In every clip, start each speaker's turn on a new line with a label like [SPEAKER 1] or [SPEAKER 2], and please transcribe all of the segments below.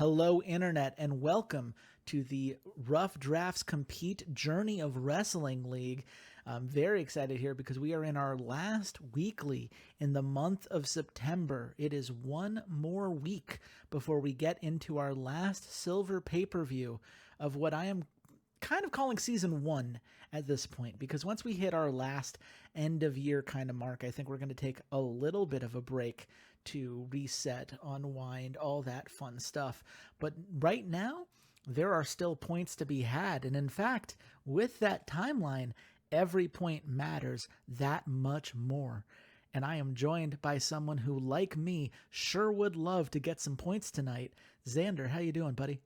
[SPEAKER 1] Hello, Internet, and welcome to the Rough Drafts Compete Journey of Wrestling League. I'm very excited here because we are in our last weekly in the month of September. It is one more week before we get into our last silver pay-per-view of what I am kind of calling season one at this point, because once we hit our last end of year kind of mark, I think we're going to take a little bit of a break to reset, unwind, all that fun stuff. But right now, there are still points to be had. And in fact, with that timeline, every point matters that much more. And I am joined by someone who, like me, sure would love to get some points tonight. Xander, how you doing, buddy?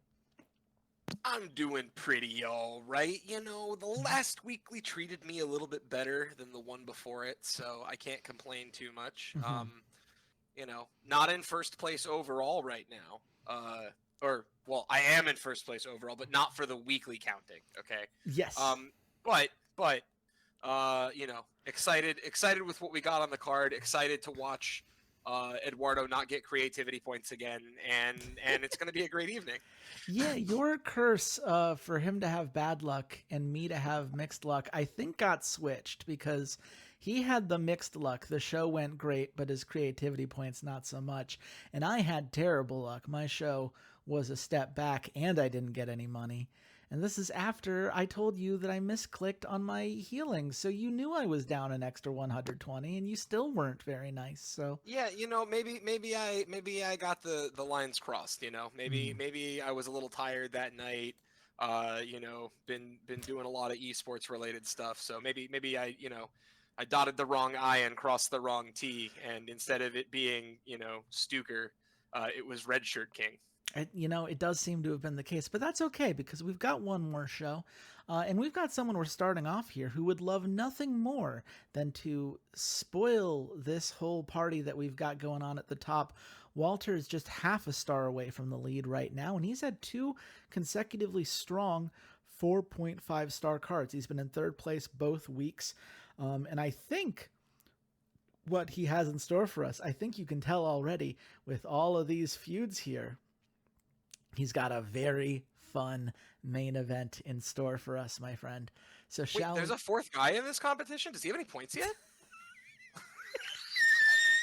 [SPEAKER 2] I'm doing pretty all right. The last weekly treated me a little bit better than the one before it, so I can't complain too much.
[SPEAKER 1] Mm-hmm.
[SPEAKER 2] Not in first place overall right now. I am in first place overall, but not for the weekly counting. Okay.
[SPEAKER 1] Yes.
[SPEAKER 2] Um, but excited with what we got on the card. Excited to watch Eduardo not get creativity points again, and it's going to be a great evening.
[SPEAKER 1] Yeah, your curse for him to have bad luck and me to have mixed luck, I think got switched because he had the mixed luck. The show went great, but his creativity points not so much. And I had terrible luck. My show was a step back and I didn't get any money. And this is after I told you that I misclicked on my healing. So you knew I was down an extra 120 and you still weren't very nice. So
[SPEAKER 2] Yeah, maybe I got the lines crossed. Maybe I was a little tired that night. Been doing a lot of esports related stuff, so maybe I dotted the wrong I and crossed the wrong T, and instead of it being Stuker, it was Redshirt King.
[SPEAKER 1] It does seem to have been the case, but that's okay because we've got one more show. And we've got someone we're starting off here who would love nothing more than to spoil this whole party that we've got going on at the top. Walter is just half a star away from the lead right now, and he's had two consecutively strong 4.5 star cards. He's been in third place both weeks. And I think what he has in store for us, I think you can tell already with all of these feuds here. He's got a very fun main event in store for us, my friend. So
[SPEAKER 2] Wait,
[SPEAKER 1] shall
[SPEAKER 2] there's a fourth guy in this competition. Does he have any points yet?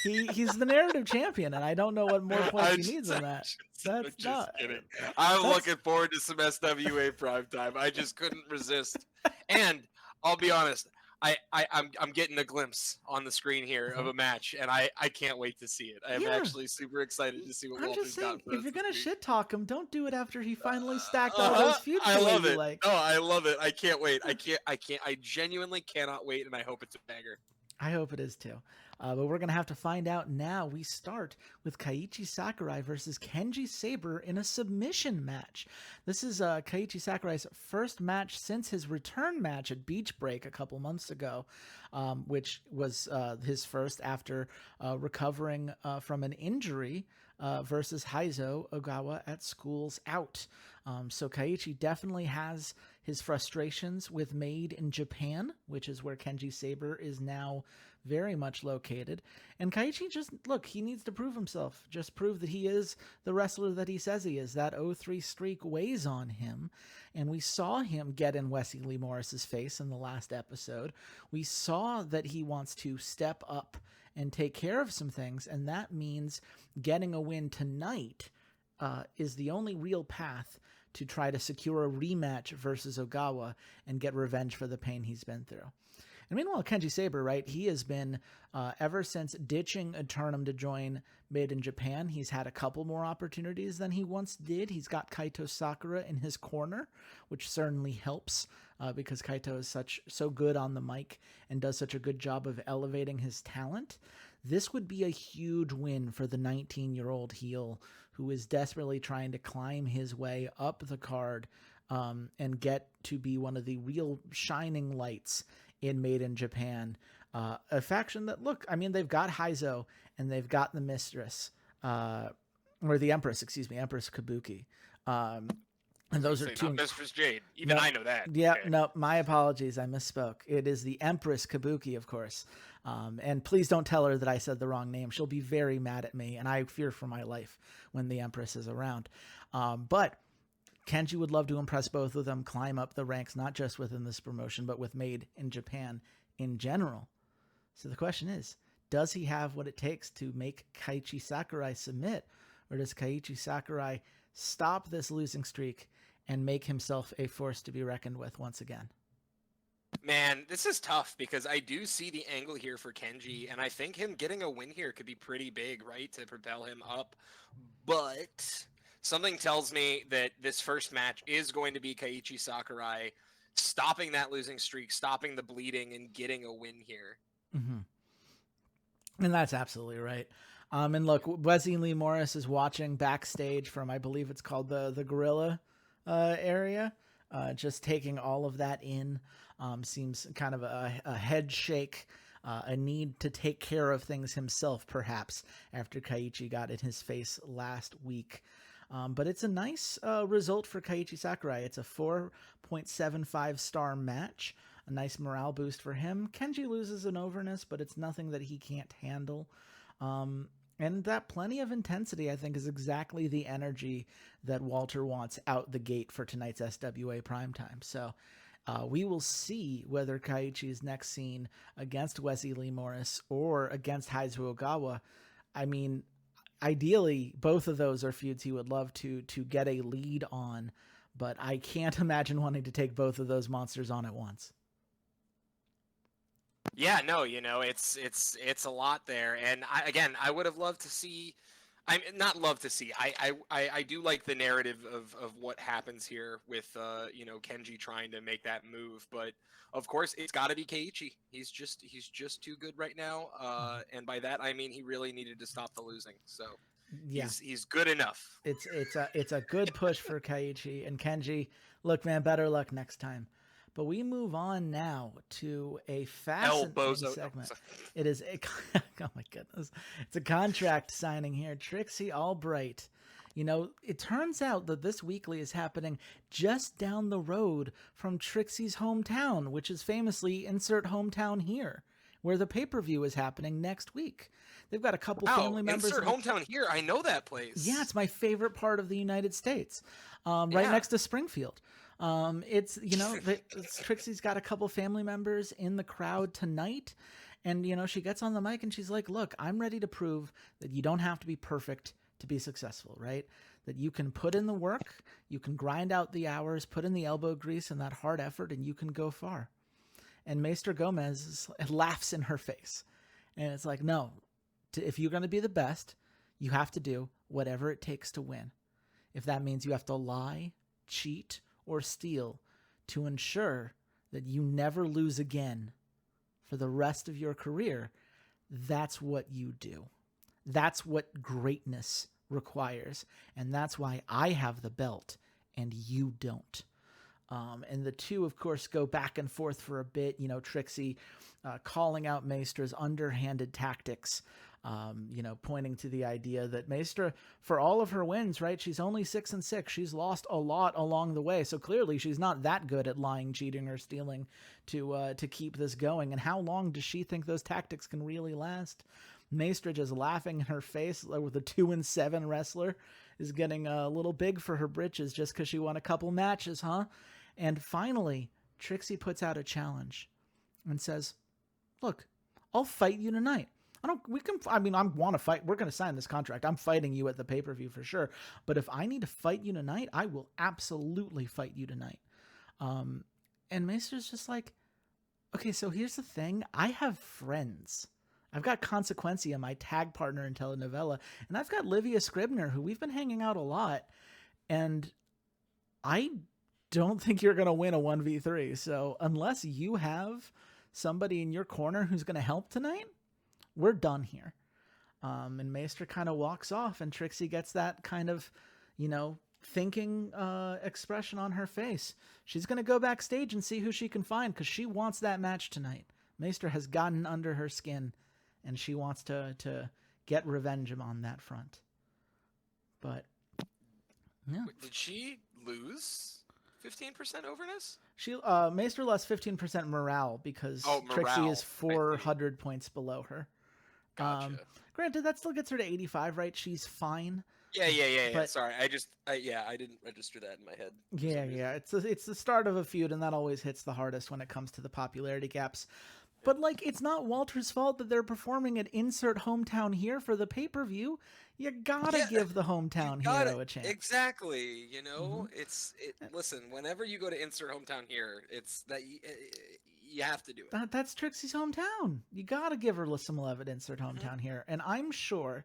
[SPEAKER 1] he's the narrative champion, and I don't know what more points he needs than that.
[SPEAKER 2] I'm
[SPEAKER 1] That's
[SPEAKER 2] just
[SPEAKER 1] not.
[SPEAKER 2] kidding. I'm
[SPEAKER 1] That's
[SPEAKER 2] looking forward to some SWA primetime. I just couldn't resist. And I'll be honest, I'm getting a glimpse on the screen here of a match, and I can't wait to see it. I am
[SPEAKER 1] yeah.
[SPEAKER 2] actually super excited to see what
[SPEAKER 1] I'm just
[SPEAKER 2] Walter's got
[SPEAKER 1] saying,
[SPEAKER 2] for
[SPEAKER 1] if
[SPEAKER 2] us
[SPEAKER 1] you're
[SPEAKER 2] this
[SPEAKER 1] gonna
[SPEAKER 2] week.
[SPEAKER 1] shit talk him, don't do it after he finally stacked all those feuds
[SPEAKER 2] I
[SPEAKER 1] the way
[SPEAKER 2] love
[SPEAKER 1] you
[SPEAKER 2] it.
[SPEAKER 1] like.
[SPEAKER 2] No, I love it. I can't wait. I genuinely cannot wait, and I hope it's a banger.
[SPEAKER 1] I hope it is too. But we're going to have to find out now. We start with Kaiichi Sakurai versus Kenji Sabre in a submission match. This is Kaiichi Sakurai's first match since his return match at Beach Break a couple months ago, which was his first after recovering from an injury versus Heizo Ogawa at Schools Out. So Kaiichi definitely has his frustrations with Made in Japan, which is where Kenji Sabre is now very much located. And Kaiichi he needs to prove himself. Just prove that he is the wrestler that he says he is. That 0-3 streak weighs on him. And we saw him get in Wesley Lee Morris's face in the last episode. We saw that he wants to step up and take care of some things. And that means getting a win tonight is the only real path to try to secure a rematch versus Ogawa and get revenge for the pain he's been through. And meanwhile, Kenji Sabre, right, he has been, ever since ditching Eternum to join Made in Japan, he's had a couple more opportunities than he once did. He's got Kaito Sakura in his corner, which certainly helps because Kaito is so good on the mic and does such a good job of elevating his talent. This would be a huge win for the 19-year-old heel who is desperately trying to climb his way up the card and get to be one of the real shining lights in Made in Japan. A faction that, they've got Heizo and they've got the Empress Kabuki. And those are
[SPEAKER 2] Say not
[SPEAKER 1] two.
[SPEAKER 2] Mistress Jade. Even
[SPEAKER 1] No,
[SPEAKER 2] I know that.
[SPEAKER 1] yeah,
[SPEAKER 2] Okay.
[SPEAKER 1] no, my apologies. I misspoke. It is the Empress Kabuki, of course. And please don't tell her that I said the wrong name. She'll be very mad at me, and I fear for my life when the Empress is around. But Kenji would love to impress both of them, climb up the ranks, not just within this promotion, but with Made in Japan in general. So the question is, does he have what it takes to make Kaiichi Sakurai submit? Or does Kaiichi Sakurai stop this losing streak and make himself a force to be reckoned with once again?
[SPEAKER 2] Man, this is tough because I do see the angle here for Kenji, and I think him getting a win here could be pretty big, right, to propel him up. But something tells me that this first match is going to be Kaiichi Sakurai stopping that losing streak, stopping the bleeding, and getting a win here.
[SPEAKER 1] Mm-hmm. And that's absolutely right. And look, Wesley Lee Morris is watching backstage from, I believe it's called the Gorilla area, just taking all of that in. Seems kind of a head shake, a need to take care of things himself, perhaps, after Kaiichi got in his face last week. But it's a nice result for Kaiichi Sakurai. It's a 4.75 star match. A nice morale boost for him. Kenji loses an overness, but it's nothing that he can't handle. And that plenty of intensity, I think, is exactly the energy that Walter wants out the gate for tonight's SWA primetime. So we will see whether Kaiichi is next seen against Wesley Lee Morris or against Haizu Ogawa. I mean, ideally, both of those are feuds he would love to get a lead on, but I can't imagine wanting to take both of those monsters on at once.
[SPEAKER 2] Yeah, no, it's a lot there, and I would have loved to see. I'm not love to see. I do like the narrative of what happens here with Kenji trying to make that move, but of course it's got to be Keiichi. He's just too good right now, and by that I mean he really needed to stop the losing. So
[SPEAKER 1] Yeah,
[SPEAKER 2] he's good enough.
[SPEAKER 1] it's a good push for Kaiichi and Kenji. Look, man, better luck next time. But we move on now to a
[SPEAKER 2] El
[SPEAKER 1] fascinating
[SPEAKER 2] Bozo.
[SPEAKER 1] segment. It is a oh my goodness, it's a contract signing here. Trixie Albright. You know, it turns out that this weekly is happening just down the road from Trixie's hometown, which is famously insert hometown here, where the pay-per-view is happening next week. They've got a couple family members.
[SPEAKER 2] Insert hometown here. I know that place.
[SPEAKER 1] Yeah, it's my favorite part of the United States, right
[SPEAKER 2] Yeah.
[SPEAKER 1] next to Springfield. It's Trixie's got a couple family members in the crowd tonight, and she gets on the mic and she's like, "Look, I'm ready to prove that you don't have to be perfect to be successful, right? That you can put in the work, you can grind out the hours, put in the elbow grease and that hard effort, and you can go far." And Maester Gomez laughs in her face, and it's like, no, if you're going to be the best, you have to do whatever it takes to win. If that means you have to lie, cheat, or steal to ensure that you never lose again for the rest of your career, that's what you do. That's what greatness requires. And that's why I have the belt and you don't. And the two, of course, go back and forth for a bit. Trixie calling out Maester's underhanded tactics, pointing to the idea that Maester, for all of her wins, right, she's only 6-6. She's lost a lot along the way. So clearly she's not that good at lying, cheating, or stealing to keep this going. And how long does she think those tactics can really last? Maester just laughing in her face with a 2-7 wrestler is getting a little big for her britches just because she won a couple matches, huh? And finally, Trixie puts out a challenge and says, "Look, I'll fight you tonight. I want to fight. We're going to sign this contract. I'm fighting you at the pay-per-view for sure. But if I need to fight you tonight, I will absolutely fight you tonight." And Maester's just like, "Okay, so here's the thing. I have friends. I've got Consequencia, my tag partner in telenovela, and I've got Livia Scribner, who we've been hanging out a lot. And I don't think you're going to win a 1v3. So unless you have somebody in your corner who's going to help tonight, we're done here." And Maester kind of walks off, and Trixie gets that kind of, thinking expression on her face. She's going to go backstage and see who she can find because she wants that match tonight. Maester has gotten under her skin, and she wants to get revenge on that front. But Yeah.
[SPEAKER 2] Wait, did she lose 15% overness?
[SPEAKER 1] She Maester lost 15% morale
[SPEAKER 2] Oh,
[SPEAKER 1] because Trixie is
[SPEAKER 2] morale. I see.
[SPEAKER 1] 400 points below her.
[SPEAKER 2] Gotcha.
[SPEAKER 1] Um, Granted, that still gets her to 85, right? She's fine.
[SPEAKER 2] Yeah.
[SPEAKER 1] But
[SPEAKER 2] Sorry, I didn't register that in my head for
[SPEAKER 1] yeah,
[SPEAKER 2] some reason.
[SPEAKER 1] yeah, it's the start of a feud, and that always hits the hardest when it comes to the popularity gaps. But like, it's not Walter's fault that they're performing at insert hometown here for the pay per view. You gotta
[SPEAKER 2] Yeah,
[SPEAKER 1] give the
[SPEAKER 2] you
[SPEAKER 1] hometown
[SPEAKER 2] got it
[SPEAKER 1] hero a chance.
[SPEAKER 2] exactly.
[SPEAKER 1] Hmm.
[SPEAKER 2] Listen, whenever you go to insert hometown here, it's that you have to do it.
[SPEAKER 1] That's Trixie's hometown. You gotta give her some love at insert
[SPEAKER 2] Hmm.
[SPEAKER 1] hometown here, and I'm sure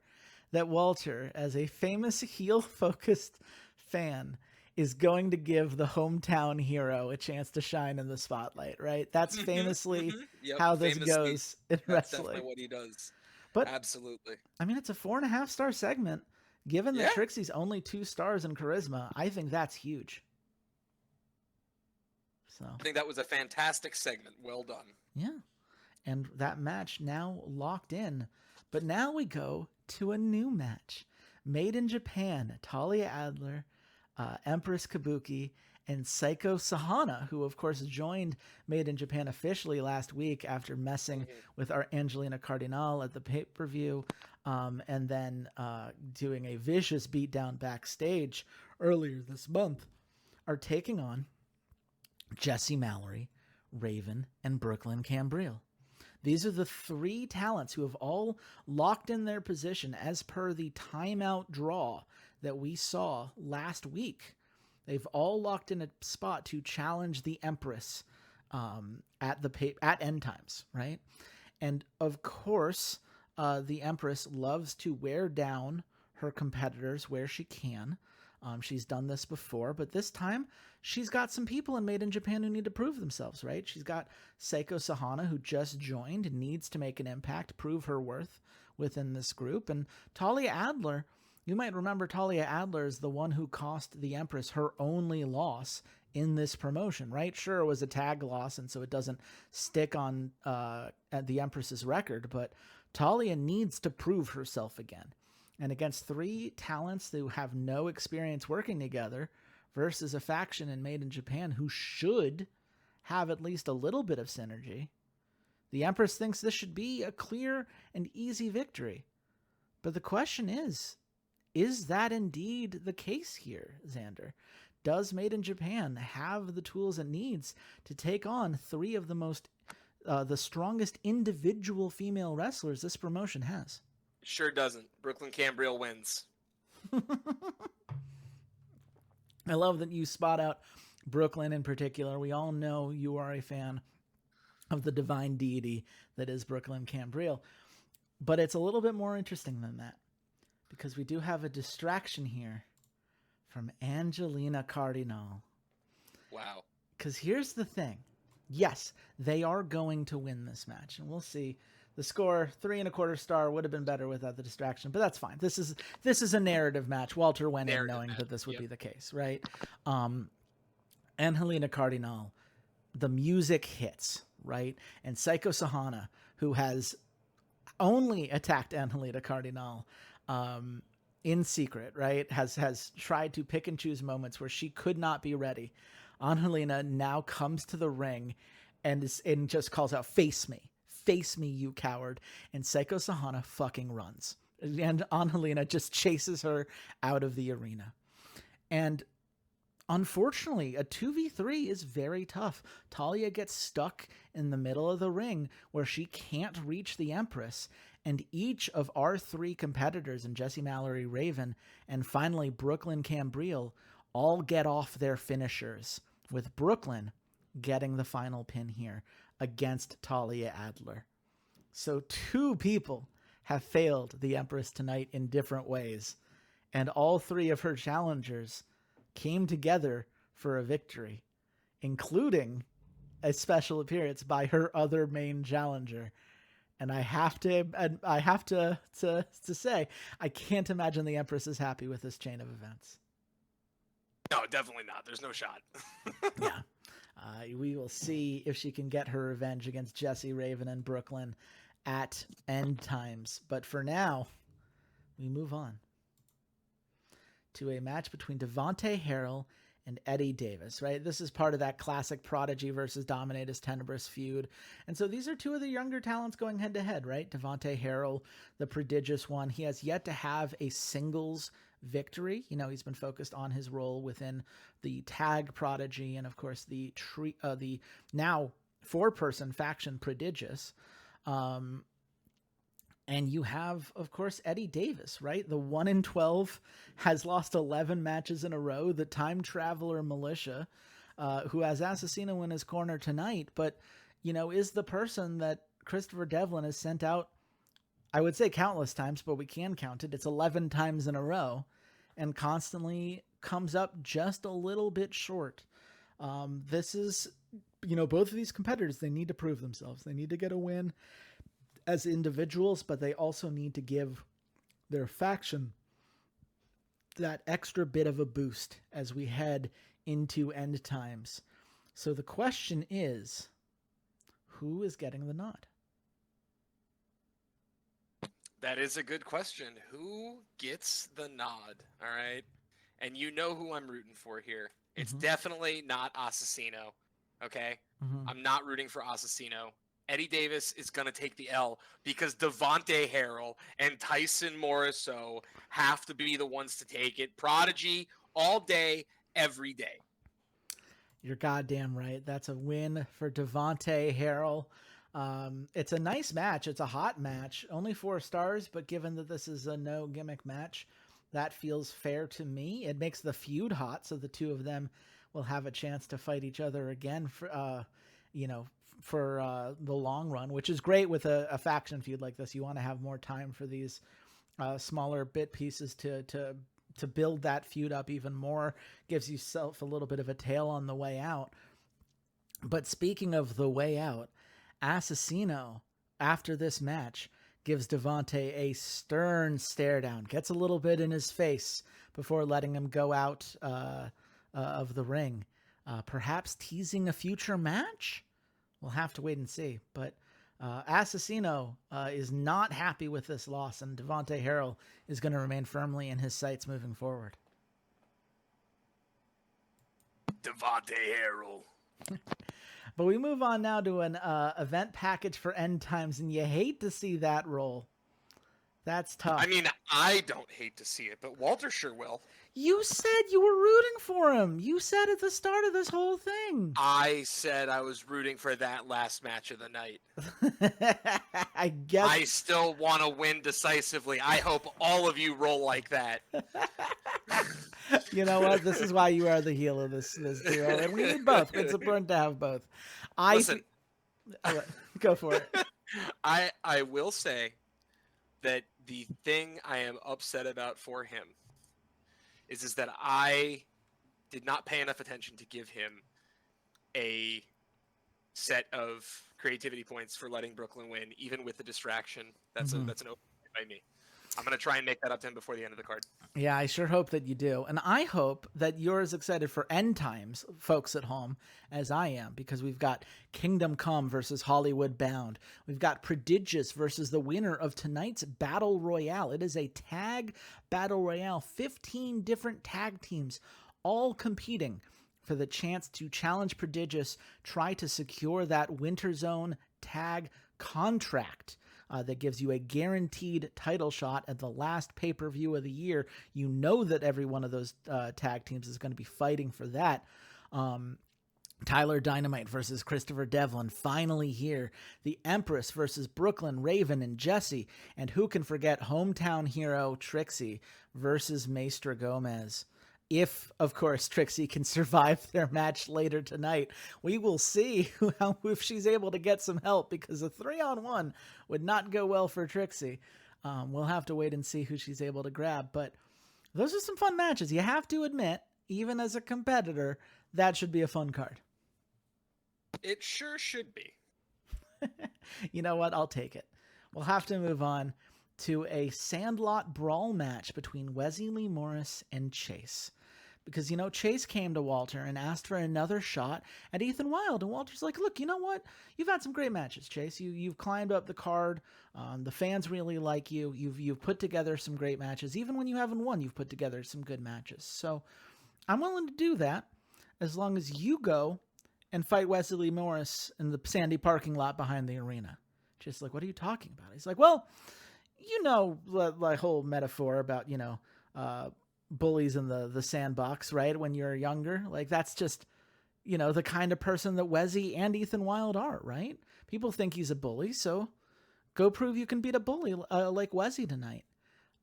[SPEAKER 1] that Walter, as a famous heel focused fan, is going to give the hometown hero a chance to shine in the spotlight, right? That's famously
[SPEAKER 2] Yep,
[SPEAKER 1] how this
[SPEAKER 2] famously,
[SPEAKER 1] goes in
[SPEAKER 2] that's definitely
[SPEAKER 1] wrestling.
[SPEAKER 2] what he does.
[SPEAKER 1] But
[SPEAKER 2] Absolutely.
[SPEAKER 1] I mean, it's a 4.5 star segment. Given that
[SPEAKER 2] Yeah,
[SPEAKER 1] Trixie's only 2 stars in charisma, I think that's huge. So,
[SPEAKER 2] I think that was a fantastic segment. Well done.
[SPEAKER 1] yeah. And that match now locked in. But now we go to a new match. Made in Japan, Talia Adler, Empress Kabuki, and Saiko Sahana, who of course joined Made in Japan officially last week after messing
[SPEAKER 2] Mhm.
[SPEAKER 1] with our Angelina Cardinal at the pay-per-view, and then doing a vicious beatdown backstage earlier this month, are taking on Jessie Mallory, Raven, and Brooklyn Cambriel. These are the 3 talents who have all locked in their position as per the timeout draw that we saw last week. They've all locked in a spot to challenge the Empress at end times, right? And of course, the Empress loves to wear down her competitors where she can. She's done this before, but this time she's got some people in Made in Japan who need to prove themselves, right? She's got Seiko Sahana, who just joined, needs to make an impact, prove her worth within this group. And Talia Adler, you might remember Talia Adler is the one who cost the Empress her only loss in this promotion, right? Sure, it was a tag loss, and so it doesn't stick on at the Empress's record, but Talia needs to prove herself again. And against 3 talents who have no experience working together versus a faction in Made in Japan who should have at least a little bit of synergy, the Empress thinks this should be a clear and easy victory. But the question is that indeed the case here, Xander? Does Made in Japan have the tools it needs to take on 3 of the strongest individual female wrestlers this promotion has?
[SPEAKER 2] Sure doesn't. Brooklyn Cambriel wins.
[SPEAKER 1] I love that you spot out Brooklyn in particular. We all know you are a fan of the divine deity that is Brooklyn Cambriel. But it's a little bit more interesting than that, because we do have a distraction here from Angelina Cardinal.
[SPEAKER 2] Wow.
[SPEAKER 1] Because here's the thing. Yes, they are going to win this match, and we'll see. The score 3.25 star would have been better without the distraction, but that's fine. This is a narrative match. Walter went in knowing that this would
[SPEAKER 2] Yep.
[SPEAKER 1] be the case, right? Angelina Cardinal, the music hits, right? And Seiko Sahana, who has only attacked Angelina Cardinal in secret, right? Has tried to pick and choose moments where she could not be ready. Angelina now comes to the ring and just calls out, "Face me. Face me, you coward." And Seiko Sahana fucking runs. And Angelina just chases her out of the arena. And unfortunately, a 2v3 is very tough. Talia gets stuck in the middle of the ring where she can't reach the Empress, and each of our 3 competitors, in Jessie Mallory, Raven, and finally Brooklyn Cambriel, all get off their finishers, with Brooklyn getting the final pin here against Talia Adler. So 2 people have failed the Empress tonight in different ways, and all 3 of her challengers came together for a victory, including a special appearance by her other main challenger. And I have to say, I can't imagine the Empress is happy with this chain of events.
[SPEAKER 2] No, definitely not. There's no shot.
[SPEAKER 1] Yeah. We will see if she can get her revenge against Jessie, Raven, and Brooklyn at end times. But for now, we move on to a match between Devontae Harrell and Eddie Davis, right? This is part of that classic Prodigy versus Dominatus Tenebris feud. And so these are two of the younger talents going head to head, right? Devontae Harrell, the prodigious one. He has yet to have a singles victory. You know, he's been focused on his role within the tag Prodigy and, of course, the now 4-person faction Prodigious. And you have, of course, Eddie Davis, right? The 1-12 has lost 11 matches in a row. The time traveler militia, who has Assassino in his corner tonight, but, you know, is the person that Christopher Devlin has sent out, I would say countless times, but we can count it. It's 11 times in a row and constantly comes up just a little bit short. This is, you know, both of these competitors, they need to prove themselves. They need to get a win as individuals, but they also need to give their faction that extra bit of a boost as we head into end times. So the question is, who is getting the nod?
[SPEAKER 2] That is a good question. Who gets the nod? All right. And you know who I'm rooting for here. It's definitely not Assassino. Okay. I'm not rooting for Assassino. Eddie Davis is going to take the L because Devontae Harrell and Tyson Morriso have to be the ones to take it. Prodigy all day, every day.
[SPEAKER 1] You're goddamn right. That's a win for Devontae Harrell. It's a nice match. It's a hot match. Only 4 stars, but given that this is a no gimmick match, that feels fair to me. It makes the feud hot, so the two of them will have a chance to fight each other again for, for the long run, which is great with a faction feud like this. You want to have more time for these smaller bit pieces to build that feud up even more. Gives yourself a little bit of a tail on the way out. But speaking of the way out, Assassino, after this match, gives Devontae a stern stare down, gets a little bit in his face before letting him go out of the ring. Perhaps teasing a future match? We'll have to wait and see. But Assassino is not happy with this loss, and Devontae Harrell is going to remain firmly in his sights moving forward.
[SPEAKER 2] Devontae Harrell.
[SPEAKER 1] But we move on now to an event package for End Times, and you hate to see that roll. That's tough.
[SPEAKER 2] I mean, I don't hate to see it, but Walter sure will.
[SPEAKER 1] You said you were rooting for him. You said at the start of this whole thing.
[SPEAKER 2] I said I was rooting for that last match of the night.
[SPEAKER 1] I guess.
[SPEAKER 2] I still want to win decisively. I hope all of you roll like that.
[SPEAKER 1] You know what? This is why you are the heel of this duo. And we need both. It's important to have both.
[SPEAKER 2] Listen.
[SPEAKER 1] Go for it.
[SPEAKER 2] I will say that the thing I am upset about for him is that I did not pay enough attention to give him a set of creativity points for letting Brooklyn win, even with the distraction. That's an open by me. I'm going to try and make that up to him before the end of the card.
[SPEAKER 1] Yeah, I sure hope that you do. And I hope that you're as excited for End Times, folks at home, as I am, because we've got Kingdom Come versus Hollywood Bound. We've got Prodigious versus the winner of tonight's Battle Royale. It is a tag Battle Royale, 15 different tag teams, all competing for the chance to challenge Prodigious, try to secure that Winter Zone tag contract. That gives you a guaranteed title shot at the last pay-per-view of the year. You know that every one of those tag teams is going to be fighting for that. Tyler Dynamite versus Christopher Devlin, finally here. The Empress versus Brooklyn, Raven, and Jesse. And who can forget hometown hero Trixie versus Maestro Gomez. If, of course, Trixie can survive their match later tonight. We will see if she's able to get some help, because a 3-on-1 would not go well for Trixie. We'll have to wait and see who she's able to grab. But those are some fun matches. You have to admit, even as a competitor, that should be a fun card.
[SPEAKER 2] It sure should be.
[SPEAKER 1] You know what? I'll take it. We'll have to move on to a Sandlot brawl match between Wesley Lee Morris and Chase. because, Chase came to Walter and asked for another shot at Ethan Wild. And Walter's like, look, you know what? You've had some great matches, Chase. You've climbed up the card. The fans really like you. You've put together some great matches. Even when you haven't won, you've put together some good matches. So I'm willing to do that as long as you go and fight Wesley Morris in the sandy parking lot behind the arena. Just like, what are you talking about? He's like, well, the whole metaphor about, bullies in the sandbox, right? When you're younger, like that's just, the kind of person that Wesy and Ethan Wild are, right? People think he's a bully, so go prove you can beat a bully like Wesy tonight.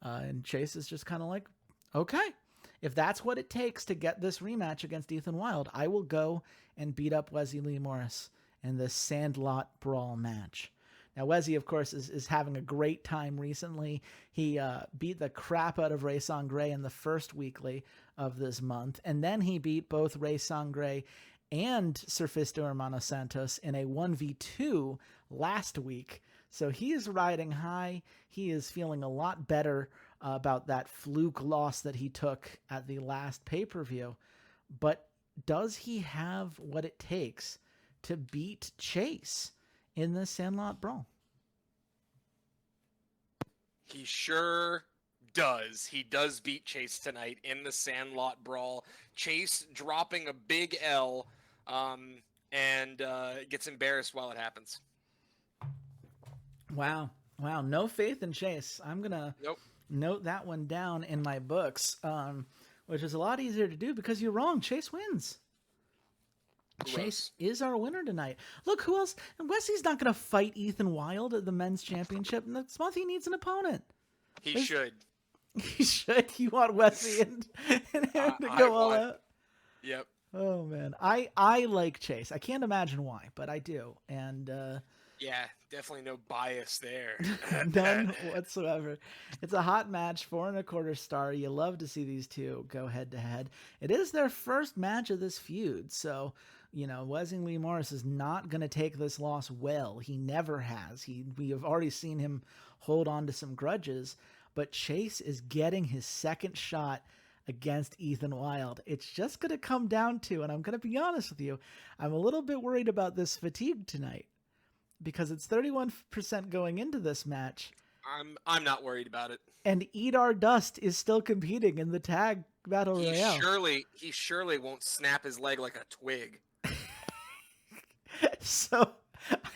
[SPEAKER 1] And Chase is just kind of like, okay, if that's what it takes to get this rematch against Ethan Wild, I will go and beat up Wesley Lee Morris in this Sandlot Brawl match. Now, Wesley, of course, is having a great time recently. He beat the crap out of Ray Sangre in the first weekly of this month, and then he beat both Ray Sangre and Surfisto Hermano Santos in a 1v2 last week. So he is riding high. He is feeling a lot better about that fluke loss that he took at the last pay-per-view. But does he have what it takes to beat Chase in the Sandlot Brawl?
[SPEAKER 2] He sure does. He does beat Chase tonight in the Sandlot Brawl. Chase dropping a big L and gets embarrassed while it happens.
[SPEAKER 1] Wow. No faith in Chase. I'm going to note that one down in my books, which is a lot easier to do because you're wrong. Chase wins. Chase is our winner tonight. Look, who else? Wesley's not going to fight Ethan Wild at the men's championship. Next month he needs an opponent.
[SPEAKER 2] He should.
[SPEAKER 1] He should. You want Wesley and him to go all out?
[SPEAKER 2] Yep.
[SPEAKER 1] Oh, man. I like Chase. I can't imagine why, but I do. And
[SPEAKER 2] yeah, definitely no bias there.
[SPEAKER 1] None whatsoever. It's a hot match, 4.25 star. You love to see these two go head to head. It is their first match of this feud, so Wesley Lee Morris is not going to take this loss well. He never has. We have already seen him hold on to some grudges, but Chase is getting his second shot against Ethan Wild. It's just going to come down to, and I'm going to be honest with you, I'm a little bit worried about this fatigue tonight because it's 31% going into this match.
[SPEAKER 2] I'm not worried about it. And
[SPEAKER 1] Edar Dust is still competing in the tag battle royale.
[SPEAKER 2] He surely won't snap his leg like a twig.
[SPEAKER 1] So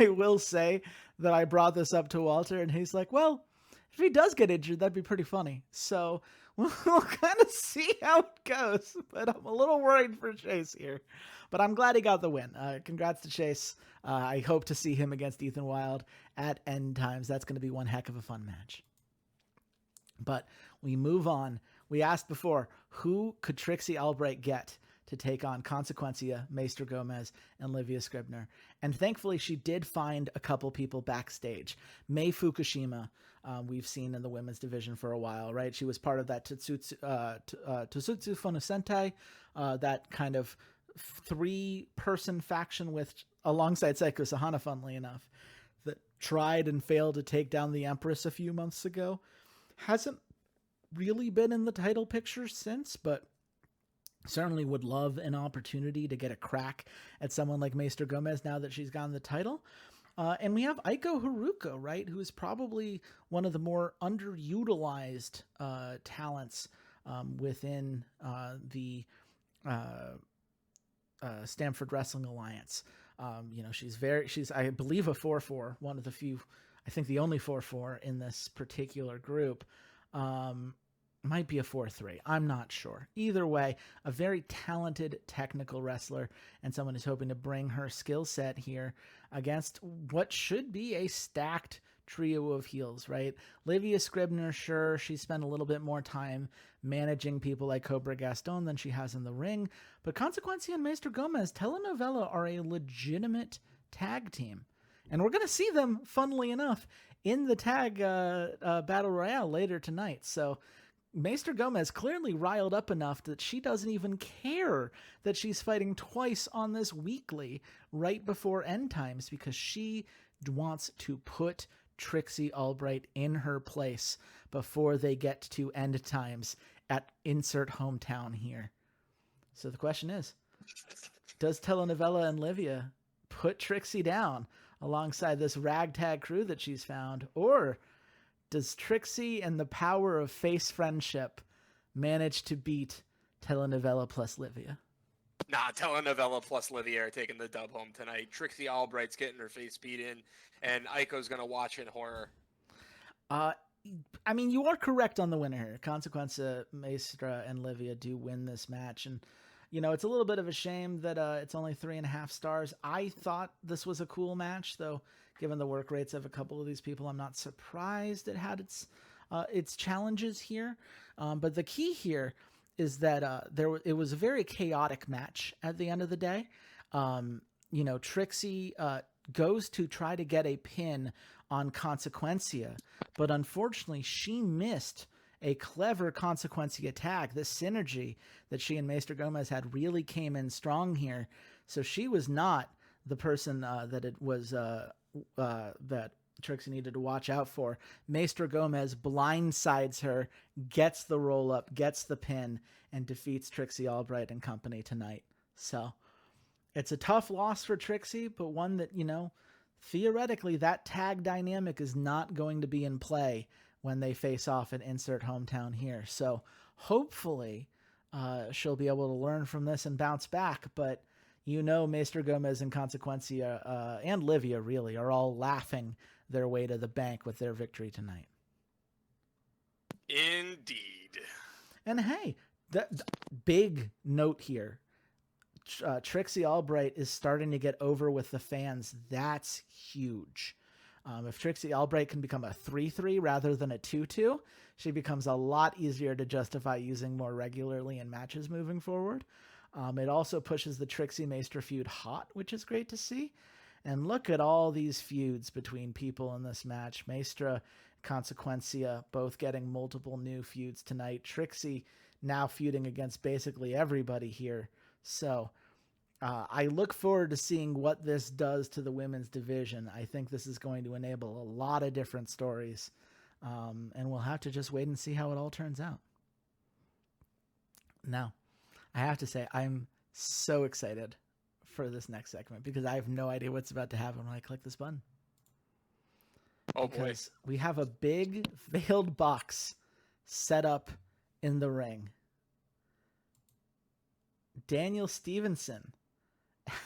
[SPEAKER 1] I will say that I brought this up to Walter and he's like, well, if he does get injured, that'd be pretty funny. So we'll kind of see how it goes, but I'm a little worried for Chase here, but I'm glad he got the win. Congrats to Chase. I hope to see him against Ethan Wild at End Times. That's going to be one heck of a fun match. But we move on. We asked before, who could Trixie Albright get to take on Consequencia, Maester Gomez, and Livia Scribner? And thankfully, she did find a couple people backstage. Mei Fukushima, we've seen in the women's division for a while, right? She was part of that Tatsutsu Funosentai, that kind of three-person faction alongside Seiko Sahana, funnily enough, that tried and failed to take down the Empress a few months ago. Hasn't really been in the title picture since, but certainly would love an opportunity to get a crack at someone like Maester Gomez now that she's gotten the title. And we have Aiko Haruko, right, who is probably one of the more underutilized talents within the Stamford Wrestling Alliance. She's I believe a 4-4, one of the few, I think the only 4-4 in this particular group. Might be a 4-3. I'm not sure. Either way, a very talented technical wrestler and someone who's hoping to bring her skill set here against what should be a stacked trio of heels, right? Livia Scribner, sure, she spent a little bit more time managing people like Cobra Gaston than she has in the ring, but Consequencia and Maester Gomez, telenovela, are a legitimate tag team. And we're going to see them, funnily enough, in the tag battle royale later tonight. So Maester Gomez clearly riled up enough that she doesn't even care that she's fighting twice on this weekly right before End Times because she wants to put Trixie Albright in her place before they get to End Times at insert hometown here. So the question is, does Telenovela and Livia put Trixie down alongside this ragtag crew that she's found? Or does Trixie and the power of face friendship manage to beat Telenovela plus Livia?
[SPEAKER 2] Nah, Telenovela plus Livia are taking the dub home tonight. Trixie Albright's getting her face beat in, and Aiko's going to watch in horror.
[SPEAKER 1] Uh, I mean, you are correct on the winner here. Consequenza, Maestra, and Livia do win this match. And, you know, it's a little bit of a shame that it's only 3.5 stars. I thought this was a cool match, though, given the work rates of a couple of these people, I'm not surprised it had its challenges here. But the key here is that it was a very chaotic match at the end of the day. You know, Trixie goes to try to get a pin on Consequencia, but unfortunately she missed a clever Consequencia tag. The synergy that she and Maester Gomez had really came in strong here. So she was not the person that it was that Trixie needed to watch out for. Maester Gomez blindsides her, gets the roll up, gets the pin, and defeats Trixie Albright and company tonight. So it's a tough loss for Trixie, but one that, you know, theoretically that tag dynamic is not going to be in play when they face off at Insert Hometown here. So hopefully she'll be able to learn from this and bounce back. But you know, Maester Gomez and Consequencia and Livia really are all laughing their way to the bank with their victory tonight.
[SPEAKER 2] Indeed.
[SPEAKER 1] And hey, the big note here. Trixie Albright is starting to get over with the fans. That's huge. If Trixie Albright can become a 3-3 rather than a 2-2, she becomes a lot easier to justify using more regularly in matches moving forward. It also pushes the Trixie Maester feud hot, which is great to see. And look at all these feuds between people in this match. Maestra, Consequencia, both getting multiple new feuds tonight. Trixie now feuding against basically everybody here. So I look forward to seeing what this does to the women's division. I think this is going to enable a lot of different stories. And we'll have to just wait and see how it all turns out. Now, I have to say, I'm so excited for this next segment because I have no idea what's about to happen when I click this button.
[SPEAKER 2] Oh,
[SPEAKER 1] because
[SPEAKER 2] boy.
[SPEAKER 1] We have a big veiled box set up in the ring. Daniel Stevenson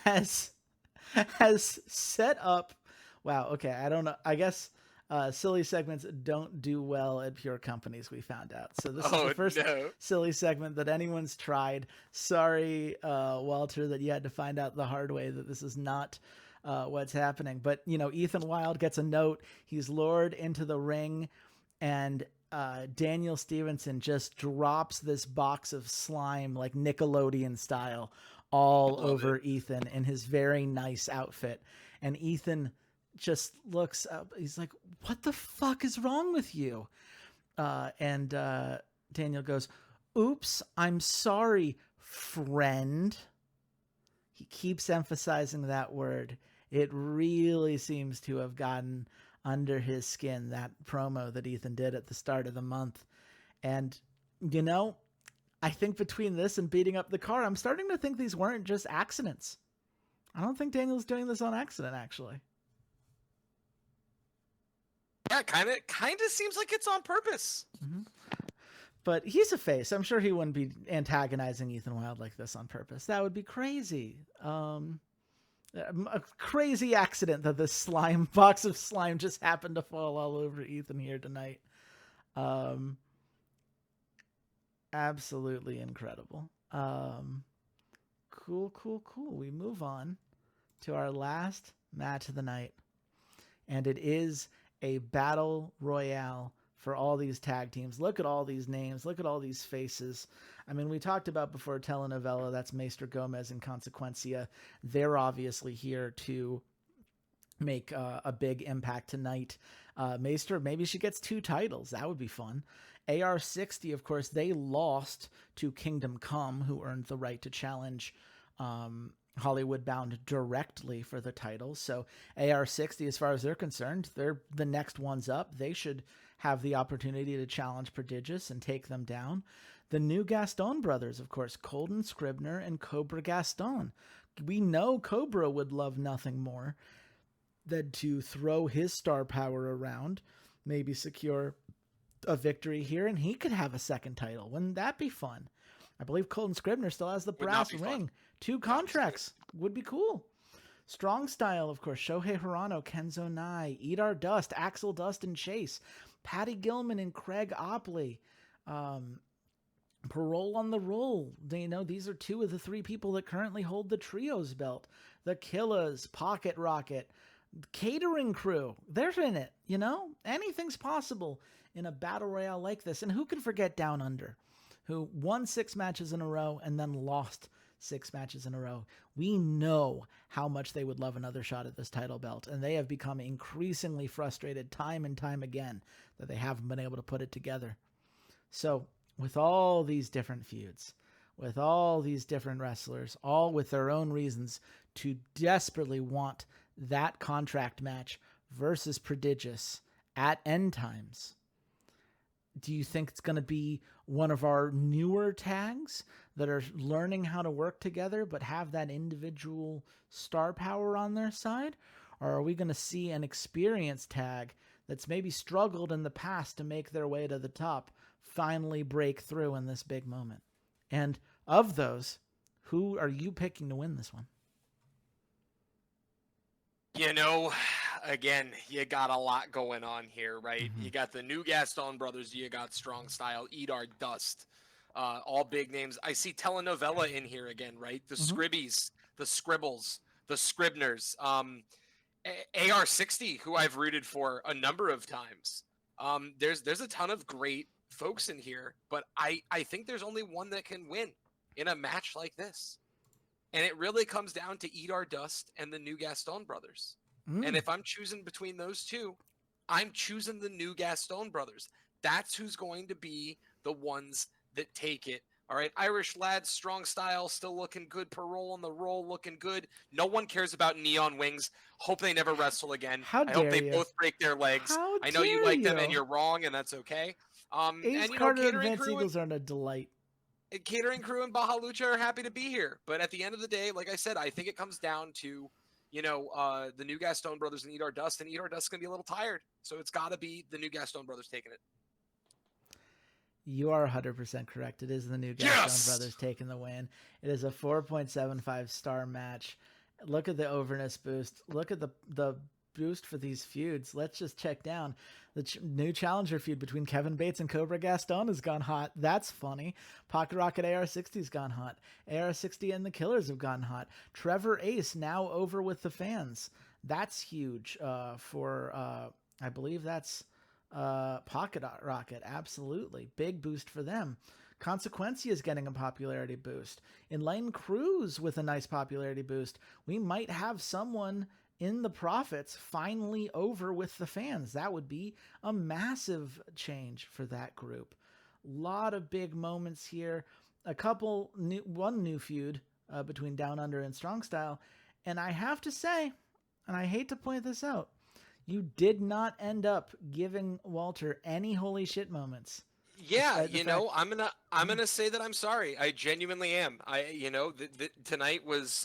[SPEAKER 1] has set up. Wow. Okay. I don't know. I guess silly segments don't do well at Pure Companies, we found out. So this is the first silly segment that anyone's tried. Sorry, Walter, that you had to find out the hard way that this is not what's happening. But, you know, Ethan Wilde gets a note. He's lured into the ring, and Daniel Stevenson just drops this box of slime like Nickelodeon style all over Ethan in his very nice outfit. And Ethan just looks up. He's like, what the fuck is wrong with you? And Daniel goes, oops, I'm sorry, friend. He keeps emphasizing that word. It really seems to have gotten under his skin, that promo that Ethan did at the start of the month. And, you know, I think between this and beating up the car, I'm starting to think these weren't just accidents. I don't think Daniel's doing this on accident, actually.
[SPEAKER 2] Yeah, kind of seems like it's on purpose.
[SPEAKER 1] Mm-hmm. But he's a face. I'm sure he wouldn't be antagonizing Ethan Wilde like this on purpose. That would be crazy. A crazy accident that this box of slime just happened to fall all over Ethan here tonight. Absolutely incredible. Cool. We move on to our last match of the night. And it is a battle royale for all these tag teams. Look at all these names. Look at all these faces. I mean, we talked about before Telenovela. That's Maester Gomez and Consequencia. They're obviously here to make a big impact tonight. Maester, maybe she gets 2 titles. That would be fun. AR-60, of course, they lost to Kingdom Come, who earned the right to challenge Hollywood Bound directly for the title. So AR-60, as far as they're concerned, they're the next ones up. They should have the opportunity to challenge Prodigious and take them down. The new Gaston brothers, of course, Colton Scribner and Cobra Gaston. We know Cobra would love nothing more than to throw his star power around, maybe secure a victory here, and he could have a second title. Wouldn't that be fun? I believe Colton Scribner still has the
[SPEAKER 2] Would not
[SPEAKER 1] brass
[SPEAKER 2] be
[SPEAKER 1] ring.
[SPEAKER 2] fun.
[SPEAKER 1] 2 contracts would be cool. Strong Style, of course, Shohei Hirano, Kenzo Nai, Edar Dust, Axel Dust and Chase, Patty Gilman and Craig Opley, Parole on the Roll. These are 2 of the 3 people that currently hold the Trios belt. The Killers, Pocket Rocket, Catering Crew. They're in it, Anything's possible in a battle royale like this. And who can forget Down Under, who won 6 matches in a row and then lost 6 matches in a row. We know how much they would love another shot at this title belt, and they have become increasingly frustrated time and time again that they haven't been able to put it together. So, with all these different feuds, with all these different wrestlers, all with their own reasons to desperately want that contract match versus Prodigious at End Times, do you think it's going to be one of our newer tags that are learning how to work together but have that individual star power on their side? Or are we going to see an experienced tag that's maybe struggled in the past to make their way to the top finally break through in this big moment? And of those, who are you picking to win this one?
[SPEAKER 2] Again, you got a lot going on here, right?
[SPEAKER 1] Mm-hmm.
[SPEAKER 2] You got the new Gaston brothers, you got Strong Style, Edar Dust, all big names. I see Telenovela in here again, right? The Scribbies, the Scribbles, the Scribners, AR60, who I've rooted for a number of times. There's a ton of great folks in here, but I think there's only one that can win in a match like this. And it really comes down to Edar Dust and the new Gaston brothers. And if I'm choosing between those 2, I'm choosing the new Gaston brothers. That's who's going to be the ones that take it. All right, Irish Lads, Strong Style, still looking good. Parole on the Roll, looking good. No one cares about Neon Wings. Hope they never wrestle again.
[SPEAKER 1] How
[SPEAKER 2] I hope
[SPEAKER 1] dare
[SPEAKER 2] they
[SPEAKER 1] you.
[SPEAKER 2] both break their legs.
[SPEAKER 1] How
[SPEAKER 2] I know you like them,
[SPEAKER 1] you.
[SPEAKER 2] and you're wrong, and that's okay.
[SPEAKER 1] Ace
[SPEAKER 2] and
[SPEAKER 1] Carter and
[SPEAKER 2] Catering
[SPEAKER 1] Vince
[SPEAKER 2] Crew
[SPEAKER 1] Eagles are a delight.
[SPEAKER 2] Catering Crew and Baja Lucha are happy to be here. But at the end of the day, like I said, I think it comes down to, the new Gaston brothers and Edar Dust, and Edar Dust's going to be a little tired. So it's got to be the new Gaston brothers taking it.
[SPEAKER 1] You are 100% correct. It is the new Gaston brothers taking the win. It is a 4.75 star match. Look at the overness boost. Look at the boost for these feuds. Let's just check down. The new challenger feud between Kevin Bates and Cobra Gaston has gone hot. That's funny. Pocket Rocket AR60 has gone hot. AR60 and the Killers have gone hot. Trevor Ace now over with the fans. That's huge for, I believe that's Pocket Rocket. Absolutely. Big boost for them. Consequencia is getting a popularity boost. Enlightened Cruz with a nice popularity boost. We might have someone in the Profits finally over with the fans. That would be a massive change for that group. A lot of big moments here. One new feud between Down Under and Strong Style. And I have to say, and I hate to point this out, you did not end up giving Walter any holy shit moments.
[SPEAKER 2] Yeah, I'm gonna say that I'm sorry. I genuinely am. Tonight was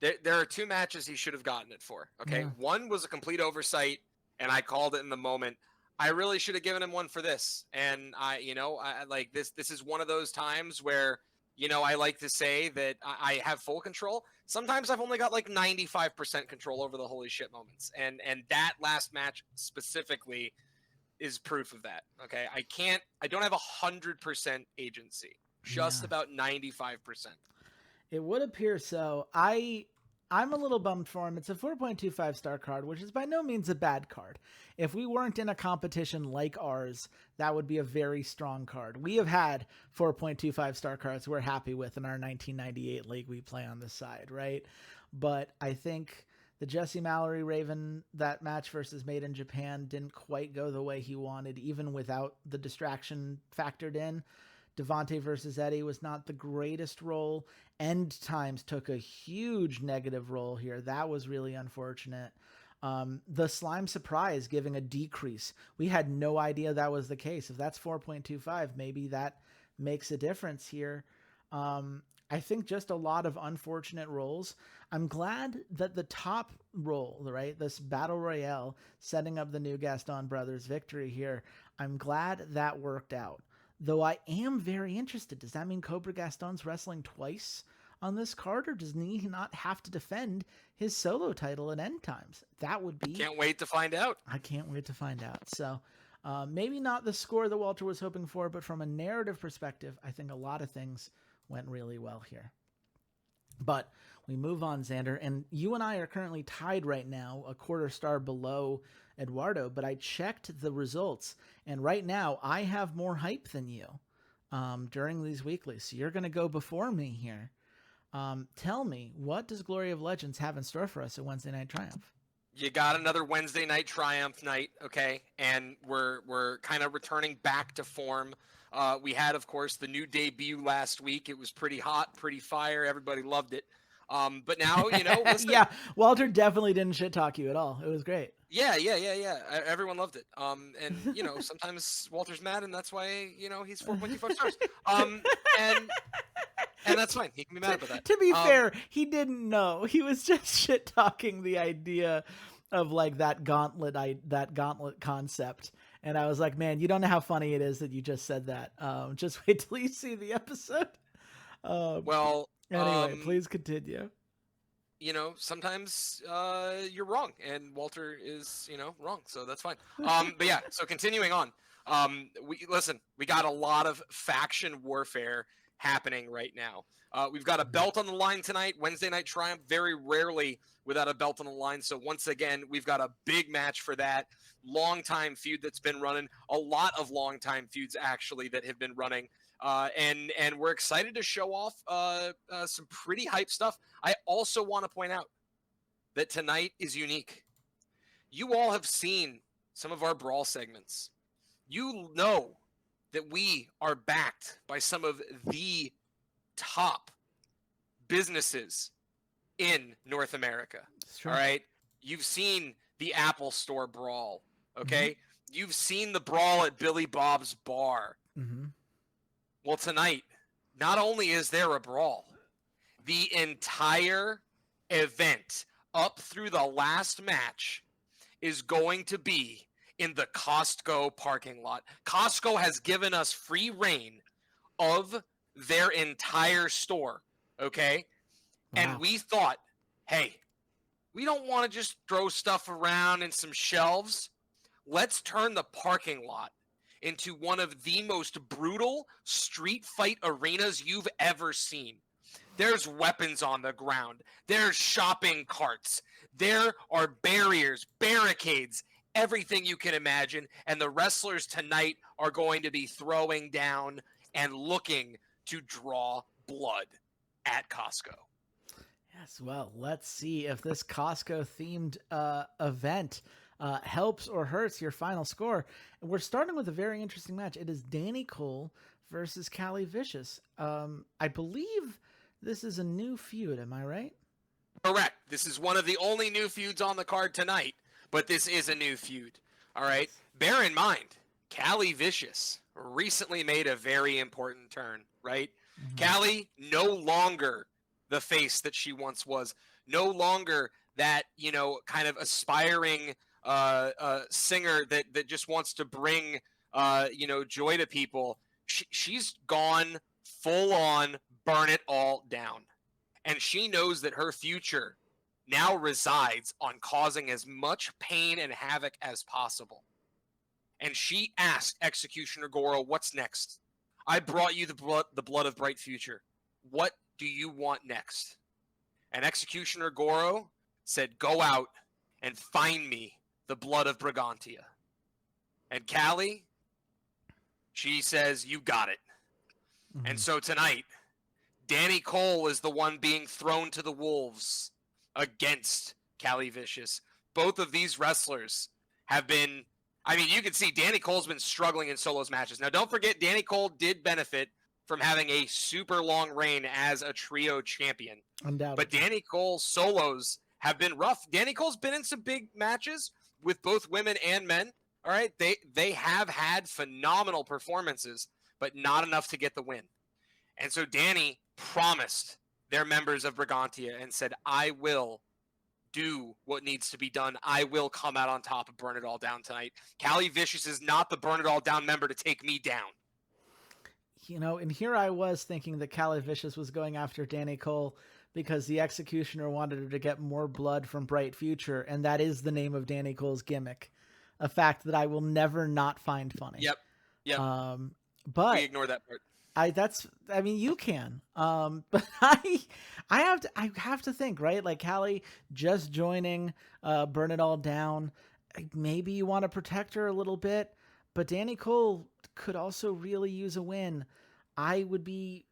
[SPEAKER 2] there are 2 matches he should have gotten it for. Okay,
[SPEAKER 1] Yeah.
[SPEAKER 2] One was a complete oversight, and I called it in the moment. I really should have given him one for this, and I like this. This is one of those times where I like to say that I have full control. Sometimes I've only got like 95% control over the holy shit moments, and that last match specifically is proof of that. Okay, I don't have 100% agency, just about 95%.
[SPEAKER 1] It would appear so. I'm a little bummed for him. It's a 4.25 star card, which is by no means a bad card. If we weren't in a competition like ours, that would be a very strong card. We have had 4.25 star cards we're happy with in our 1998 league we play on this side, right? But I think the Jesse Mallory Raven, that match versus Made in Japan, didn't quite go the way he wanted, even without the distraction factored in. Devontae versus Eddie was not the greatest role. End Times took a huge negative role here. That was really unfortunate. The slime surprise giving a decrease. We had no idea that was the case. If that's 4.25, maybe that makes a difference here. I think just a lot of unfortunate rolls. I'm glad that the top roll, right, this battle royale, setting up the new Gaston brothers victory here, I'm glad that worked out. Though I am very interested. Does that mean Cobra Gaston's wrestling twice on this card, or does he not have to defend his solo title at end times? That would be.
[SPEAKER 2] Can't wait to find out.
[SPEAKER 1] I can't wait to find out. So maybe not the score that Walter was hoping for, but from a narrative perspective, I think a lot of things went really well here. But we move on, Xander, and you and I are currently tied right now, a quarter star below Eduardo, but I checked the results, and right now I have more hype than you during these weeklies, so you're going to go before me here. Tell me, what does Glory of Legends have in store for us at Wednesday Night Triumph?
[SPEAKER 2] You got another Wednesday Night Triumph night, okay? And we're kind of returning back to form. We had, of course, the new debut last week. It was pretty hot, pretty fire. Everybody loved it. But now, listen.
[SPEAKER 1] Yeah, Walter definitely didn't shit talk you at all. It was great.
[SPEAKER 2] Yeah. Everyone loved it. And sometimes Walter's mad, and that's why, he's 4.25 stars. And that's fine. He can be mad about that.
[SPEAKER 1] To be fair, he didn't know. He was just shit talking the idea of like that gauntlet concept. And I was like, man, you don't know how funny it is that you just said that. Just wait till you see the episode. Anyway, please continue.
[SPEAKER 2] Sometimes you're wrong, and Walter is, wrong. So that's fine. But yeah, so continuing on. We got a lot of faction warfare happening right now. We've got a belt on the line tonight, Wednesday Night Triumph, very rarely without a belt on the line. So once again, we've got a big match for that. Long-time feud that's been running, a lot of long-time feuds actually that have been running. And we're excited to show off some pretty hype stuff. I also want to point out that tonight is unique. You all have seen some of our Brawl segments. You know that we are backed by some of the top businesses in North America. All right. You've seen the Apple Store brawl. Okay. Mm-hmm. You've seen the brawl at Billy Bob's bar.
[SPEAKER 1] Mm-hmm.
[SPEAKER 2] Well, tonight, not only is there a brawl, the entire event up through the last match is going to be in the Costco parking lot. Costco has given us free reign of their entire store, okay? Wow. And we thought, hey, we don't want to just throw stuff around in some shelves. Let's turn the parking lot into one of the most brutal street fight arenas you've ever seen. There's weapons on the ground. There's shopping carts. There are barriers, barricades, everything you can imagine. And the wrestlers tonight are going to be throwing down and looking to draw blood at Costco.
[SPEAKER 1] Yes, well, let's see if this Costco-themed event helps or hurts your final score. And we're starting with a very interesting match. It is Danny Cole versus Callie Vicious. I believe this is a new feud. Am I right?
[SPEAKER 2] Correct. This is one of the only new feuds on the card tonight, but this is a new feud. All right. Bear in mind, Callie Vicious recently made a very important turn, right? Mm-hmm. Callie no longer the face that she once was, no longer that, kind of aspiring singer that just wants to bring, joy to people. She's gone full on, burn it all down. And she knows that her future now resides on causing as much pain and havoc as possible. And she asked Executioner Goro, what's next? I brought you the blood of Bright Future. What do you want next? And Executioner Goro said, go out and find me the blood of Brigantia. And Callie, she says, you got it. Mm-hmm. And so tonight, Danny Cole is the one being thrown to the wolves against Callie Vicious. Both of these wrestlers have been, you can see Danny Cole's been struggling in solos matches. Now, don't forget, Danny Cole did benefit from having a super long reign as a trio champion.
[SPEAKER 1] Undoubtedly.
[SPEAKER 2] But Danny Cole's solos have been rough. Danny Cole's been in some big matches with both women and men. All right, they have had phenomenal performances, but not enough to get the win. And so Danny promised their members of Brigantia and said, I will do what needs to be done. I will come out on top and burn it all down tonight. Callie Vicious is not the burn it all down member to take me down.
[SPEAKER 1] You know, and here I was thinking that Callie Vicious was going after Danny Cole because the Executioner wanted her to get more blood from Bright Future, and that is the name of Danny Cole's gimmick. A fact that I will never not find funny.
[SPEAKER 2] Yep.
[SPEAKER 1] But
[SPEAKER 2] we ignore that part.
[SPEAKER 1] I mean, you can. But I have to think, right? Like Callie just joining, Burn It All Down. Maybe you want to protect her a little bit, but Danny Cole could also really use a win. I would be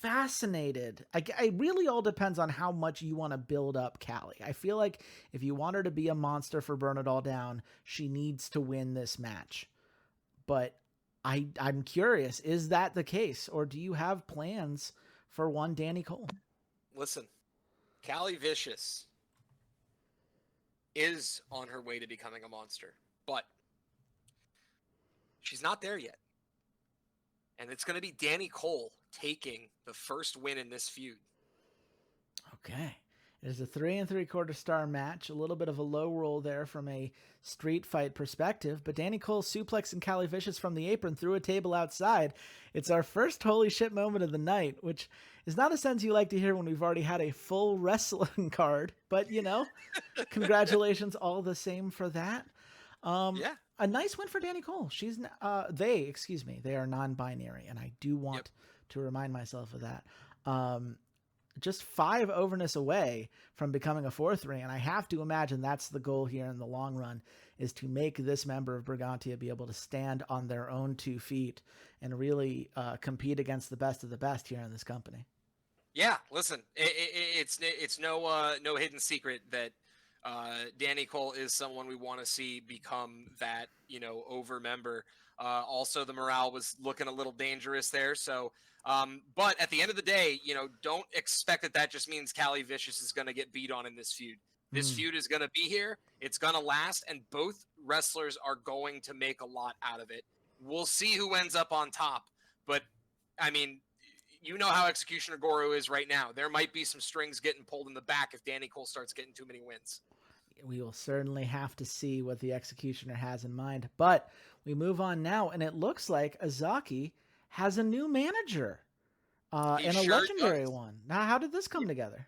[SPEAKER 1] fascinated. It really all depends on how much you want to build up Callie. I feel like if you want her to be a monster for Burn It All Down, she needs to win this match. But I'm curious, is that the case? Or do you have plans for one Danny Cole?
[SPEAKER 2] Listen, Callie Vicious is on her way to becoming a monster, but she's not there yet. And it's going to be Danny Cole taking the first win in this feud.
[SPEAKER 1] Okay. It is a 3 3/4 star match. A little bit of a low roll there from a street fight perspective, but Danny Cole suplexing Callie Vicious from the apron through a table outside. It's our first holy shit moment of the night, which is not a sense you like to hear when we've already had a full wrestling card, but you know, congratulations all the same for that.
[SPEAKER 2] Yeah.
[SPEAKER 1] A nice win for Danny Cole. They are non-binary, and I do want to remind myself of that. Just 5 overness away from becoming a 4th ring, and I have to imagine that's the goal here in the long run, is to make this member of Brigantia be able to stand on their own 2 feet and really compete against the best of the best here in this company.
[SPEAKER 2] Yeah, listen, it's no hidden secret that Danny Cole is someone we want to see become that, over member. Also, the morale was looking a little dangerous there. So, but at the end of the day, don't expect that just means Callie Vicious is going to get beat on in this feud. This feud is going to be here. It's going to last, and both wrestlers are going to make a lot out of it. We'll see who ends up on top. But, I mean, you know how Executioner Goro is right now. There might be some strings getting pulled in the back if Danny Cole starts getting too many wins.
[SPEAKER 1] We will certainly have to see what the Executioner has in mind. But we move on now, and it looks like Azaki has a new manager and a legendary one. Now, how did this come together?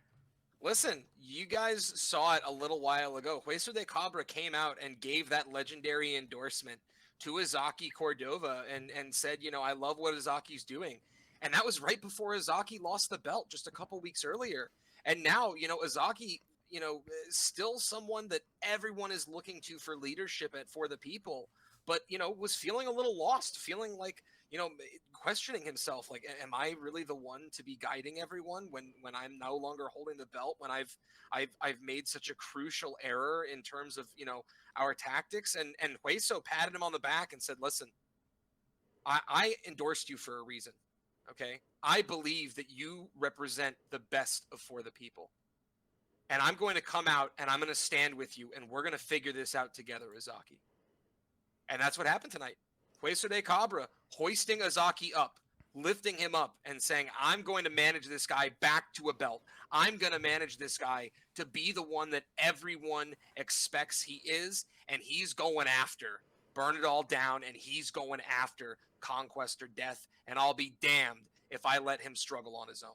[SPEAKER 2] Listen, you guys saw it a little while ago. Hueso de Cabra came out and gave that legendary endorsement to Azaki Cordova and said, I love what Azaki's doing. And that was right before Azaki lost the belt just a couple weeks earlier. And now, Azaki, still someone that everyone is looking to for leadership for the people, but, was feeling a little lost, feeling like, questioning himself, like, am I really the one to be guiding everyone when I'm no longer holding the belt, when I've made such a crucial error in terms of, our tactics? And Hueso patted him on the back and said, listen, I endorsed you for a reason. Okay. I believe that you represent the best of For the People. And I'm going to come out and I'm going to stand with you, and we're going to figure this out together, Azaki. And that's what happened tonight. Hueso de Cabra hoisting Azaki up, lifting him up and saying, I'm going to manage this guy back to a belt. I'm going to manage this guy to be the one that everyone expects he is. And he's going after Burn It All Down, and he's going after Conquest or Death. And I'll be damned if I let him struggle on his own.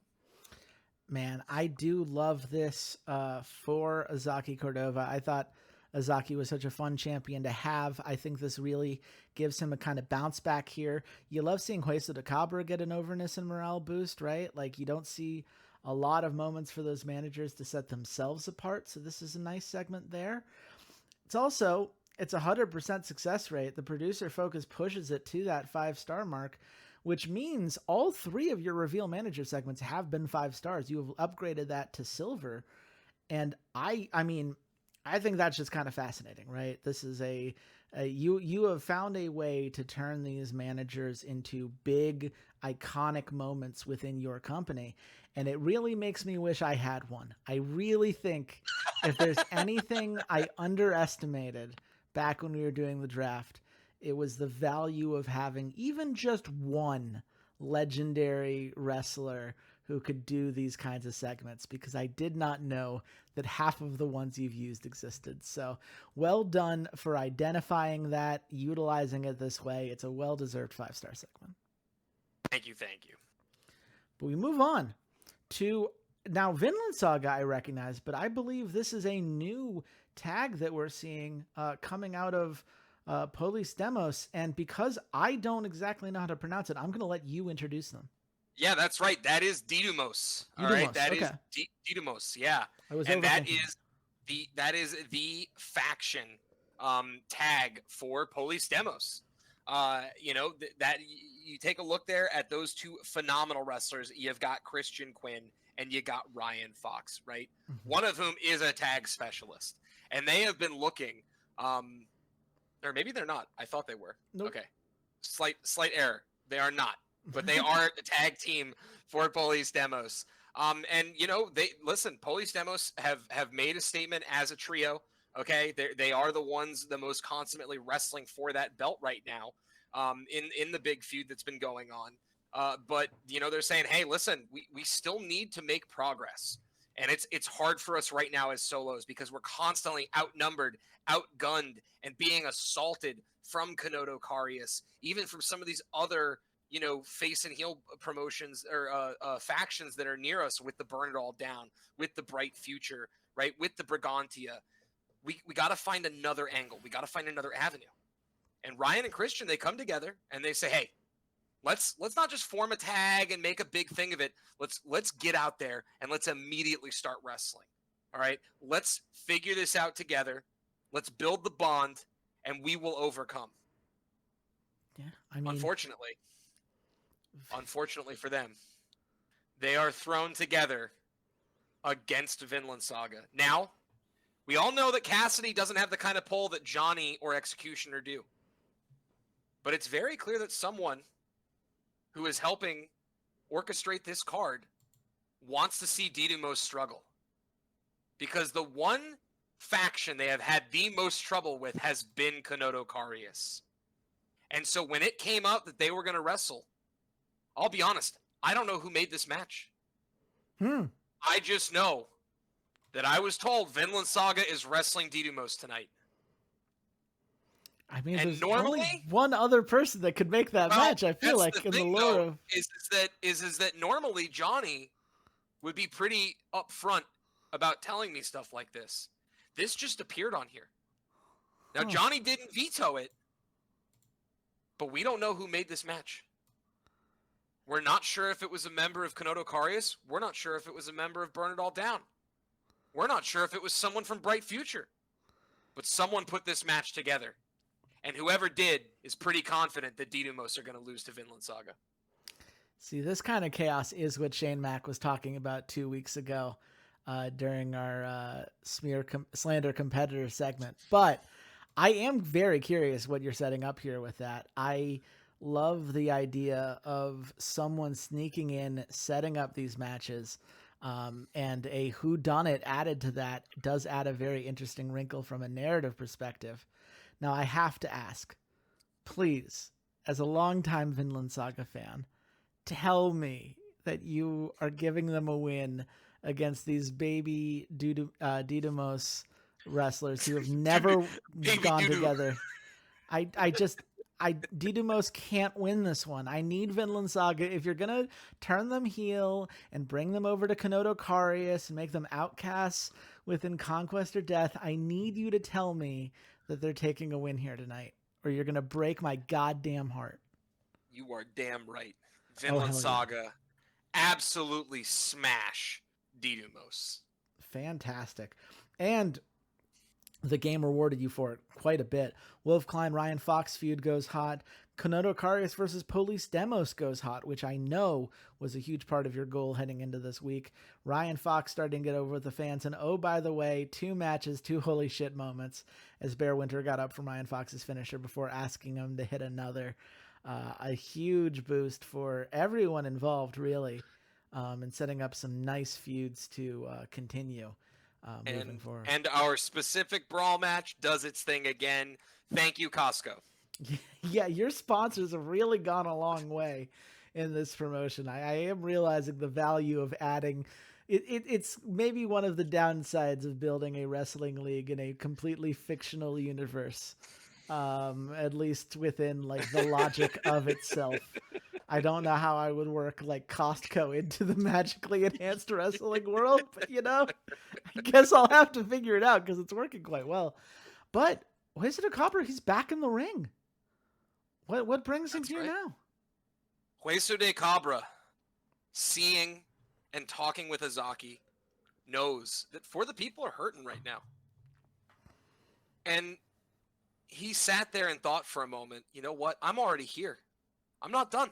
[SPEAKER 1] Man, I do love this for Azaki Cordova. I thought Azaki was such a fun champion to have. I think this really gives him a kind of bounce back here. You love seeing Hueso de Cabra get an overness and morale boost, right? Like, you don't see a lot of moments for those managers to set themselves apart. So this is a nice segment there. It's 100% success rate. The producer focus pushes it to that 5-star mark, which means all 3 of your reveal manager segments have been 5 stars. You have upgraded that to silver. And I think that's just kind of fascinating, right? This is you have found a way to turn these managers into big, iconic moments within your company. And it really makes me wish I had one. I really think If there's anything I underestimated back when we were doing the draft, it was the value of having even just one legendary wrestler who could do these kinds of segments, because I did not know that half of the ones you've used existed. So well done for identifying that, utilizing it this way. It's a well-deserved 5-star segment.
[SPEAKER 2] Thank you.
[SPEAKER 1] But we move on to now Vinland Saga. I recognize, but I believe this is a new tag that we're seeing coming out of Polis Demos. And because I don't exactly know how to pronounce it, I'm going to let you introduce them.
[SPEAKER 2] Yeah, that's right. That is Didymos. All right, that
[SPEAKER 1] okay.
[SPEAKER 2] is Didymos. Yeah,
[SPEAKER 1] I was
[SPEAKER 2] and
[SPEAKER 1] overthinking.
[SPEAKER 2] that is the faction tag for Polis Demos. That you take a look there at those two phenomenal wrestlers. You've got Christian Quinn and you got Ryan Fox, right?
[SPEAKER 1] Mm-hmm.
[SPEAKER 2] One of whom is a tag specialist, and they have been looking, or maybe they're not. I thought they were.
[SPEAKER 1] Nope.
[SPEAKER 2] Okay, slight error. They are not, but they are a tag team for Polis Demos. And Polis Demos have made a statement as a trio. Okay, they are the ones the most consummately wrestling for that belt right now, in the big feud that's been going on. But they're saying, hey, listen, we still need to make progress, and it's hard for us right now as solos because we're constantly outnumbered, outgunned, and being assaulted from Kanoto Karius, even from some of these other face and heel promotions or factions that are near us, with the Burn It All Down, with the Bright Future, right, with the Brigantia. We got to find another angle. We got to find another avenue. And Ryan and Christian, they come together and they say, hey, let's not just form a tag and make a big thing of it. Let's get out there and let's immediately start wrestling. All right, let's figure this out together. Let's build the bond, and we will overcome.
[SPEAKER 1] Yeah, I mean,
[SPEAKER 2] unfortunately for them, they are thrown together against Vinland Saga. Now, we all know that Cassidy doesn't have the kind of pull that Johnny or Executioner do. But it's very clear that someone who is helping orchestrate this card wants to see Didymos struggle. Because the one faction they have had the most trouble with has been Kanoto Karius. And so when it came out that they were going to wrestle, I'll be honest, I don't know who made this match. I just know that I was told Vinland Saga is wrestling Didymos tonight.
[SPEAKER 1] I mean, there's only one other person that could make that match, I feel like, in the lore of...
[SPEAKER 2] Is that normally Johnny would be pretty upfront about telling me stuff like this. This just appeared on here. Now, Johnny didn't veto it, but we don't know who made this match. We're not sure if it was a member of Kanoto Karius. We're not sure if it was a member of Burn It All Down. We're not sure if it was someone from Bright Future. But someone put this match together. And whoever did is pretty confident that Didymos are going to lose to Vinland Saga.
[SPEAKER 1] See, this kind of chaos is what Shane Mack was talking about 2 weeks ago during our slander competitor segment. But I am very curious what you're setting up here with that. I love the idea of someone sneaking in, setting up these matches, and a whodunit added to that does add a very interesting wrinkle from a narrative perspective. Now, I have to ask, please, as a longtime Vinland Saga fan, tell me that you are giving them a win against these baby Didymos wrestlers who have never gone together. Didymos can't win this one. I need Vinland Saga. If you're going to turn them heel and bring them over to Kanoto Karius and make them outcasts within Conquest or Death, I need you to tell me that they're taking a win here tonight, or you're going to break my goddamn heart.
[SPEAKER 2] You are damn right. Vinland Saga absolutely smash Didymos.
[SPEAKER 1] Fantastic. And the game rewarded you for it quite a bit. Wolf Klein, Ryan Fox feud goes hot. Kanoto Karius versus Polis Demos goes hot, which I know was a huge part of your goal heading into this week. Ryan Fox starting to get over with the fans. And oh, by the way, 2 matches, 2 holy shit moments as Bear Winter got up from Ryan Fox's finisher before asking him to hit another. A huge boost for everyone involved, really, and setting up some nice feuds to continue. moving
[SPEAKER 2] And
[SPEAKER 1] forward.
[SPEAKER 2] and our specific brawl match does its thing again. Thank you, Costco.
[SPEAKER 1] Yeah, your sponsors have really gone a long way in this promotion. I am realizing the value of adding. It's maybe one of the downsides of building a wrestling league in a completely fictional universe, at least within like the logic of itself. I don't know how I would work like Costco into the magically enhanced wrestling world, but I guess I'll have to figure it out because it's working quite well. But Wizard of Copper, he's back in the ring. What brings him
[SPEAKER 2] That's
[SPEAKER 1] here
[SPEAKER 2] right.
[SPEAKER 1] now?
[SPEAKER 2] Hueso de Cabra, seeing and talking with Azaki, knows that For the People are hurting right now. And he sat there and thought for a moment, you know what? I'm already here. I'm not done.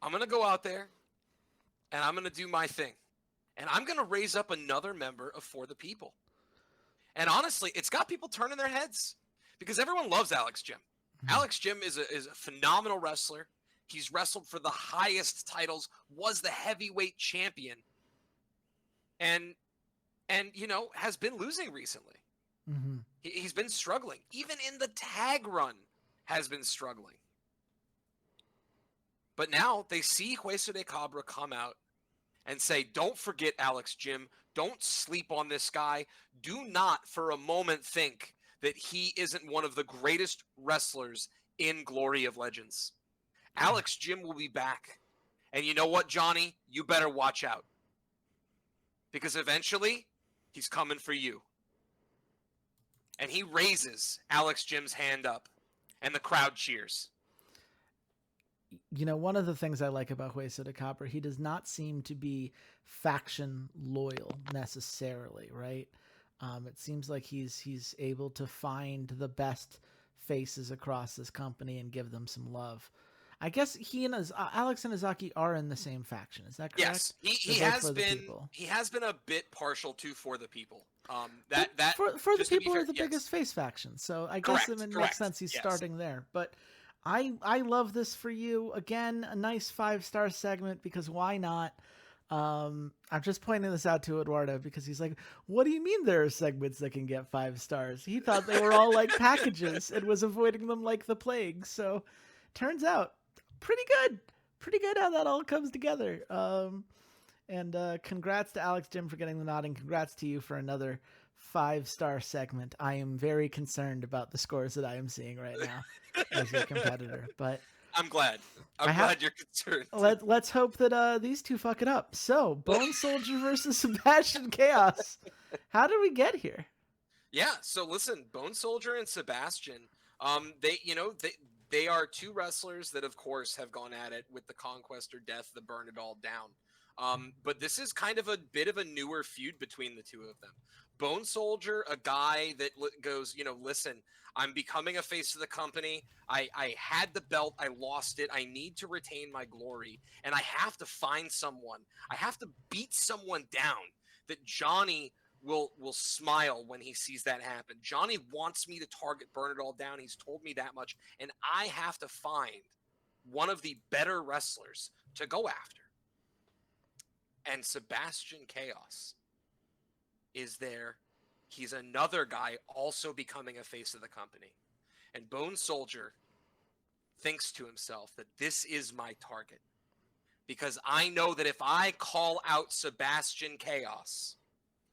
[SPEAKER 2] I'm going to go out there and I'm going to do my thing. And I'm going to raise up another member of For the People. And honestly, it's got people turning their heads because everyone loves Alex Jim. Alex Jim is a phenomenal wrestler. He's wrestled for the highest titles, was the heavyweight champion, and has been losing recently.
[SPEAKER 1] Mm-hmm.
[SPEAKER 2] He's been struggling. Even in the tag run, has been struggling. But now they see Hueso de Cabra come out and say, don't forget Alex Jim. Don't sleep on this guy. Do not for a moment think that he isn't one of the greatest wrestlers in Glory of Legends. Alex Jim will be back. And you know what, Johnny? You better watch out. Because eventually, he's coming for you. And he raises Alex Jim's hand up. And the crowd cheers.
[SPEAKER 1] One of the things I like about Hueso de Copper, he does not seem to be faction loyal necessarily, right? It seems like he's able to find the best faces across this company and give them some love. I guess he and Alex and Azaki are in the same faction. Is that correct?
[SPEAKER 2] Yes, he has been a bit partial to For the People.
[SPEAKER 1] For the
[SPEAKER 2] just to be
[SPEAKER 1] People
[SPEAKER 2] fair,
[SPEAKER 1] are the
[SPEAKER 2] yes.
[SPEAKER 1] biggest face faction, so I guess
[SPEAKER 2] Correct,
[SPEAKER 1] it makes
[SPEAKER 2] correct,
[SPEAKER 1] sense he's
[SPEAKER 2] yes.
[SPEAKER 1] starting there. But I love this for you. Again, a nice 5-star segment because why not? I'm just pointing this out to Eduardo because he's like, what do you mean there are segments that can get 5 stars? He thought they were all like packages and was avoiding them like the plague. So turns out pretty good how that all comes together. And congrats to Alex Jim for getting the nod, and congrats to you for another 5-star segment. I am very concerned about the scores that I am seeing right now as your competitor, but
[SPEAKER 2] I'm glad. I'm glad you're concerned.
[SPEAKER 1] Let's hope that these two fuck it up. So, Bone Soldier versus Sebastian Chaos. How did we get here?
[SPEAKER 2] Yeah. So listen, Bone Soldier and Sebastian. They are two wrestlers that, of course, have gone at it with the Conquest or Death, the Burn It All Down. But this is kind of a bit of a newer feud between the two of them. Bone Soldier, a guy that goes, listen, I'm becoming a face of the company. I had the belt. I lost it. I need to retain my glory. And I have to find someone. I have to beat someone down that Johnny will smile when he sees that happen. Johnny wants me to target Burn It All Down. He's told me that much. And I have to find one of the better wrestlers to go after. And Sebastian Chaos is there. He's another guy also becoming a face of the company. And Bone Soldier thinks to himself that this is my target. Because I know that if I call out Sebastian Chaos,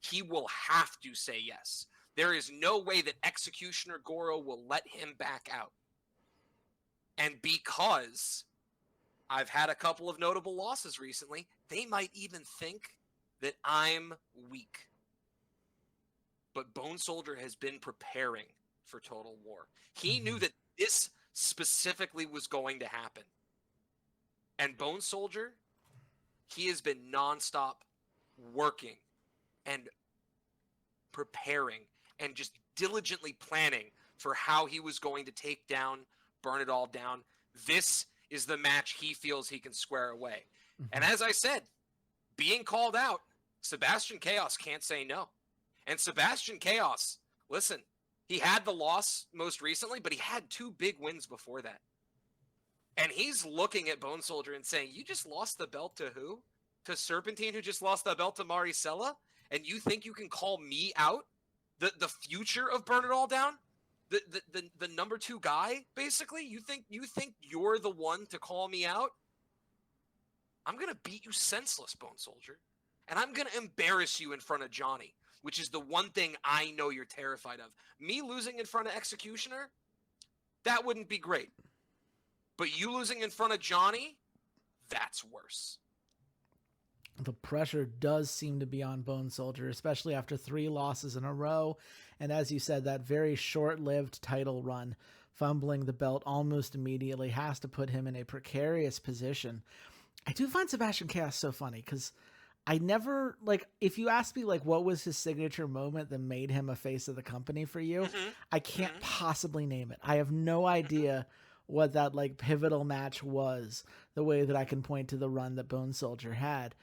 [SPEAKER 2] he will have to say yes. There is no way that Executioner Goro will let him back out. And because I've had a couple of notable losses recently, they might even think that I'm weak. But Bone Soldier has been preparing for Total War. He knew that this specifically was going to happen. And Bone Soldier, he has been nonstop working and preparing and just diligently planning for how he was going to take down Burn It All Down. This is the match he feels he can square away. And as I said, being called out, Sebastian Chaos can't say no. And Sebastian Chaos, listen, he had the loss most recently, but he had 2 big wins before that. And he's looking at Bone Soldier and saying, you just lost the belt to who? to Serpentine, who just lost the belt to Maricela, and you think you can call me out, the future of Burn It All Down, the number 2 guy, basically? You think you're the one to call me out? I'm gonna beat you senseless, Bone Soldier, and I'm gonna embarrass you in front of Johnny, which is the one thing I know you're terrified of. Me losing in front of Executioner, that wouldn't be great. But you losing in front of Johnny, that's worse.
[SPEAKER 1] The pressure does seem to be on Bone Soldier, especially after 3 losses in a row. And as you said, that very short-lived title run, fumbling the belt almost immediately, has to put him in a precarious position. I do find Sebastian Chaos so funny because I never, like, if you ask me, like, what was his signature moment that made him a face of the company for you, I can't possibly name it. I have no idea what that, like, pivotal match was, the way that I can point to the run that Bone Soldier had.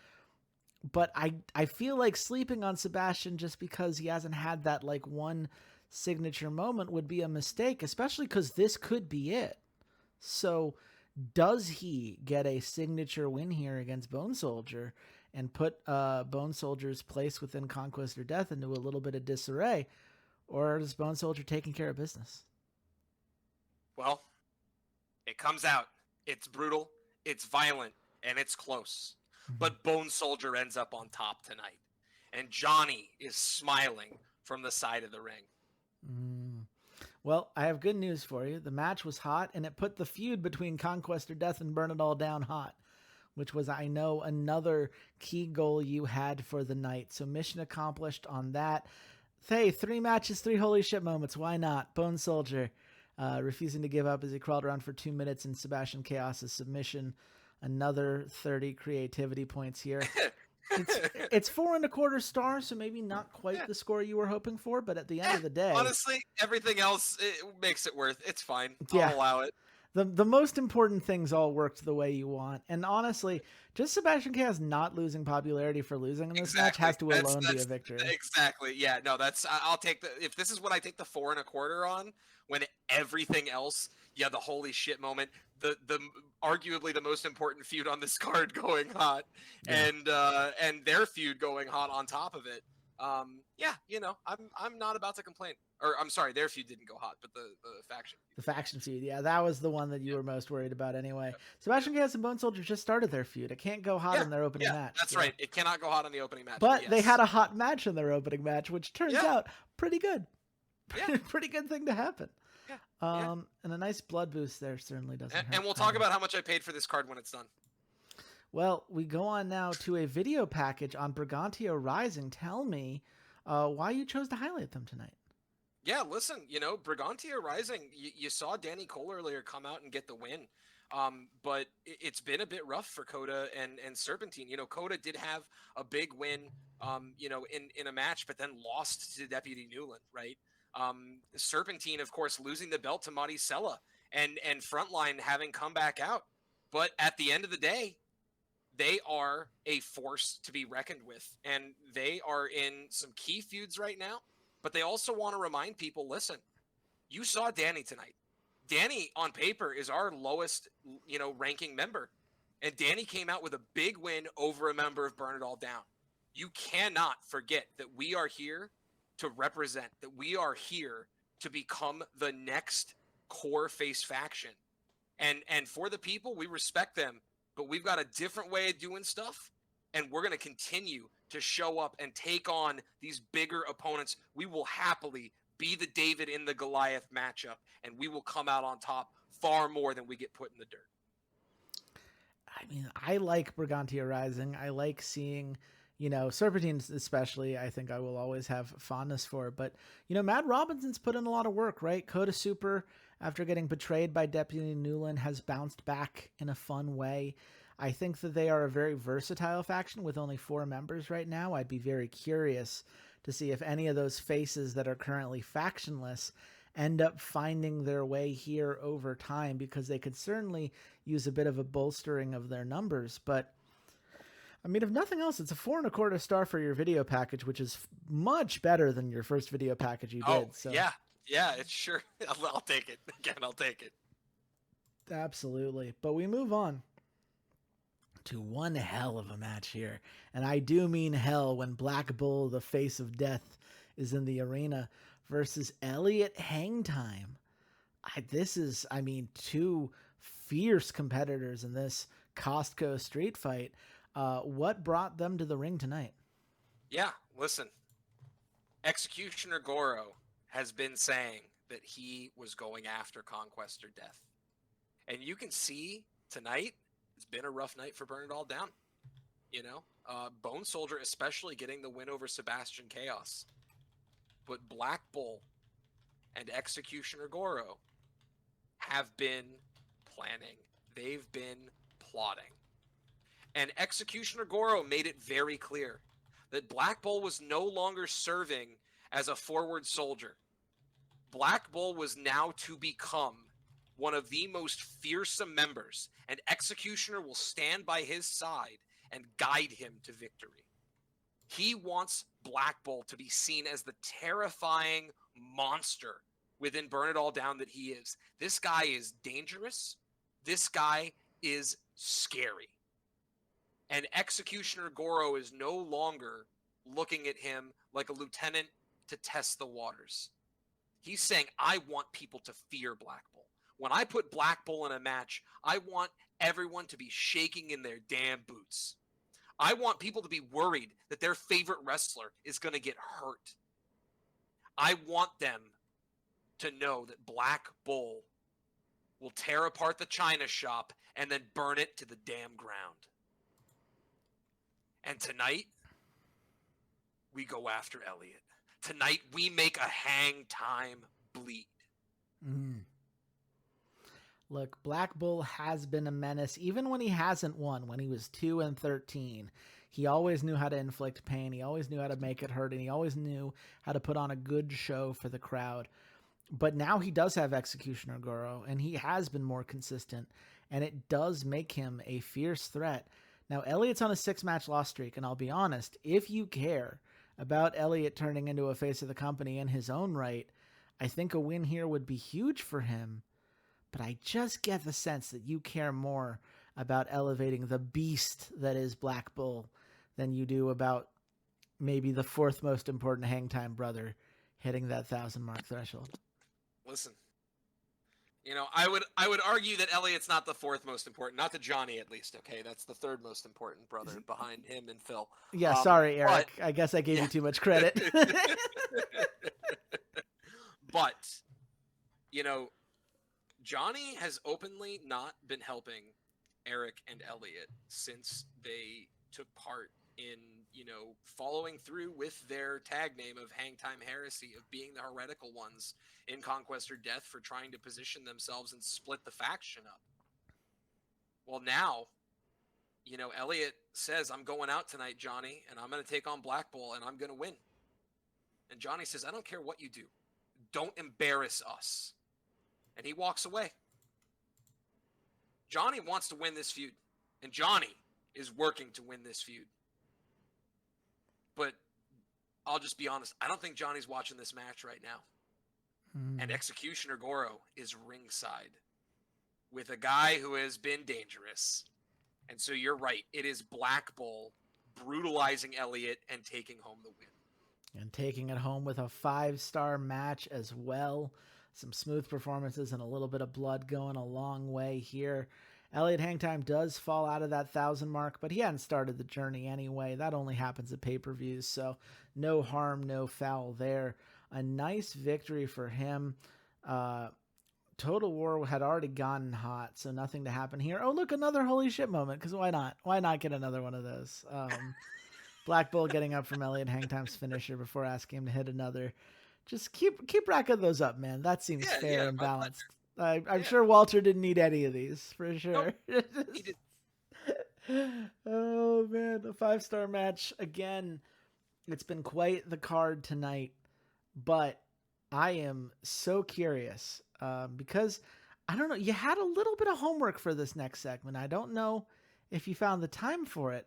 [SPEAKER 1] But I feel like sleeping on Sebastian just because he hasn't had that, like, one signature moment would be a mistake, especially because this could be it. So does he get a signature win here against Bone Soldier and put Bone Soldier's place within Conquest or Death into a little bit of disarray? Or is Bone Soldier taking care of business?
[SPEAKER 2] Well, it comes out. It's brutal, it's violent, and it's close. But Bone Soldier ends up on top tonight. And Johnny is smiling from the side of the ring.
[SPEAKER 1] Well, I have good news for you. The match was hot, and it put the feud between Conquest or Death and Burn It All Down hot, which was, I know, another key goal you had for the night. So mission accomplished on that. Hey, 3 matches, 3 holy shit moments. Why not? Bone Soldier refusing to give up as he crawled around for 2 minutes in Sebastian Chaos's submission. Another 30 creativity points here. It's 4 1/4 stars, so maybe not quite the score you were hoping for, but at the end of the day,
[SPEAKER 2] honestly, everything else makes it worth. It's fine. I'll allow it.
[SPEAKER 1] The most important things all worked the way you want, and honestly, just Sebastian Chaos not losing popularity for losing in this match has to alone be a victory.
[SPEAKER 2] Exactly. Yeah. No, I'll take if this is what I take the 4 1/4 on, when everything else, the holy shit moment, the arguably the most important feud on this card going hot, and their feud going hot on top of it. I'm not about to complain. Or I'm sorry, their feud didn't go hot, but the faction.
[SPEAKER 1] The faction feud, that was the one that you were most worried about anyway. Sebastian Chaos and Bone Soldier just started their feud. It can't go hot in their opening match.
[SPEAKER 2] That's right. It cannot go hot on the opening match.
[SPEAKER 1] But they had a hot match in their opening match, which turns out pretty good.
[SPEAKER 2] Yeah.
[SPEAKER 1] Pretty good thing to happen. And a nice blood boost there certainly doesn't hurt.
[SPEAKER 2] And we'll talk about how much I paid for this card when it's done.
[SPEAKER 1] Well, we go on now to a video package on Brigantio Rising. Tell me why you chose to highlight them tonight.
[SPEAKER 2] Yeah, listen, Brigantio Rising, you saw Danny Cole earlier come out and get the win. But it's been a bit rough for Coda and Serpentine. Coda did have a big win, in a match, but then lost to Deputy Newland, right? Serpentine, of course, losing the belt to Maricela and Frontline having come back out. But at the end of the day, they are a force to be reckoned with, and they are in some key feuds right now. But they also want to remind people, listen, you saw Danny tonight. Danny, on paper, is our lowest, ranking member. And Danny came out with a big win over a member of Burn It All Down. You cannot forget that we are here to represent, that we are here to become the next core face faction. And for the people, we respect them, but we've got a different way of doing stuff. And we're going to continue to show up and take on these bigger opponents. We will happily be the David in the Goliath matchup, and we will come out on top far more than we get put in the dirt.
[SPEAKER 1] I mean, I like Brigantio Rising. I like seeing, Serpentine especially, I think I will always have fondness for. But, Matt Robinson's put in a lot of work, right? Coda Super, after getting betrayed by Deputy Newland, has bounced back in a fun way. I think that they are a very versatile faction with only 4 members right now. I'd be very curious to see if any of those faces that are currently factionless end up finding their way here over time, because they could certainly use a bit of a bolstering of their numbers. But, I mean, if nothing else, it's a 4 1/4 star for your video package, which is much better than your first video package you did. So
[SPEAKER 2] yeah, it's sure. I'll take it. Again, I'll take it.
[SPEAKER 1] Absolutely. But we move on to one hell of a match here. And I do mean hell when Black Bull, the face of death, is in the arena versus Elliot Hangtime. This is, I mean, two fierce competitors in this Costco street fight. What brought them to the ring tonight?
[SPEAKER 2] Yeah, listen. Executioner Goro has been saying that he was going after Conquest or Death. And you can see tonight, it's been a rough night for Burn It All Down. You know, Bone Soldier especially getting the win over Sebastian Chaos. But Black Bull and Executioner Goro have been planning. They've been plotting. And Executioner Goro made it very clear that Black Bull was no longer serving as a forward soldier. Black Bull was now to become one of the most fearsome members, and Executioner will stand by his side and guide him to victory. He wants Black Bull to be seen as the terrifying monster within Burn It All Down that he is. This guy is dangerous. This guy is scary. And Executioner Goro is no longer looking at him like a lieutenant to test the waters. He's saying, I want people to fear Black Bull. When I put Black Bull in a match, I want everyone to be shaking in their damn boots. I want people to be worried that their favorite wrestler is going to get hurt. I want them to know that Black Bull will tear apart the china shop and then burn it to the damn ground. And tonight, we go after Elliot. Tonight, we make a hang time bleed.
[SPEAKER 1] Look, Black Bull has been a menace, even when he hasn't won, when he was 2-13. He always knew how to inflict pain. He always knew how to make it hurt, and he always knew how to put on a good show for the crowd. But now he does have Executioner Goro, and he has been more consistent, and it does make him a fierce threat. Now, Elliot's on a 6-match loss streak, and I'll be honest, if you care about Elliot turning into a face of the company in his own right, I think a win here would be huge for him. But I just get the sense that you care more about elevating the beast that is Black Bull than you do about maybe the 4th most important Hangtime brother hitting that 1,000-mark threshold.
[SPEAKER 2] Listen, you know, I would argue that Elliot's not the 4th most important, not to Johnny at least. Okay, that's the 3rd most important brother behind him and Phil.
[SPEAKER 1] Yeah, sorry, Eric. I guess I gave you too much credit.
[SPEAKER 2] But, you know, Johnny has openly not been helping Eric and Elliot since they took part in, you know, following through with their tag name of Hangtime Heresy, of being the heretical ones in Conquest or Death for trying to position themselves and split the faction up. Well, now, you know, Elliot says, I'm going out tonight, Johnny, and I'm going to take on Black Bull, and I'm going to win. And Johnny says, I don't care what you do. Don't embarrass us. And he walks away. Johnny wants to win this feud, and Johnny is working to win this feud. But I'll just be honest, I don't think Johnny's watching this match right now. And Executioner Goro is ringside with a guy who has been dangerous. And so you're right, it is Black Bull brutalizing Elliot and taking home the win.
[SPEAKER 1] And taking it home with a 5-star match as well. Some smooth performances and a little bit of blood going a long way here. Elliot Hangtime does fall out of that 1,000 mark, but he hadn't started the journey anyway. That only happens at pay-per-views, so no harm, no foul there. A nice victory for him. Total War had already gotten hot, so nothing to happen here. Oh, look, another holy shit moment, because why not? Why not get another one of those? Black Bull getting up from Elliot Hangtime's finisher before asking him to hit another. Just keep racking those up, man. That seems fair and balanced. I'm sure Walter didn't need any of these, for sure.
[SPEAKER 2] Nope, he did.
[SPEAKER 1] Oh, man. A 5-star match. Again, it's been quite the card tonight. But I am so curious because, I don't know, you had a little bit of homework for this next segment. I don't know if you found the time for it,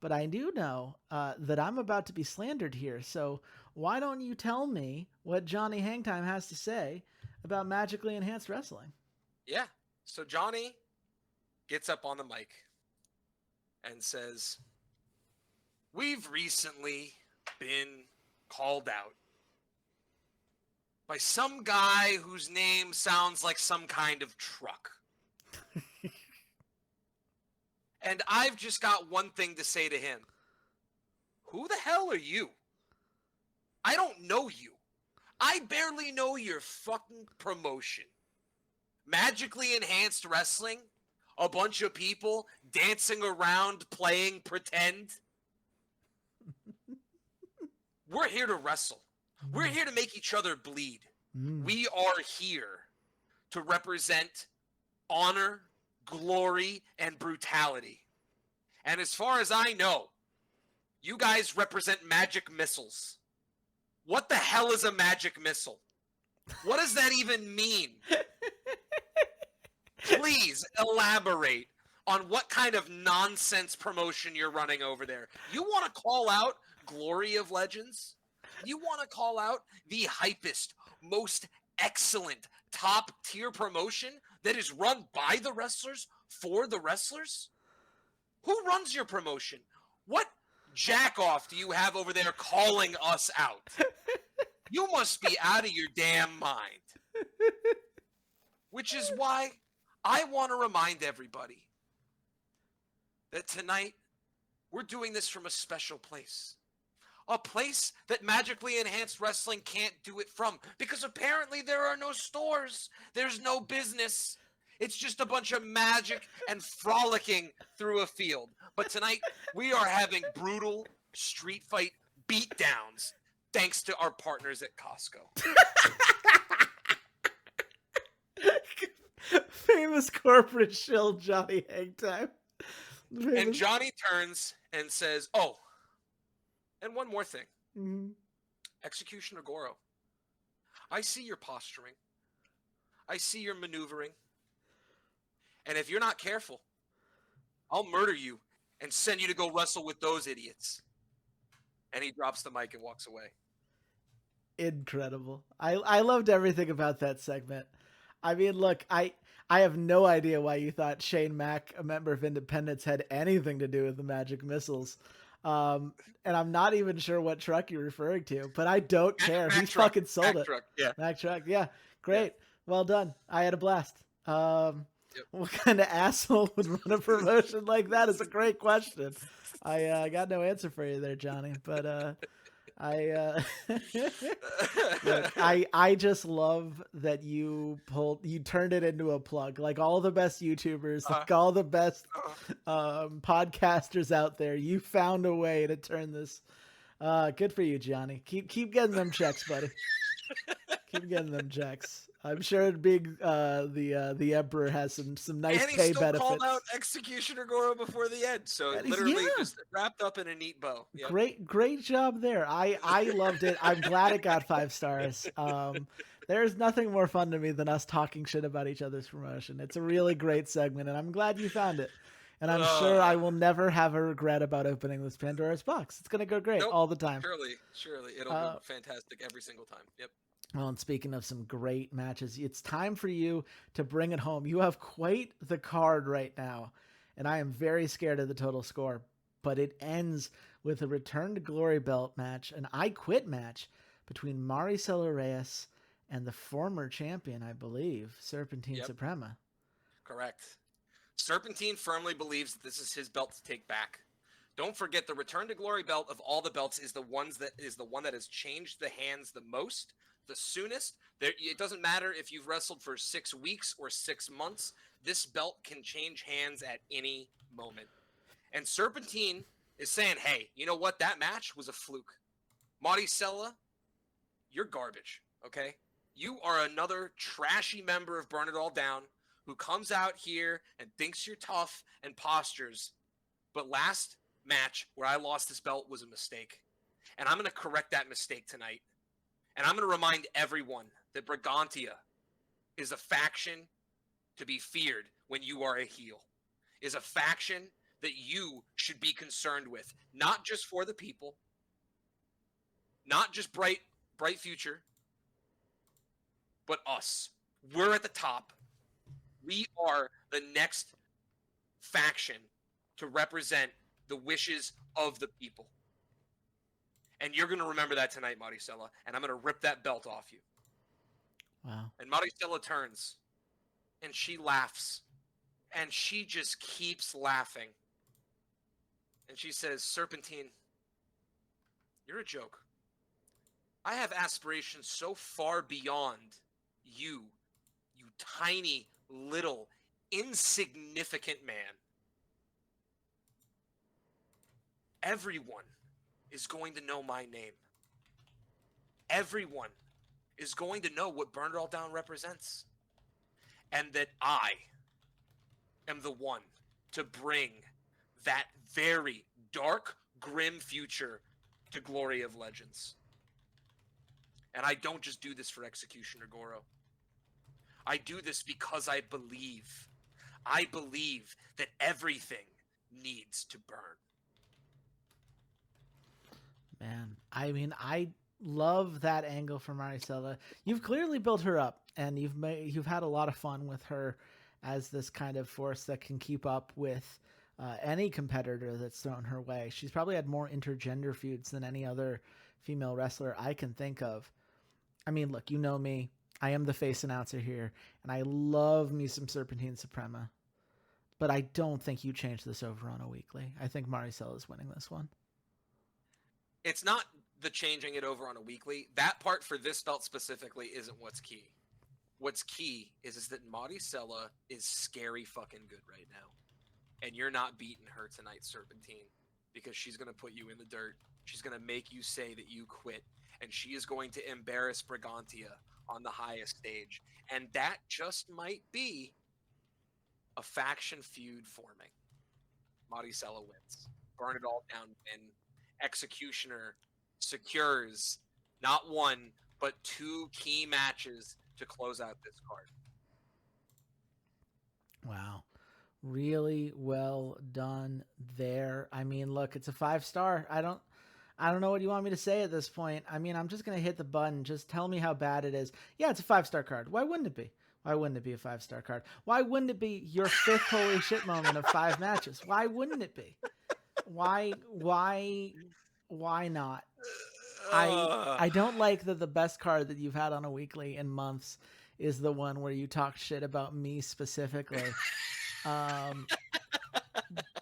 [SPEAKER 1] but I do know that I'm about to be slandered here. So why don't you tell me what Johnny Hangtime has to say about Magically Enhanced Wrestling?
[SPEAKER 2] Yeah. So Johnny gets up on the mic and says, "We've recently been called out by some guy whose name sounds like some kind of truck. And I've just got one thing to say to him. Who the hell are you? I don't know you. I barely know your fucking promotion. Magically enhanced wrestling? A bunch of people dancing around playing pretend? We're here to wrestle. We're here to make each other bleed. We are here to represent honor, glory, and brutality. And as far as I know, you guys represent magic missiles. What the hell is a magic missile? What does that even mean? Please elaborate on what kind of nonsense promotion you're running over there. You want to call out Glory of Legends? You want to call out the hypest, most excellent, top-tier promotion that is run by the wrestlers for the wrestlers? Who runs your promotion? What jack-off do you have over there calling us out? You must be out of your damn mind. Which is why I want to remind everybody that tonight we're doing this from a special place. A place that magically enhanced wrestling can't do it from, because apparently there are no stores. There's no business. It's just a bunch of magic and frolicking through a field. But tonight we are having brutal street fight beatdowns thanks to our partners at Costco.
[SPEAKER 1] Famous corporate shill Johnny Hangtime.
[SPEAKER 2] And Johnny turns and says, "Oh, and one more thing. Executioner Goro, I see your posturing. I see your maneuvering. And if you're not careful, I'll murder you and send you to go wrestle with those idiots." And he drops the mic and walks away.
[SPEAKER 1] Incredible. I loved everything about that segment. I mean, look, I have no idea why you thought Shane Mack, a member of Independence, had anything to do with the magic missiles. And I'm not even sure what truck you're referring to, but I don't care. He fucking sold it. Mack truck. Yeah. Great. Yeah. Well done. I had a blast. What kind of asshole would run a promotion like that is a great question. I got no answer for you there, Johnny, but look, I just love that you turned it into a plug. Like all the best YouTubers, like all the best podcasters out there, you found a way to turn this. Good for you, Johnny. Keep getting them checks, buddy. Keep getting them checks. I'm sure the Emperor has some nice
[SPEAKER 2] and he
[SPEAKER 1] pay
[SPEAKER 2] still
[SPEAKER 1] benefits.
[SPEAKER 2] Called out Executioner Goro before the end, so it literally just wrapped up in a neat bow. Yep.
[SPEAKER 1] Great job there. I loved it. I'm glad it got 5 stars. There's nothing more fun to me than us talking shit about each other's promotion. It's a really great segment, and I'm glad you found it. And I'm sure I will never have a regret about opening this Pandora's box. It's gonna go great all the time.
[SPEAKER 2] Surely it'll go fantastic every single time. Yep.
[SPEAKER 1] Well, and speaking of some great matches, it's time for you to bring it home. You have quite the card right now, and I am very scared of the total score. But it ends with a Return to Glory belt match, an I Quit match between Maricela Reyes and the former champion, I believe, Serpentine Suprema.
[SPEAKER 2] Correct. Serpentine firmly believes that this is his belt to take back. Don't forget, the Return to Glory belt of all the belts is the one that has changed the hands the most, the soonest. It doesn't matter if you've wrestled for 6 weeks or 6 months. This belt can change hands at any moment. And Serpentine is saying, hey, you know what? That match was a fluke. Maricela, you're garbage, okay? You are another trashy member of Burn It All Down who comes out here and thinks you're tough and postures. But last match where I lost this belt was a mistake. And I'm going to correct that mistake tonight. And I'm going to remind everyone that Brigantia is a faction to be feared when you are a heel. Is a faction that you should be concerned with. Not just for the people. Not just bright future. But us. We're at the top. We are the next faction to represent the wishes of the people. And you're going to remember that tonight, Maricela, and I'm going to rip that belt off you.
[SPEAKER 1] Wow.
[SPEAKER 2] And Maricela turns, and she laughs, and she just keeps laughing. And she says, Serpentine, you're a joke. I have aspirations so far beyond you, you tiny, little, insignificant man. Everyone is going to know my name. Everyone is going to know what Burn It All Down represents. And that I am the one to bring that very dark, grim future to Glory of Legends. And I don't just do this for Executioner Goro. I do this because I believe. I believe that everything needs to burn.
[SPEAKER 1] Man, I mean, I love that angle from Maricela. You've clearly built her up, and you've had a lot of fun with her as this kind of force that can keep up with any competitor that's thrown her way. She's probably had more intergender feuds than any other female wrestler I can think of. I mean, look, you know me. I am the face announcer here, and I love me some Serpentine Suprema. But I don't think you change this over on a weekly. I think Maricela is winning this one.
[SPEAKER 2] It's not the changing it over on a weekly. That part for this belt specifically isn't what's key. What's key is that Maricela is scary fucking good right now. And you're not beating her tonight, Serpentine, because she's going to put you in the dirt. She's going to make you say that you quit. And she is going to embarrass Brigantia on the highest stage. And that just might be a faction feud forming. Maricela wins. Burn It All Down win. Executioner secures not one, but 2 key matches to close out this card.
[SPEAKER 1] Wow. Really well done there. I mean, look, it's a 5-star. I don't know what you want me to say at this point. I mean, I'm just going to hit the button. Just tell me how bad it is. Yeah, it's a 5-star card. Why wouldn't it be? Why wouldn't it be a 5-star card? Why wouldn't it be your 5th holy shit moment of 5 matches? Why wouldn't it be? Why not? I don't like that the best card that you've had on a weekly in months is the one where you talk shit about me specifically.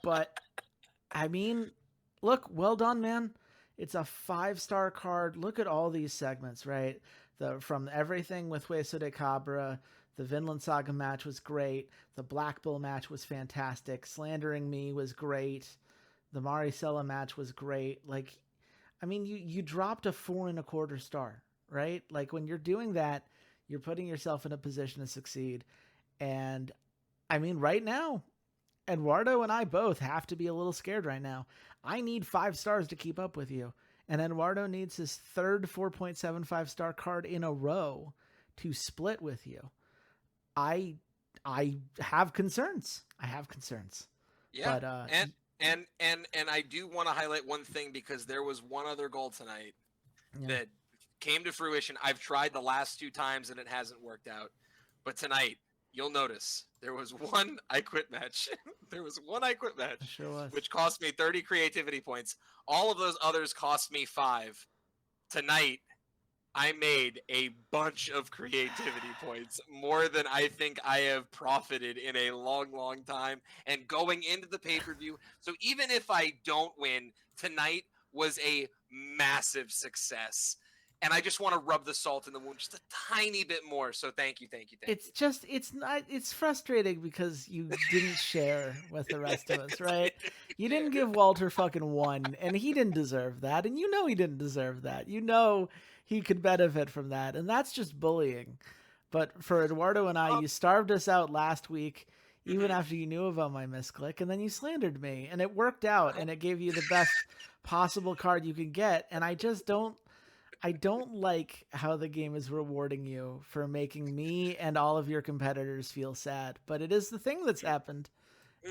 [SPEAKER 1] But I mean, look, well done, man. It's a 5-star card. Look at all these segments, right? From everything with Hueso de Cabra, the Vinland Saga match was great. The Black Bull match was fantastic. Slandering Me was great. The Maricela match was great. Like, I mean, you dropped a 4.25 star, right? Like, when you're doing that, you're putting yourself in a position to succeed. And I mean, right now, Eduardo and I both have to be a little scared right now. I need 5 stars to keep up with you. And Eduardo needs his 3rd 4.75 star card in a row to split with you. I have concerns. I have concerns.
[SPEAKER 2] Yeah.
[SPEAKER 1] But
[SPEAKER 2] and I do want to highlight one thing, because there was one other goal tonight that came to fruition. I've tried the last 2 times and it hasn't worked out. But tonight, you'll notice there was one I quit match. There was one I quit match,
[SPEAKER 1] sure was.
[SPEAKER 2] which cost me 30 creativity points. All of those others cost me 5. Tonight, I made a bunch of creativity points, more than I think I have profited in a long, long time. And going into the pay-per-view, so even if I don't win, tonight was a massive success. And I just want to rub the salt in the wound just a tiny bit more. So thank you.
[SPEAKER 1] It's frustrating because you didn't share with the rest of us, right? You didn't give Walter fucking 1, and he didn't deserve that. And you know he didn't deserve that. You know he could benefit from that. And that's just bullying. But for Eduardo and I, you starved us out last week, even after you knew about my misclick, and then you slandered me. And it worked out, and it gave you the best possible card you could get. And I don't like how the game is rewarding you for making me and all of your competitors feel sad, but it is the thing that's happened.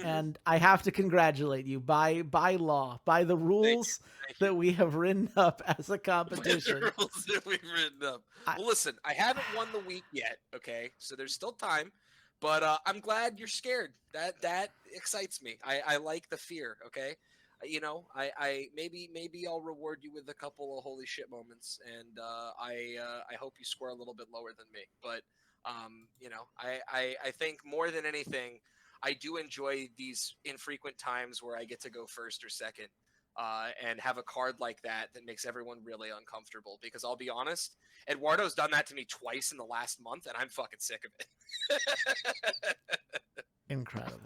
[SPEAKER 1] And I have to congratulate you by law, by the rules that we have written up as a competition.
[SPEAKER 2] The rules that we've written up. Well, listen, I haven't won the week yet, okay? So there's still time. But I'm glad you're scared. That excites me. I like the fear. Okay, I maybe I'll reward you with a couple of holy shit moments, and I hope you score a little bit lower than me. But I think more than anything, I do enjoy these infrequent times where I get to go first or second. And have a card like that makes everyone really uncomfortable. Because I'll be honest, Eduardo's done that to me twice in the last month, and I'm fucking sick of it.
[SPEAKER 1] Incredible.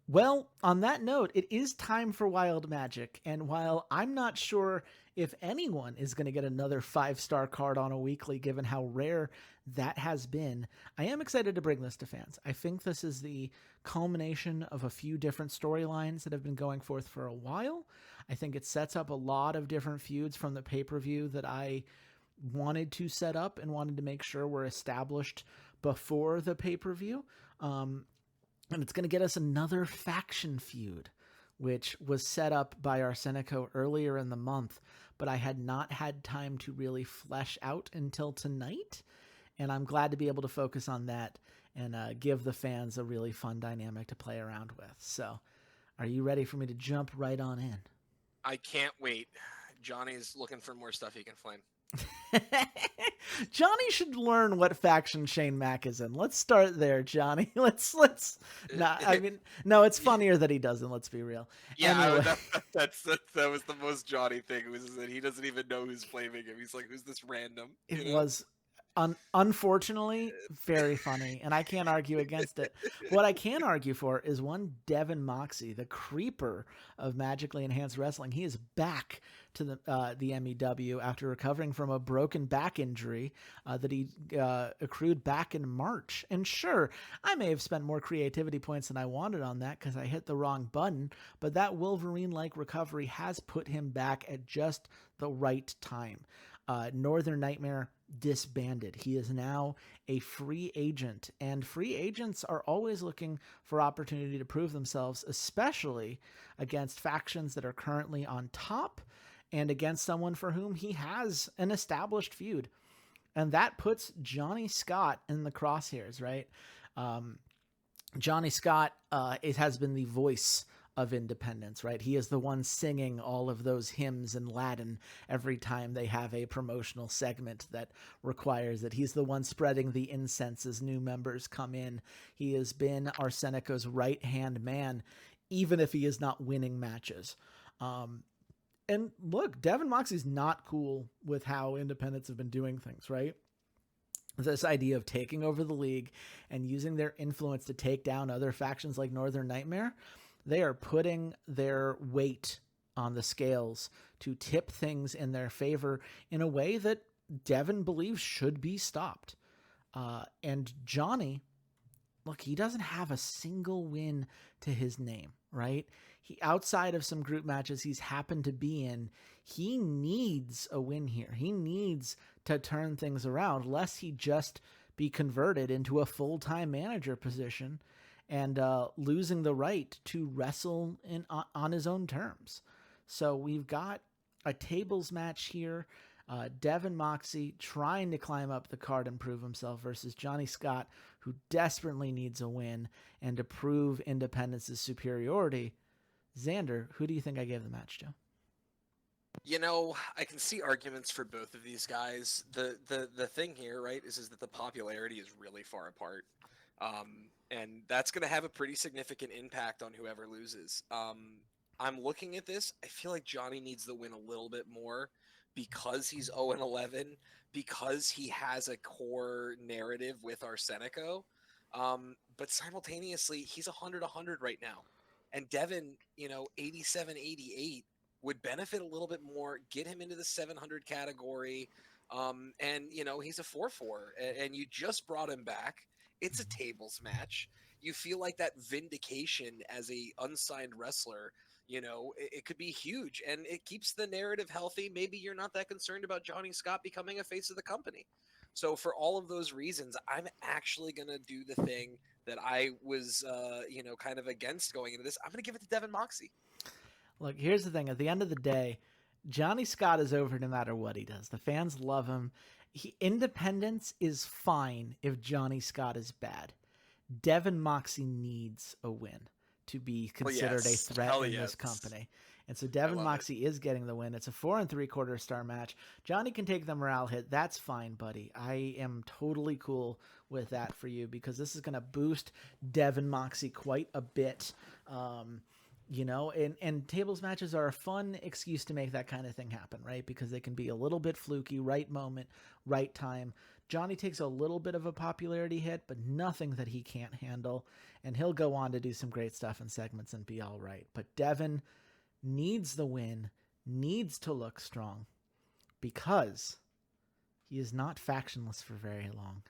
[SPEAKER 1] Well, on that note, it is time for Wild Magic. And while I'm not sure if anyone is going to get another 5-star card on a weekly, given how rare that has been, I am excited to bring this to fans. I think this is the culmination of a few different storylines that have been going forth for a while. I think it sets up a lot of different feuds from the pay-per-view that I wanted to set up and wanted to make sure were established before the pay-per-view. And it's going to get us another faction feud, which was set up by Arsenico earlier in the month, but I had not had time to really flesh out until tonight. And I'm glad to be able to focus on that and give the fans a really fun dynamic to play around with. So, are you ready for me to jump right on in?
[SPEAKER 2] I can't wait. Johnny's looking for more stuff he can flame.
[SPEAKER 1] Johnny should learn what faction Shane Mack is in. Let's start there, Johnny. Let's not. I mean, no, it's funnier that he doesn't. Let's be real.
[SPEAKER 2] Yeah,
[SPEAKER 1] Anyway.
[SPEAKER 2] that was the most Johnny thing. Was that he doesn't even know who's flaming him. He's like, "Who's this random?"
[SPEAKER 1] It was unfortunately very funny, and I can't argue against it. What I can argue for is one Devin Moxie, the creeper of magically enhanced wrestling. He is back to the MEW after recovering from a broken back injury that he accrued back in March. And sure, I may have spent more creativity points than I wanted on that because I hit the wrong button, but that Wolverine-like recovery has put him back at just the right time. Northern Nightmare disbanded. He is now a free agent, and free agents are always looking for opportunity to prove themselves, especially against factions that are currently on top and against someone for whom he has an established feud. And that puts Johnny Scott in the crosshairs, right? Johnny Scott has been the voice of independence, right? He is the one singing all of those hymns in Latin every time they have a promotional segment that requires it. He's the one spreading the incense as new members come in. He has been Arsenico's right-hand man, even if he is not winning matches. And look, Devin Moxie's not cool with how independents have been doing things, right? This idea of taking over the league and using their influence to take down other factions like Northern Nightmare, they are putting their weight on the scales to tip things in their favor in a way that Devin believes should be stopped. And Johnny, look, he doesn't have a single win to his name, right? He, outside of some group matches he's happened to be in, he needs a win here. He needs to turn things around, lest he just be converted into a full-time manager position and losing the right to wrestle on his own terms. So we've got a tables match here. Devin Moxie trying to climb up the card and prove himself versus Johnny Scott, who desperately needs a win and to prove Independence's superiority. Xander, who do you think I gave the match to?
[SPEAKER 2] I can see arguments for both of these guys. The thing here, right, is that the popularity is really far apart. And that's going to have a pretty significant impact on whoever loses. I'm looking at this. I feel like Johnny needs the win a little bit more because he's 0-11, because he has a core narrative with Arsenico. But simultaneously, he's 100-100 right now. And Devin, 87-88 would benefit a little bit more, get him into the 700 category. And he's a 4-4, and you just brought him back. It's a tables match. You feel like that vindication as a unsigned wrestler, it could be huge, and it keeps the narrative healthy. Maybe you're not that concerned about Johnny Scott becoming a face of the company. So for all of those reasons, I'm actually going to do the thing that I was, kind of against going into this. I'm going to give it to Devin Moxie.
[SPEAKER 1] Look, here's the thing. At the end of the day, Johnny Scott is over no matter what he does. The fans love him. Independence is fine if Johnny Scott is bad. Devin Moxie needs a win to be
[SPEAKER 2] Well,
[SPEAKER 1] considered a
[SPEAKER 2] yes.
[SPEAKER 1] threat
[SPEAKER 2] Hell
[SPEAKER 1] in this
[SPEAKER 2] yes.
[SPEAKER 1] company. And so
[SPEAKER 2] I
[SPEAKER 1] Devin
[SPEAKER 2] love it.
[SPEAKER 1] Moxie is getting the win. It's a 4 3/4 star match. Johnny can take the morale hit. That's fine, buddy. I am totally cool with that for you because this is going to boost Devin Moxie quite a bit. And tables matches are a fun excuse to make that kind of thing happen, right? Because they can be a little bit fluky, right moment, right time. Johnny takes a little bit of a popularity hit, but nothing that he can't handle. And he'll go on to do some great stuff in segments and be all right. But Devin needs the win, needs to look strong because he is not factionless for very long.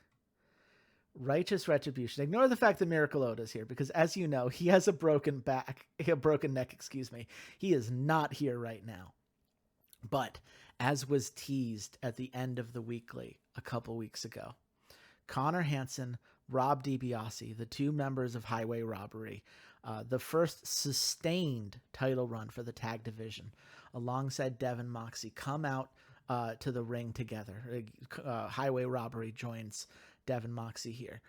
[SPEAKER 1] Righteous Retribution. Ignore the fact that Miracle Oda is here because, as you know, he has a broken neck, excuse me. He is not here right now. But as was teased at the end of the weekly a couple weeks ago, Connor Hansen, Rob DiBiase, the two members of Highway Robbery, the first sustained title run for the tag division, alongside Devin Moxie, come out to the ring together. Highway Robbery joins Devin Moxie here.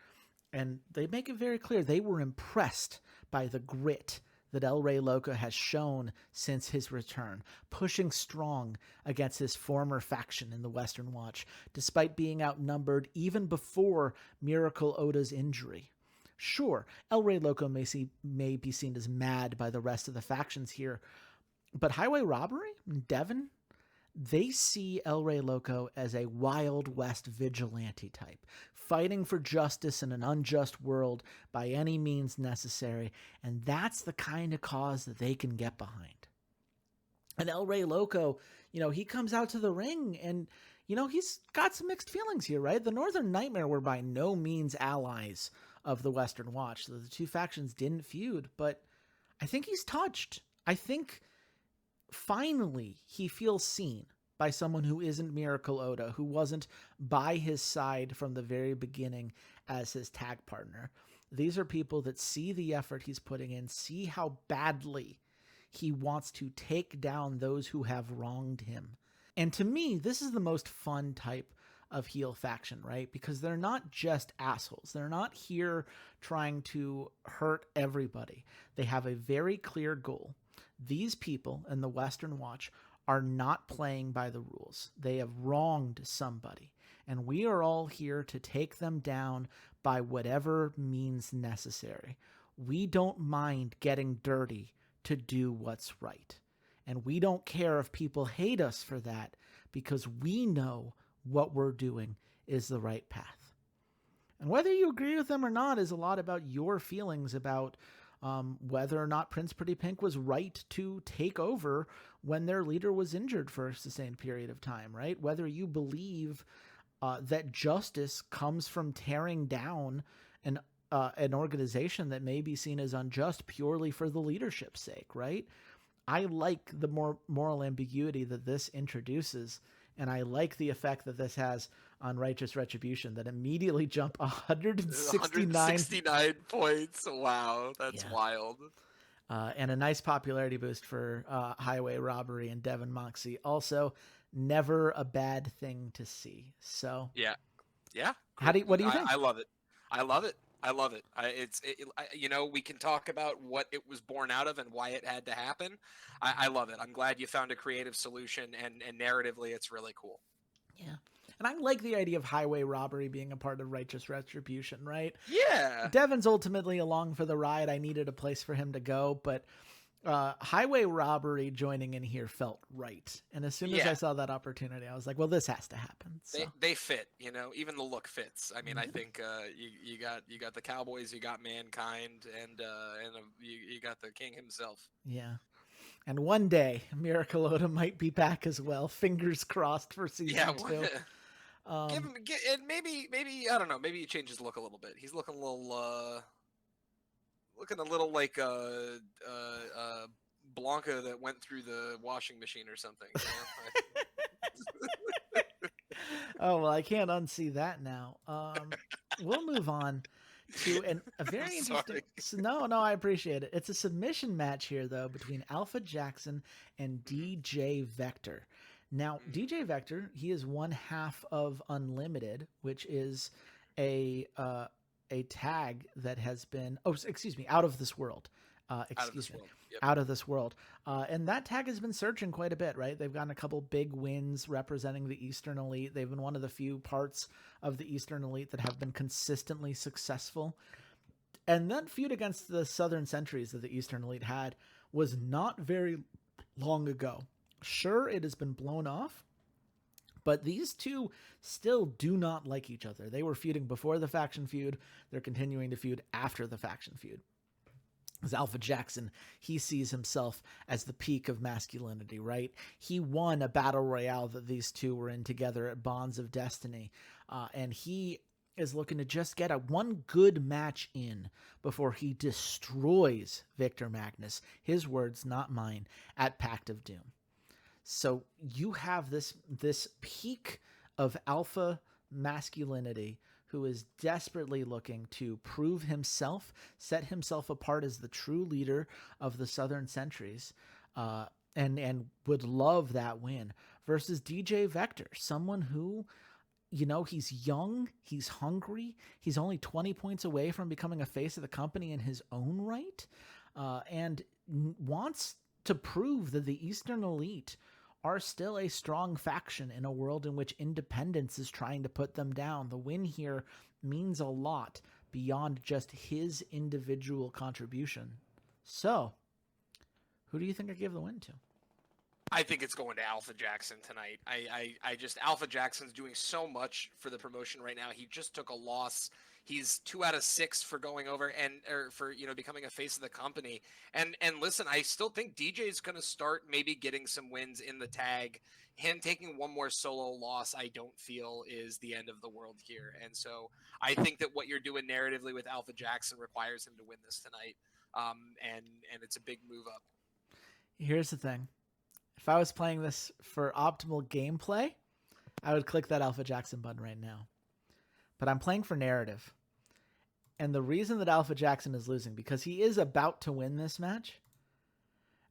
[SPEAKER 1] And they make it very clear they were impressed by the grit that El Rey Loco has shown since his return, pushing strong against his former faction in the Western Watch, despite being outnumbered even before Miracle Oda's injury. Sure, El Rey Loco may be seen as mad by the rest of the factions here, but Highway Robbery, Devin, they see El Rey Loco as a Wild West vigilante type, fighting for justice in an unjust world by any means necessary, and that's the kind of cause that they can get behind. And El Rey Loco, he comes out to the ring and, he's got some mixed feelings here, right? The Northern Nightmare were by no means allies of the Western Watch. The two factions didn't feud, but I think he's touched. I think finally he feels seen by someone who isn't Miracle Oda, who wasn't by his side from the very beginning as his tag partner. These are people that see the effort he's putting in, see how badly he wants to take down those who have wronged him. And to me, this is the most fun type of heel faction, right? Because they're not just assholes. They're not here trying to hurt everybody. They have a very clear goal. These people in the Western Watch are not playing by the rules. They have wronged somebody, and we are all here to take them down by whatever means necessary. We don't mind getting dirty to do what's right. And we don't care if people hate us for that because we know what we're doing is the right path. And whether you agree with them or not is a lot about your feelings about whether or not Prince Pretty Pink was right to take over when their leader was injured for a sustained period of time, right? Whether you believe that justice comes from tearing down an organization that may be seen as unjust purely for the leadership's sake, right? I like the more moral ambiguity that this introduces, and I like the effect that this has on Righteous Retribution that immediately jump 169
[SPEAKER 2] points. Wow, that's
[SPEAKER 1] Yeah.
[SPEAKER 2] wild.
[SPEAKER 1] And a nice popularity boost for Highway Robbery and Devin Moxie. Also, never a bad thing to see. So
[SPEAKER 2] yeah.
[SPEAKER 1] What do you think?
[SPEAKER 2] I love it. I love it. We can talk about what it was born out of and why it had to happen. I love it. I'm glad you found a creative solution, and narratively, it's really cool.
[SPEAKER 1] Yeah. And I like the idea of Highway Robbery being a part of Righteous Retribution, right?
[SPEAKER 2] Yeah.
[SPEAKER 1] Devin's ultimately along for the ride. I needed a place for him to go, but Highway Robbery joining in here felt right. And as soon as I saw that opportunity, I was like, well, this has to happen. So.
[SPEAKER 2] They fit, even the look fits. I mean, I think you got the Cowboys, you got Mankind, and you got the King himself.
[SPEAKER 1] Yeah. And one day, Miracle Oda might be back as well. Fingers crossed for season 2.
[SPEAKER 2] And maybe I don't know. Maybe he changes the look a little bit. He's looking a little like Blanca that went through the washing machine or something.
[SPEAKER 1] Oh well, I can't unsee that now. We'll move on to a very interesting. No, I appreciate it. It's a submission match here though between Alpha Jackson and DJ Vector. Now, DJ Vector, he is one half of Unlimited, which is a a tag that has been, Out of This World.
[SPEAKER 2] Out of this world. Yep.
[SPEAKER 1] Out of This World. And that tag has been searching quite a bit, right? They've gotten a couple big wins representing the Eastern Elite. They've been one of the few parts of the Eastern Elite that have been consistently successful. And that feud against the Southern Sentries that the Eastern Elite had was not very long ago. Sure, it has been blown off, but these two still do not like each other. They were feuding before the faction feud. They're continuing to feud after the faction feud. As Alpha Jackson, he sees himself as the peak of masculinity, right? He won a battle royale that these two were in together at Bonds of Destiny. And he is looking to just get a one good match in before he destroys Victor Magnus. His words, not mine, at Pact of Doom. So you have this peak of alpha masculinity who is desperately looking to prove himself, set himself apart as the true leader of the Southern Sentries, and would love that win, versus DJ Vector, someone who, he's young, he's hungry, he's only 20 points away from becoming a face of the company in his own right, and wants to prove that the Eastern Elite are still a strong faction in a world in which independence is trying to put them down. The win here means a lot beyond just his individual contribution. So, who do you think I give the win to?
[SPEAKER 2] I think it's going to Alpha Jackson tonight. I just Alpha Jackson's doing so much for the promotion right now. He just took a loss. He's 2 out of 6 for going over for becoming a face of the company. And listen, I still think DJ's going to start maybe getting some wins in the tag. Him taking one more solo loss, I don't feel is the end of the world here. And so I think that what you're doing narratively with Alpha Jackson requires him to win this tonight. And it's a big move up.
[SPEAKER 1] Here's the thing. If I was playing this for optimal gameplay, I would click that Alpha Jackson button right now. But I'm playing for narrative. And the reason that Alpha Jackson is losing, because he is about to win this match,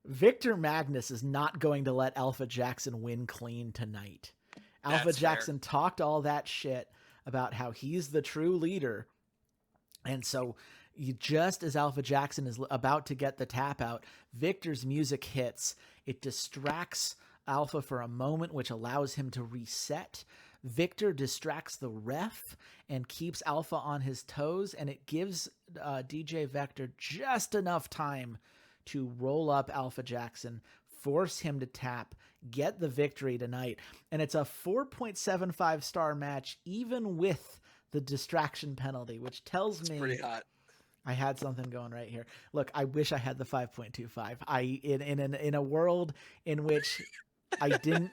[SPEAKER 1] Victor Magnus is not going to let Alpha Jackson win clean tonight. Alpha Jackson talked all that shit about how he's the true leader. And so just as Alpha Jackson is about to get the tap out, Victor's music hits. It distracts Alpha for a moment, which allows him to reset. Victor distracts the ref and keeps Alpha on his toes, and it gives DJ Vector just enough time to roll up Alpha Jackson, force him to tap, get the victory tonight. And it's a 4.75 star match, even with the distraction penalty, which tells me
[SPEAKER 2] pretty hot.
[SPEAKER 1] I had something going right here. Look, I wish I had the 5.25. In a world in which I didn't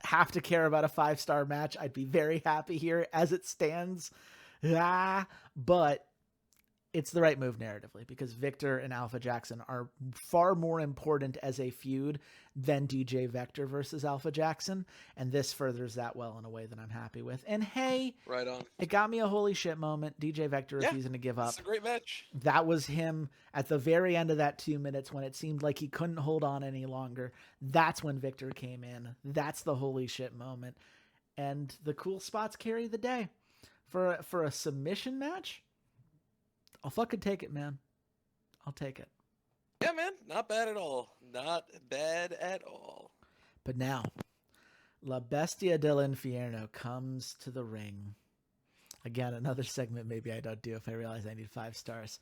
[SPEAKER 1] have to care about a 5-star match, I'd be very happy here as it stands. But it's the right move narratively, because Victor and Alpha Jackson are far more important as a feud than DJ Vector versus Alpha Jackson. And this furthers that well in a way that I'm happy with. And hey,
[SPEAKER 2] right on.
[SPEAKER 1] It got me a holy shit moment. DJ Vector refusing to give up.
[SPEAKER 2] It's a great match.
[SPEAKER 1] That was him at the very end of that 2 minutes when it seemed like he couldn't hold on any longer. That's when Victor came in. That's the holy shit moment. And the cool spots carry the day. For a submission match, I'll fucking take it, man. I'll take it.
[SPEAKER 2] Yeah, man. Not bad at all. Not bad at all.
[SPEAKER 1] But now, La Bestia del Infierno comes to the ring. Again, another segment maybe I don't do if I realize I need 5 stars.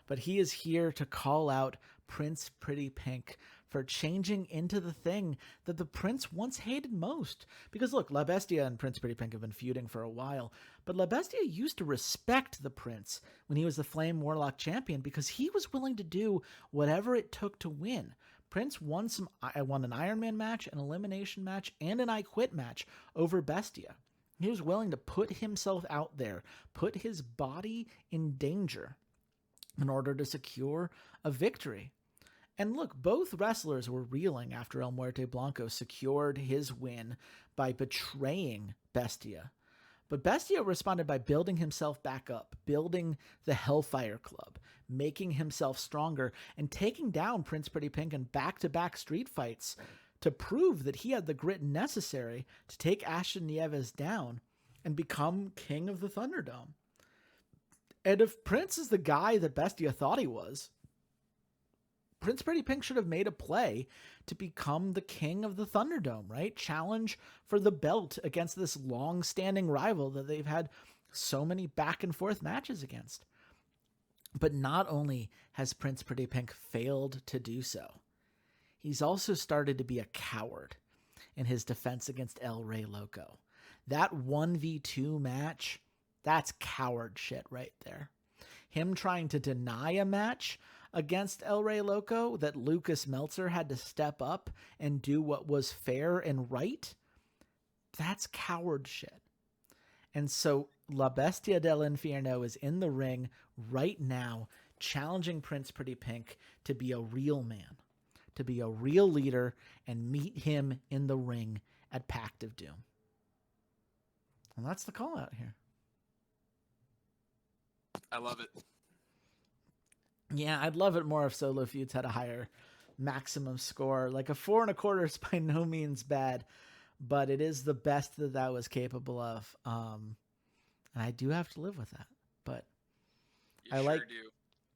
[SPEAKER 1] But he is here to call out Prince Pretty Pink for changing into the thing that the Prince once hated most. Because look, La Bestia and Prince Pretty Pink have been feuding for a while, but La Bestia used to respect the Prince when he was the Flame Warlock champion because he was willing to do whatever it took to win. Prince won an Iron Man match, an elimination match, and an I Quit match over Bestia. He was willing to put himself out there, put his body in danger in order to secure a victory. And look, both wrestlers were reeling after El Muerte Blanco secured his win by betraying Bestia. But Bestia responded by building himself back up, building the Hellfire Club, making himself stronger, and taking down Prince Pretty Pink in back-to-back street fights to prove that he had the grit necessary to take Ashton Nieves down and become king of the Thunderdome. And if Prince is the guy that Bestia thought he was, Prince Pretty Pink should have made a play to become the king of the Thunderdome, right? Challenge for the belt against this long-standing rival that they've had so many back and forth matches against. But not only has Prince Pretty Pink failed to do so, he's also started to be a coward in his defense against El Rey Loco. That 1v2 match, that's coward shit right there. Him trying to deny a match against El Rey Loco that Lucas Meltzer had to step up and do what was fair and right, that's coward shit. And so La Bestia del Infierno is in the ring right now, challenging Prince Pretty Pink to be a real man, to be a real leader, and meet him in the ring at Pact of Doom. And that's the call out here.
[SPEAKER 2] I love it.
[SPEAKER 1] Yeah, I'd love it more if Solo Feuds had a higher maximum score. Like a 4.25 is by no means bad, but it is the best that was capable of. And I do have to live with that. But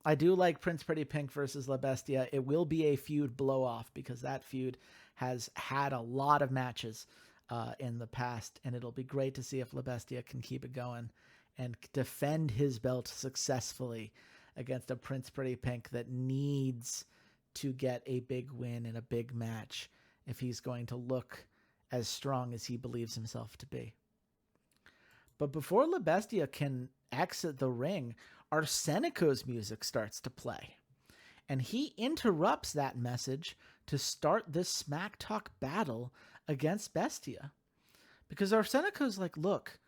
[SPEAKER 1] I do like Prince Pretty Pink versus La Bestia. It will be a feud blow off because that feud has had a lot of matches in the past, and it'll be great to see if La Bestia can keep it going and defend his belt successfully against a Prince Pretty Pink that needs to get a big win in a big match if he's going to look as strong as he believes himself to be. But before La Bestia can exit the ring, Arsenico's music starts to play. And he interrupts that message to start this smack talk battle against Bestia. Because Arsenico's like, look,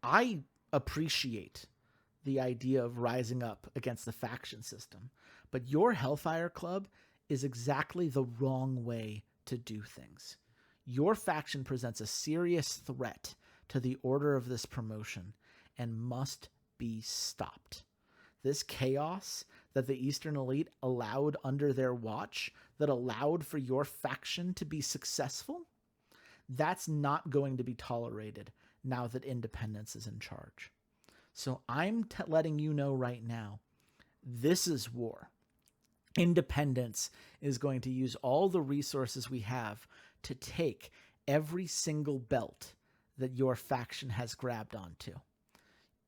[SPEAKER 1] I appreciate the idea of rising up against the faction system, but your Hellfire Club is exactly the wrong way to do things. Your faction presents a serious threat to the order of this promotion and must be stopped. This chaos that the Eastern Elite allowed under their watch, that allowed for your faction to be successful, that's not going to be tolerated now that Independence is in charge. So I'm letting you know right now, this is war. Independence is going to use all the resources we have to take every single belt that your faction has grabbed onto.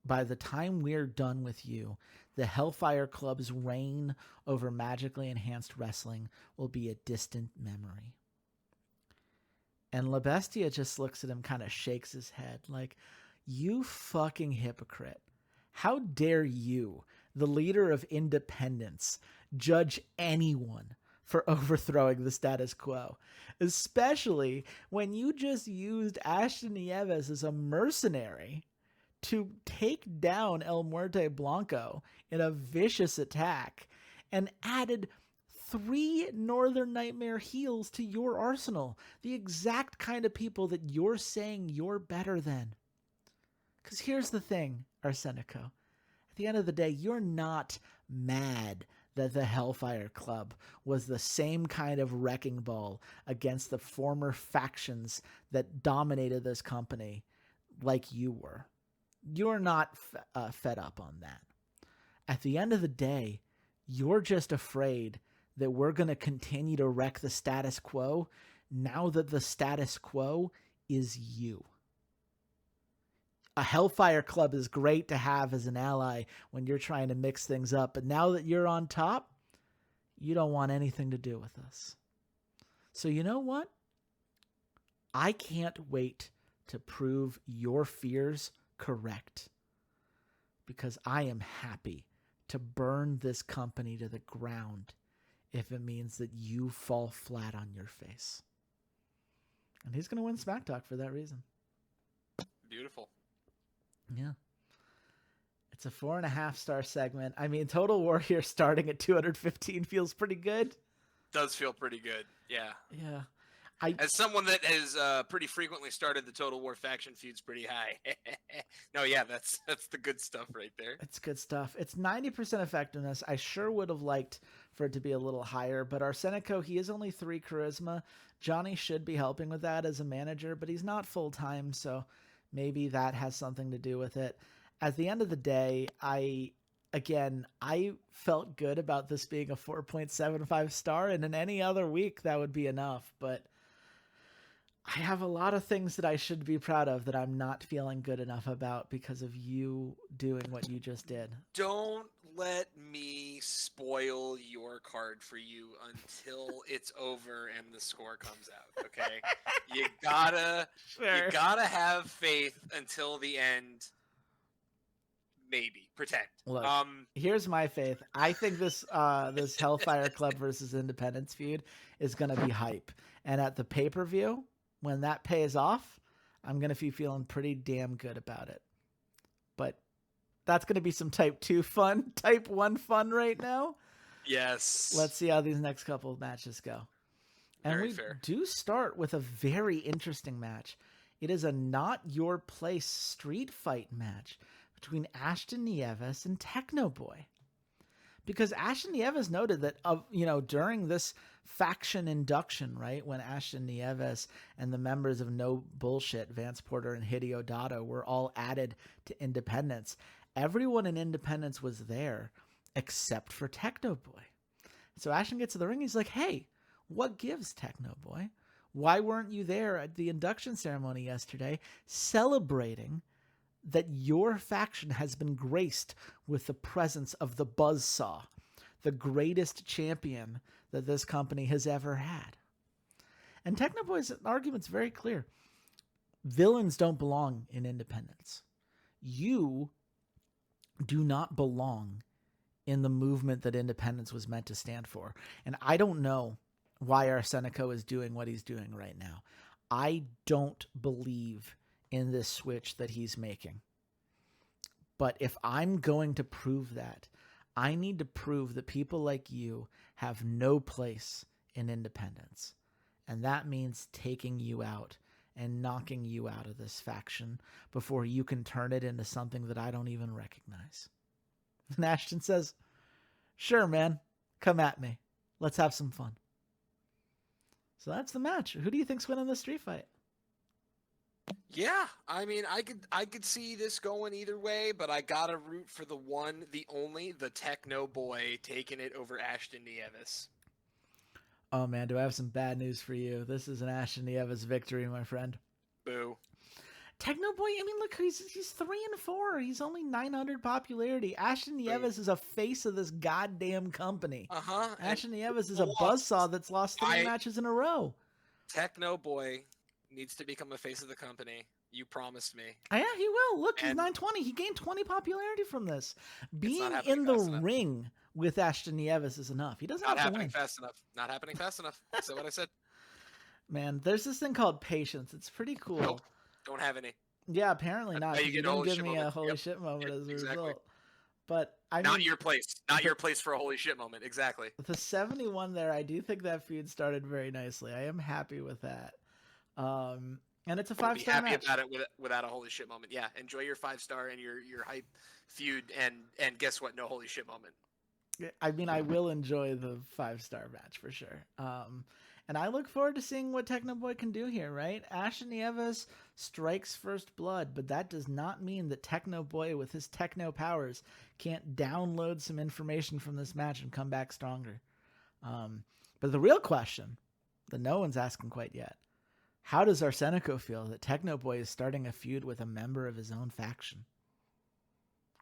[SPEAKER 1] By the time we're done with you, the Hellfire Club's reign over magically enhanced wrestling will be a distant memory. And La Bestia just looks at him, kind of shakes his head like, you fucking hypocrite. How dare you, the leader of Independence, judge anyone for overthrowing the status quo, especially when you just used Ashton Nieves as a mercenary to take down El Muerte Blanco in a vicious attack and added 3 Northern Nightmare heels to your arsenal, the exact kind of people that you're saying you're better than. Because here's the thing, Arsenico. At the end of the day, you're not mad that the Hellfire Club was the same kind of wrecking ball against the former factions that dominated this company like you were. You're not fed up on that. At the end of the day, you're just afraid that we're going to continue to wreck the status quo now that the status quo is you. A Hellfire Club is great to have as an ally when you're trying to mix things up, but now that you're on top, you don't want anything to do with us. So you know what? I can't wait to prove your fears correct, because I am happy to burn this company to the ground if it means that you fall flat on your face. And he's going to win Smack Talk for that reason.
[SPEAKER 2] Beautiful.
[SPEAKER 1] Yeah. It's a 4.5-star segment. I mean, Total Warrior starting at 215 feels pretty good.
[SPEAKER 2] Does feel pretty good. Yeah.
[SPEAKER 1] Yeah.
[SPEAKER 2] As someone that has pretty frequently started the Total War faction feuds pretty high. No, yeah, that's the good stuff right there.
[SPEAKER 1] It's good stuff. It's 90% effectiveness. I sure would have liked for it to be a little higher, but Arsenico, he is only 3 charisma. Johnny should be helping with that as a manager, but he's not full-time, so maybe that has something to do with it. at the end of the day, I felt good about this being a 4.75 star, and in any other week that would be enough. But I have a lot of things that I should be proud of that I'm not feeling good enough about because of you doing what you just did.
[SPEAKER 2] Don't let me spoil your card for you until it's over and the score comes out, okay? You gotta have faith until the end. Maybe pretend.
[SPEAKER 1] Look, here's my faith. I think this this Hellfire Club versus Independence feud is gonna be hype, and at the pay-per-view, when that pays off, I'm gonna be feeling pretty damn good about it. But that's gonna be some type 2 fun, type 1 fun right now.
[SPEAKER 2] Yes.
[SPEAKER 1] Let's see how these next couple of matches go. And
[SPEAKER 2] Very
[SPEAKER 1] we
[SPEAKER 2] fair.
[SPEAKER 1] do start with a very interesting match. It is a not your place street fight match between Ashton Nieves and Techno Boy. Because Ashton Nieves noted that, during this faction induction, right, when Ashton Nieves and the members of No Bullshit, Vance Porter and Hideo Dotto, were all added to Independence, everyone in Independence was there except for Techno Boy. So Ashton gets to the ring. He's like, hey, what gives, Techno Boy? Why weren't you there at the induction ceremony yesterday celebrating that your faction has been graced with the presence of the Buzzsaw, the greatest champion that this company has ever had? And Technoboy's argument's very clear. Villains don't belong in Independence. You do not belong in the movement that Independence was meant to stand for. And I don't know why Arsenico is doing what he's doing right now. I don't believe in this switch that he's making. But if I'm going to prove that, I need to prove that people like you have no place in Independence. And that means taking you out and knocking you out of this faction before you can turn it into something that I don't even recognize. And Ashton says, sure, man, come at me. Let's have some fun. So that's the match. Who do you think's winning the street fight?
[SPEAKER 2] Yeah, I mean, I could see this going either way, but I gotta root for the one, the only, the Techno Boy taking it over Ashton Nieves.
[SPEAKER 1] Oh man, do I have some bad news for you? This is an Ashton Nieves victory, my friend.
[SPEAKER 2] Boo.
[SPEAKER 1] Techno Boy, I mean, look, he's 3-4. He's only 900 popularity. Ashton Nieves is a face of this goddamn company. Ashton Nieves is a buzzsaw that's lost 3 matches in a row.
[SPEAKER 2] Techno Boy needs to become a face of the company. You promised me.
[SPEAKER 1] Yeah, he will. Look, he's 920. He gained 20 popularity from this. Being in the ring with Ashton Nieves is enough. He doesn't have to win.
[SPEAKER 2] Not happening fast enough. Not happening fast enough. Is that what I said?
[SPEAKER 1] Man, there's this thing called patience. It's pretty cool.
[SPEAKER 2] Nope. Don't have any.
[SPEAKER 1] Yeah, apparently not. You didn't give me a holy shit moment as a result. But
[SPEAKER 2] not your place. Not your place for a holy shit moment. Exactly.
[SPEAKER 1] The 71 there, I do think that feud started very nicely. I am happy with that. And it's a 5-star match.
[SPEAKER 2] Happy about it without a holy shit moment. Yeah, enjoy your 5-star and your hype feud, and guess what? No holy shit moment.
[SPEAKER 1] I mean, I will enjoy the 5-star match for sure. And I look forward to seeing what Techno Boy can do here, right? Ashton Nieves strikes first blood, but that does not mean that Techno Boy with his techno powers can't download some information from this match and come back stronger. But the real question that no one's asking quite yet, how does Arsenico feel that Techno Boy is starting a feud with a member of his own faction?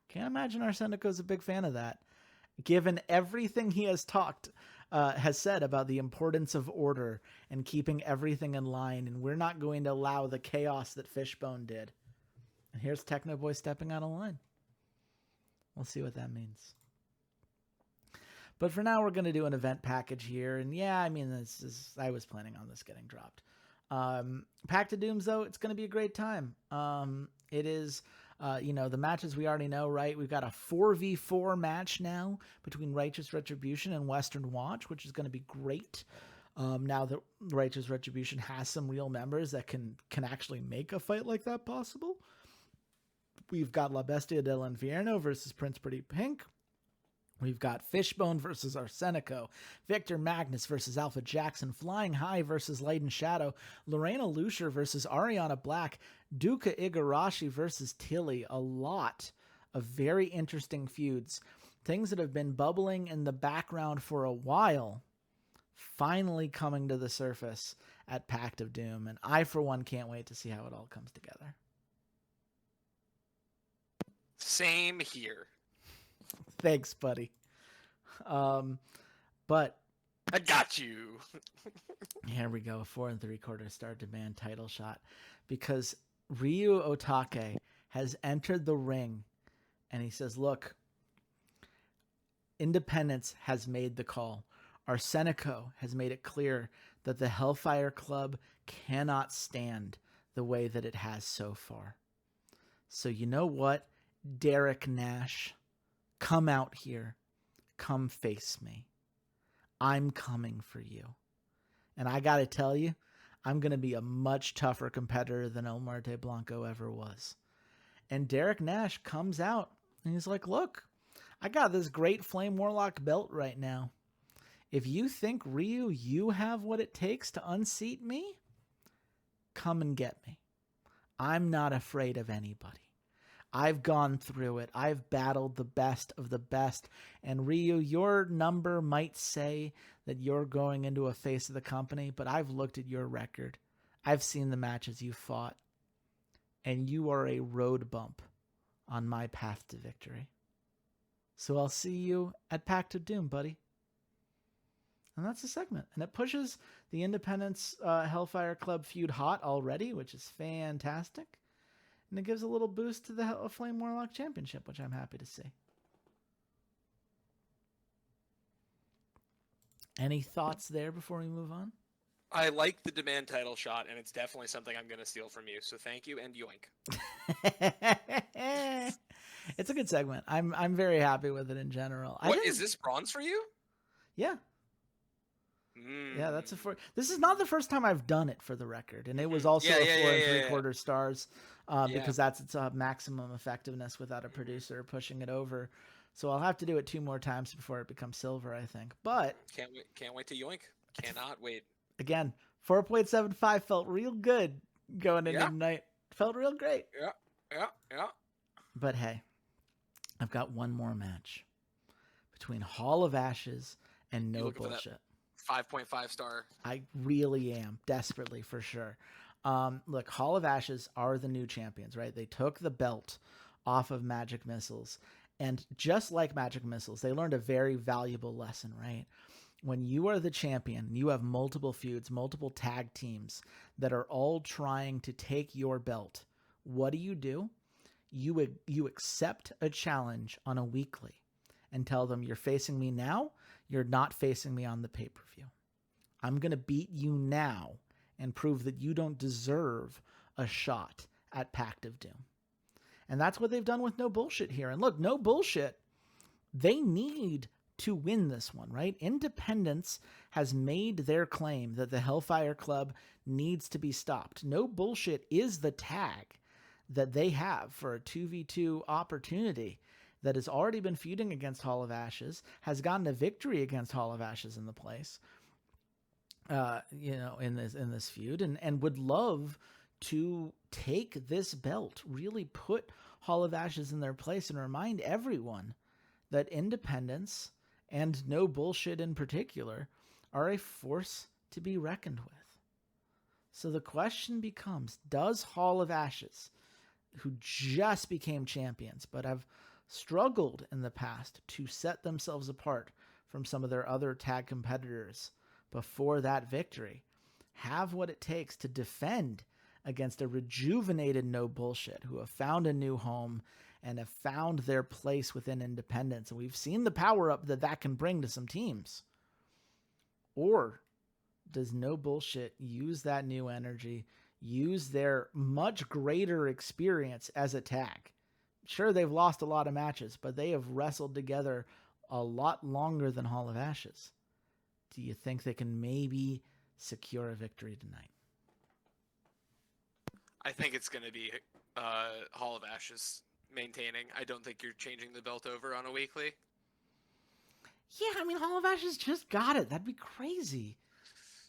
[SPEAKER 1] Can't imagine Arsenico's a big fan of that, given everything he has said about the importance of order and keeping everything in line, and we're not going to allow the chaos that Fishbone did. And here's Techno Boy stepping out of line. We'll see what that means. But for now, we're going to do an event package here, and yeah, I mean, I was planning on this getting dropped. Pact of Dooms, though, it's going to be a great time. It is, the matches we already know, right? We've got a 4v4 match now between Righteous Retribution and Western Watch, which is going to be great. Now that Righteous Retribution has some real members that can actually make a fight like that possible. We've got La Bestia del Infierno versus Prince Pretty Pink. We've got Fishbone versus Arsenico, Victor Magnus versus Alpha Jackson, Flying High versus Light and Shadow, Lorena Lucier versus Ariana Black, Duka Igarashi versus Tilly. A lot of very interesting feuds, things that have been bubbling in the background for a while, finally coming to the surface at Pact of Doom. And I, for one, can't wait to see how it all comes together.
[SPEAKER 2] Same here.
[SPEAKER 1] Thanks, buddy. But
[SPEAKER 2] I got you.
[SPEAKER 1] here we go. 4 3/4 star demand title shot, because Ryu Otake has entered the ring and he says, look, Independence has made the call. Arsenico has made it clear that the Hellfire Club cannot stand the way that it has so far. So you know what, Derek Nash, come out here. Come face me. I'm coming for you. And I got to tell you, I'm going to be a much tougher competitor than El Marte Blanco ever was. And Derek Nash comes out and he's like, look, I got this great Flame Warlock belt right now. If you think, Ryu, you have what it takes to unseat me, come and get me. I'm not afraid of anybody. I've gone through it. I've battled the best of the best. And Ryu, your number might say that you're going into a face of the company, but I've looked at your record. I've seen the matches you fought. And you are a road bump on my path to victory. So I'll see you at Pact of Doom, buddy. And that's the segment. And it pushes the Independence Hellfire Club feud hot already, which is fantastic. And it gives a little boost to the Flame Warlock Championship, which I'm happy to see. Any thoughts there before we move on?
[SPEAKER 2] I like the demand title shot, and it's definitely something I'm going to steal from you. So thank you, and yoink.
[SPEAKER 1] It's a good segment. I'm very happy with it in general.
[SPEAKER 2] Is this bronze for you?
[SPEAKER 1] Yeah. Yeah, that's this is not the first time I've done it, for the record, and it was also a 4 3/4 stars because that's its maximum effectiveness without a producer pushing it over. So I'll have to do it 2 more times before it becomes silver, I think. But
[SPEAKER 2] can't wait to yoink. Cannot wait.
[SPEAKER 1] Again, 4.75 felt real good going into tonight. Felt real great.
[SPEAKER 2] Yeah.
[SPEAKER 1] But hey, I've got one more match between Hall of Ashes and No Bullshit.
[SPEAKER 2] 5.5 star.
[SPEAKER 1] I really am, desperately, for sure. Look, Hall of Ashes are the new champions, right? They took the belt off of Magic Missiles. And just like Magic Missiles, they learned a very valuable lesson, right? When you are the champion, you have multiple feuds, multiple tag teams that are all trying to take your belt. What do? You accept a challenge on a weekly and tell them, you're facing me now, you're not facing me on the pay-per-view. I'm going to beat you now and prove that you don't deserve a shot at Pact of Doom. And that's what they've done with No Bullshit here. And look, No Bullshit, they need to win this one, right? Independence has made their claim that the Hellfire Club needs to be stopped. No Bullshit is the tag that they have for a 2v2 opportunity that has already been feuding against Hall of Ashes, has gotten a victory against Hall of Ashes in the place, in this feud, and would love to take this belt, really put Hall of Ashes in their place, and remind everyone that Independence and No Bullshit in particular are a force to be reckoned with. So the question becomes, does Hall of Ashes, who just became champions but have struggled in the past to set themselves apart from some of their other tag competitors before that victory, have what it takes to defend against a rejuvenated No Bullshit who have found a new home and have found their place within Independence? And we've seen the power up that can bring to some teams. Or does No Bullshit use that new energy, use their much greater experience as a tag? Sure, they've lost a lot of matches, but they have wrestled together a lot longer than Hall of Ashes. Do you think they can maybe secure a victory tonight?
[SPEAKER 2] I think it's going to be Hall of Ashes maintaining. I don't think you're changing the belt over on a weekly.
[SPEAKER 1] Yeah, I mean, Hall of Ashes just got it. That'd be crazy.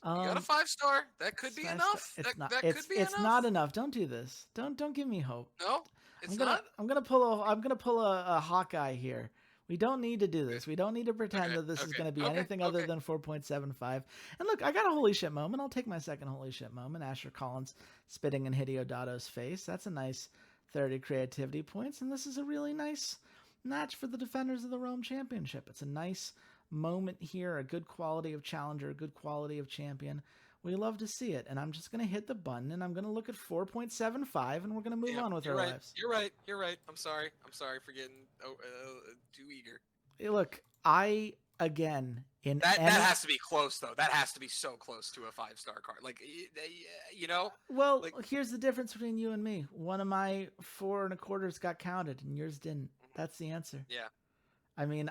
[SPEAKER 2] You got a 5-star. That could be enough.
[SPEAKER 1] It's not.
[SPEAKER 2] That could be enough.
[SPEAKER 1] It's not enough. Don't do this. Don't give me hope.
[SPEAKER 2] No. It's not?
[SPEAKER 1] I'm gonna pull a Hawkeye here. We don't need to do this. We don't need to pretend that this is going to be anything other than 4.75. And look, I got a holy shit moment. I'll take my second holy shit moment. Asher Collins spitting in Hideo Dotto's face. That's a nice 30 creativity points. And this is a really nice match for the defenders of the Rome Championship. It's a nice moment here, a good quality of challenger, a good quality of champion. We love to see it. And I'm just going to hit the button and I'm going to look at 4.75 and we're going to move on with our lives.
[SPEAKER 2] You're right. I'm sorry for getting too eager.
[SPEAKER 1] Hey, look, again,
[SPEAKER 2] that has to be close though. That has to be so close to a 5-star card. Like, you know.
[SPEAKER 1] Well, here's the difference between you and me. One of my 4 1/4s got counted, and yours didn't. That's the answer.
[SPEAKER 2] Yeah.
[SPEAKER 1] I mean,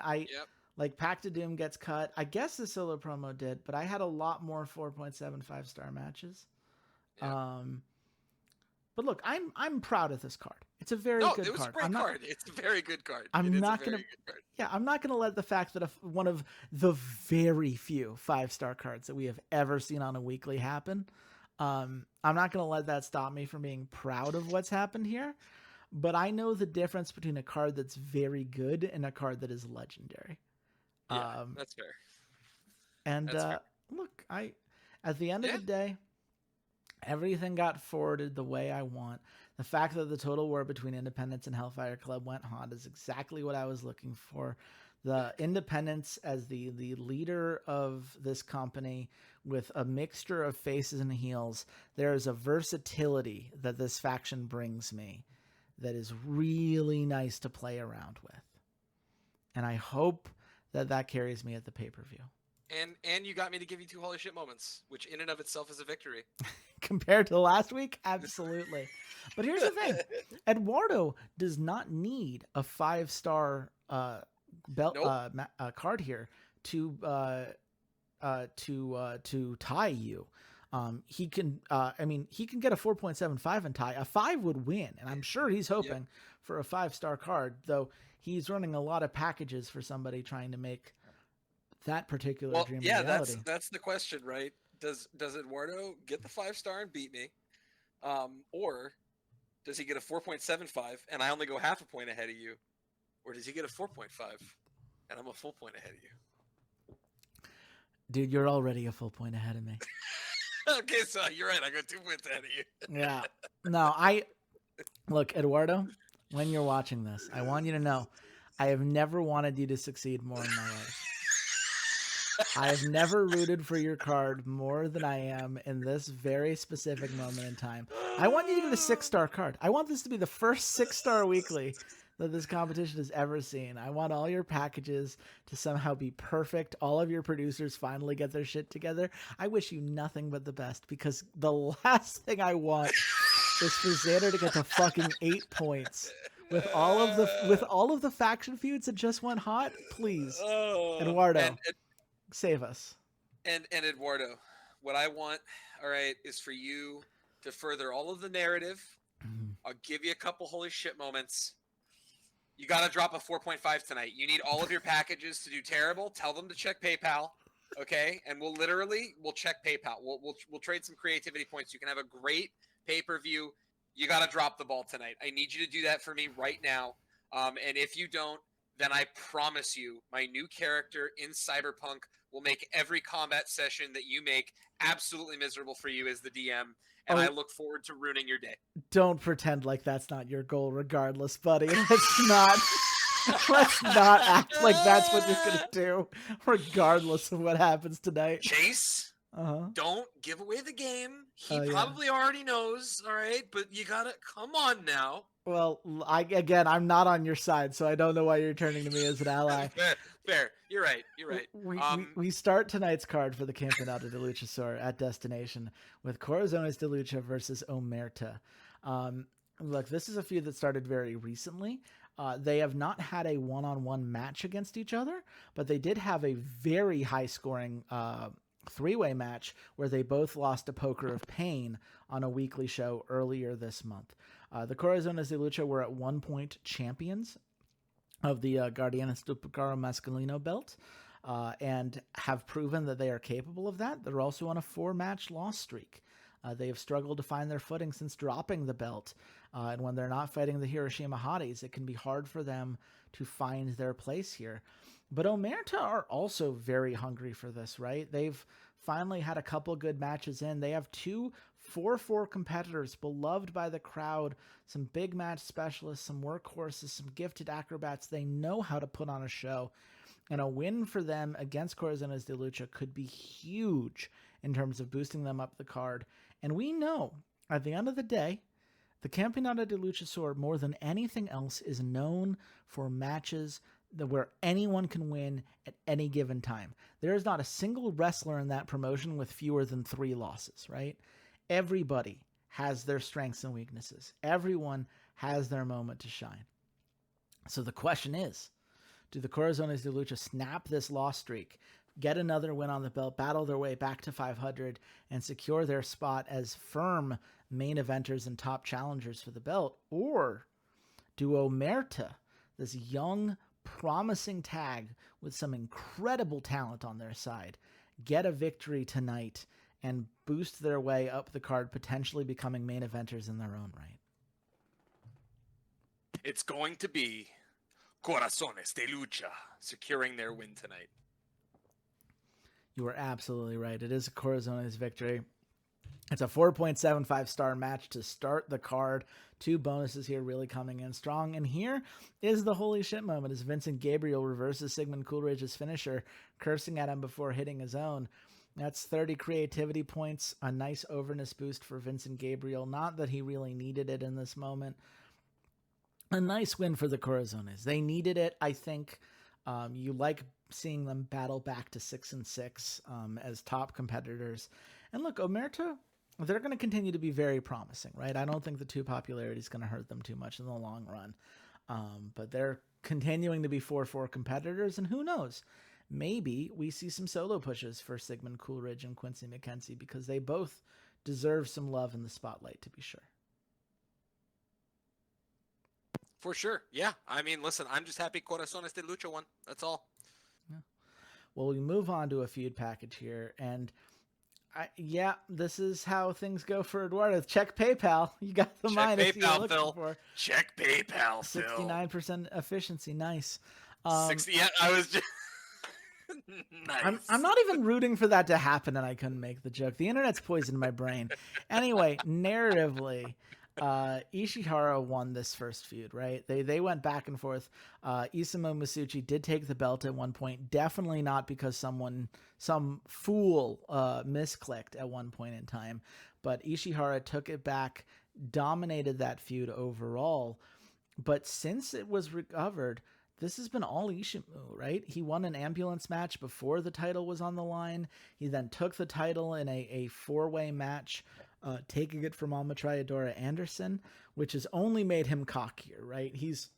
[SPEAKER 1] like Pact of Doom gets cut. I guess the solo promo did, but I had a lot more 4.75 star matches. Yeah. But look, I'm proud of this card. It's a very good card.
[SPEAKER 2] It was a great card. It's a very good card.
[SPEAKER 1] I'm not gonna let the fact that one of the very few 5-star cards that we have ever seen on a weekly happen. I'm not gonna let that stop me from being proud of what's happened here. But I know the difference between a card that's very good and a card that is legendary.
[SPEAKER 2] Yeah, that's fair.
[SPEAKER 1] And look, at the end of the day, everything got forwarded the way I want. The fact that the total war between Independence and Hellfire Club went hot is exactly what I was looking for. The Independence as the leader of this company with a mixture of faces and heels. There is a versatility that this faction brings me that is really nice to play around with. And I hope that carries me at the pay-per-view.
[SPEAKER 2] And you got me to give you 2 holy shit moments, which in and of itself is a victory.
[SPEAKER 1] Compared to last week? Absolutely. But here's the thing. Eduardo does not need a 5-star belt card here to tie you. He can get a 4.75 and tie. A 5 would win, and I'm sure he's hoping for a 5-star card, though he's running a lot of packages for somebody trying to make that particular dream reality.
[SPEAKER 2] That's the question, right? Does Eduardo get the 5-star and beat me? Or does he get a 4.75 and I only go half a point ahead of you? Or does he get a 4.5 and I'm a full point ahead of you?
[SPEAKER 1] Dude, you're already a full point ahead of me.
[SPEAKER 2] Okay, so you're right. I got 2 points ahead of you.
[SPEAKER 1] Yeah. No, look, Eduardo, when you're watching this, I want you to know I have never wanted you to succeed more in my life. I have never rooted for your card more than I am in this very specific moment in time. I want you to get a 6-star card. I want this to be the first 6-star weekly that this competition has ever seen. I want all your packages to somehow be perfect. All of your producers finally get their shit together. I wish you nothing but the best, because the last thing I want is for Xander to get to fucking 8 points. With all of the faction feuds that just went hot, please, Eduardo, save us.
[SPEAKER 2] And Eduardo, what I want, all right, is for you to further all of the narrative. I'll give you a couple holy shit moments. You got to drop a 4.5 tonight. You need all of your packages to do terrible. Tell them to check PayPal, okay? And we'll check PayPal. We'll trade some creativity points. You can have a great pay-per-view. You got to drop the ball tonight. I need you to do that for me right now. And if you don't, then I promise you my new character in Cyberpunk will make every combat session that you make absolutely miserable for you as the DM. And I look forward to ruining your day.
[SPEAKER 1] Don't pretend like that's not your goal regardless, buddy. Let's not act like that's what you're going to do regardless of what happens tonight.
[SPEAKER 2] Chase, don't give away the game. He probably already knows, all right? But you got to come on now.
[SPEAKER 1] Well, I'm not on your side, so I don't know why you're turning to me as an ally.
[SPEAKER 2] Fair. You're right.
[SPEAKER 1] We start tonight's card for the Campeonato de Luchasaur at Destination with Corazones de Lucha versus Omerta. Look, this is a feud that started very recently. They have not had a one-on-one match against each other, but they did have a very high-scoring 3-way match where they both lost a Poker of Pain on a weekly show earlier this month. The Corazones de Lucha were at 1 point champions of the Guardianes do Picaro Masculino belt and have proven that they are capable of that. They're also on a 4-match loss streak. They have struggled to find their footing since dropping the belt And when they're not fighting the Hiroshima Hotties, it can be hard for them to find their place here. But Omerta are also very hungry for this, right? They've finally had a couple good matches in. They have 2 4-4 competitors beloved by the crowd, some big match specialists, some workhorses, some gifted acrobats. They know how to put on a show. And a win for them against Corazones de Lucha could be huge in terms of boosting them up the card. And we know, at the end of the day, the Campeonato de Luchasaur, more than anything else, is known for matches where anyone can win at any given time. There is not a single wrestler in that promotion with fewer than 3 losses, right? Everybody has their strengths and weaknesses. Everyone has their moment to shine. So the question is, do the Corazones de Lucha snap this loss streak, get another win on the belt, battle their way back to 500, and secure their spot as firm main eventers and top challengers for the belt? Or do Omerta, this young, promising tag with some incredible talent on their side, get a victory tonight and boost their way up the card, potentially becoming main eventers in their own right?
[SPEAKER 2] It's going to be Corazones de Lucha securing their win tonight.
[SPEAKER 1] You are absolutely right. It is a Corazones victory. It's a 4.75 star match to start the card. 2 bonuses here really coming in strong. And here is the holy shit moment as Vincent Gabriel reverses Sigmund Coolidge's finisher, cursing at him before hitting his own. That's 30 creativity points, a nice overness boost for Vincent Gabriel. Not that he really needed it in this moment. A nice win for the Corazones. They needed it, I think. You like seeing them battle back to 6-6 as top competitors. And look, Omerta, they're going to continue to be very promising, right? I don't think the 2 popularity is going to hurt them too much in the long run. But they're continuing to be 4-4 competitors, and who knows? Maybe we see some solo pushes for Sigmund Coolidge and Quincy McKenzie, because they both deserve some love in the spotlight, to be sure.
[SPEAKER 2] For sure. Yeah. I mean, listen, I'm just happy Corazones de Lucha won. That's all.
[SPEAKER 1] Yeah. Well, we move on to a feud package here. And this is how things go for Eduardo. Check PayPal. You got the minus you were looking for.
[SPEAKER 2] Check PayPal, Phil.
[SPEAKER 1] 69% efficiency. Nice.
[SPEAKER 2] 60. Yeah, I was just... Nice.
[SPEAKER 1] I'm not even rooting for that to happen, and I couldn't make the joke. The internet's poisoned my brain. Anyway, narratively... Ishihara won this first feud, right? They went back and forth. Isamu Masucci did take the belt at one point, definitely not because some fool misclicked at one point in time, but Ishihara took it back, dominated that feud overall. But since it was recovered, this has been all Ishimu, right? He won an ambulance match before the title was on the line. He then took the title in a 4-way match, taking it from Amatryadora Anderson, which has only made him cockier, right? He's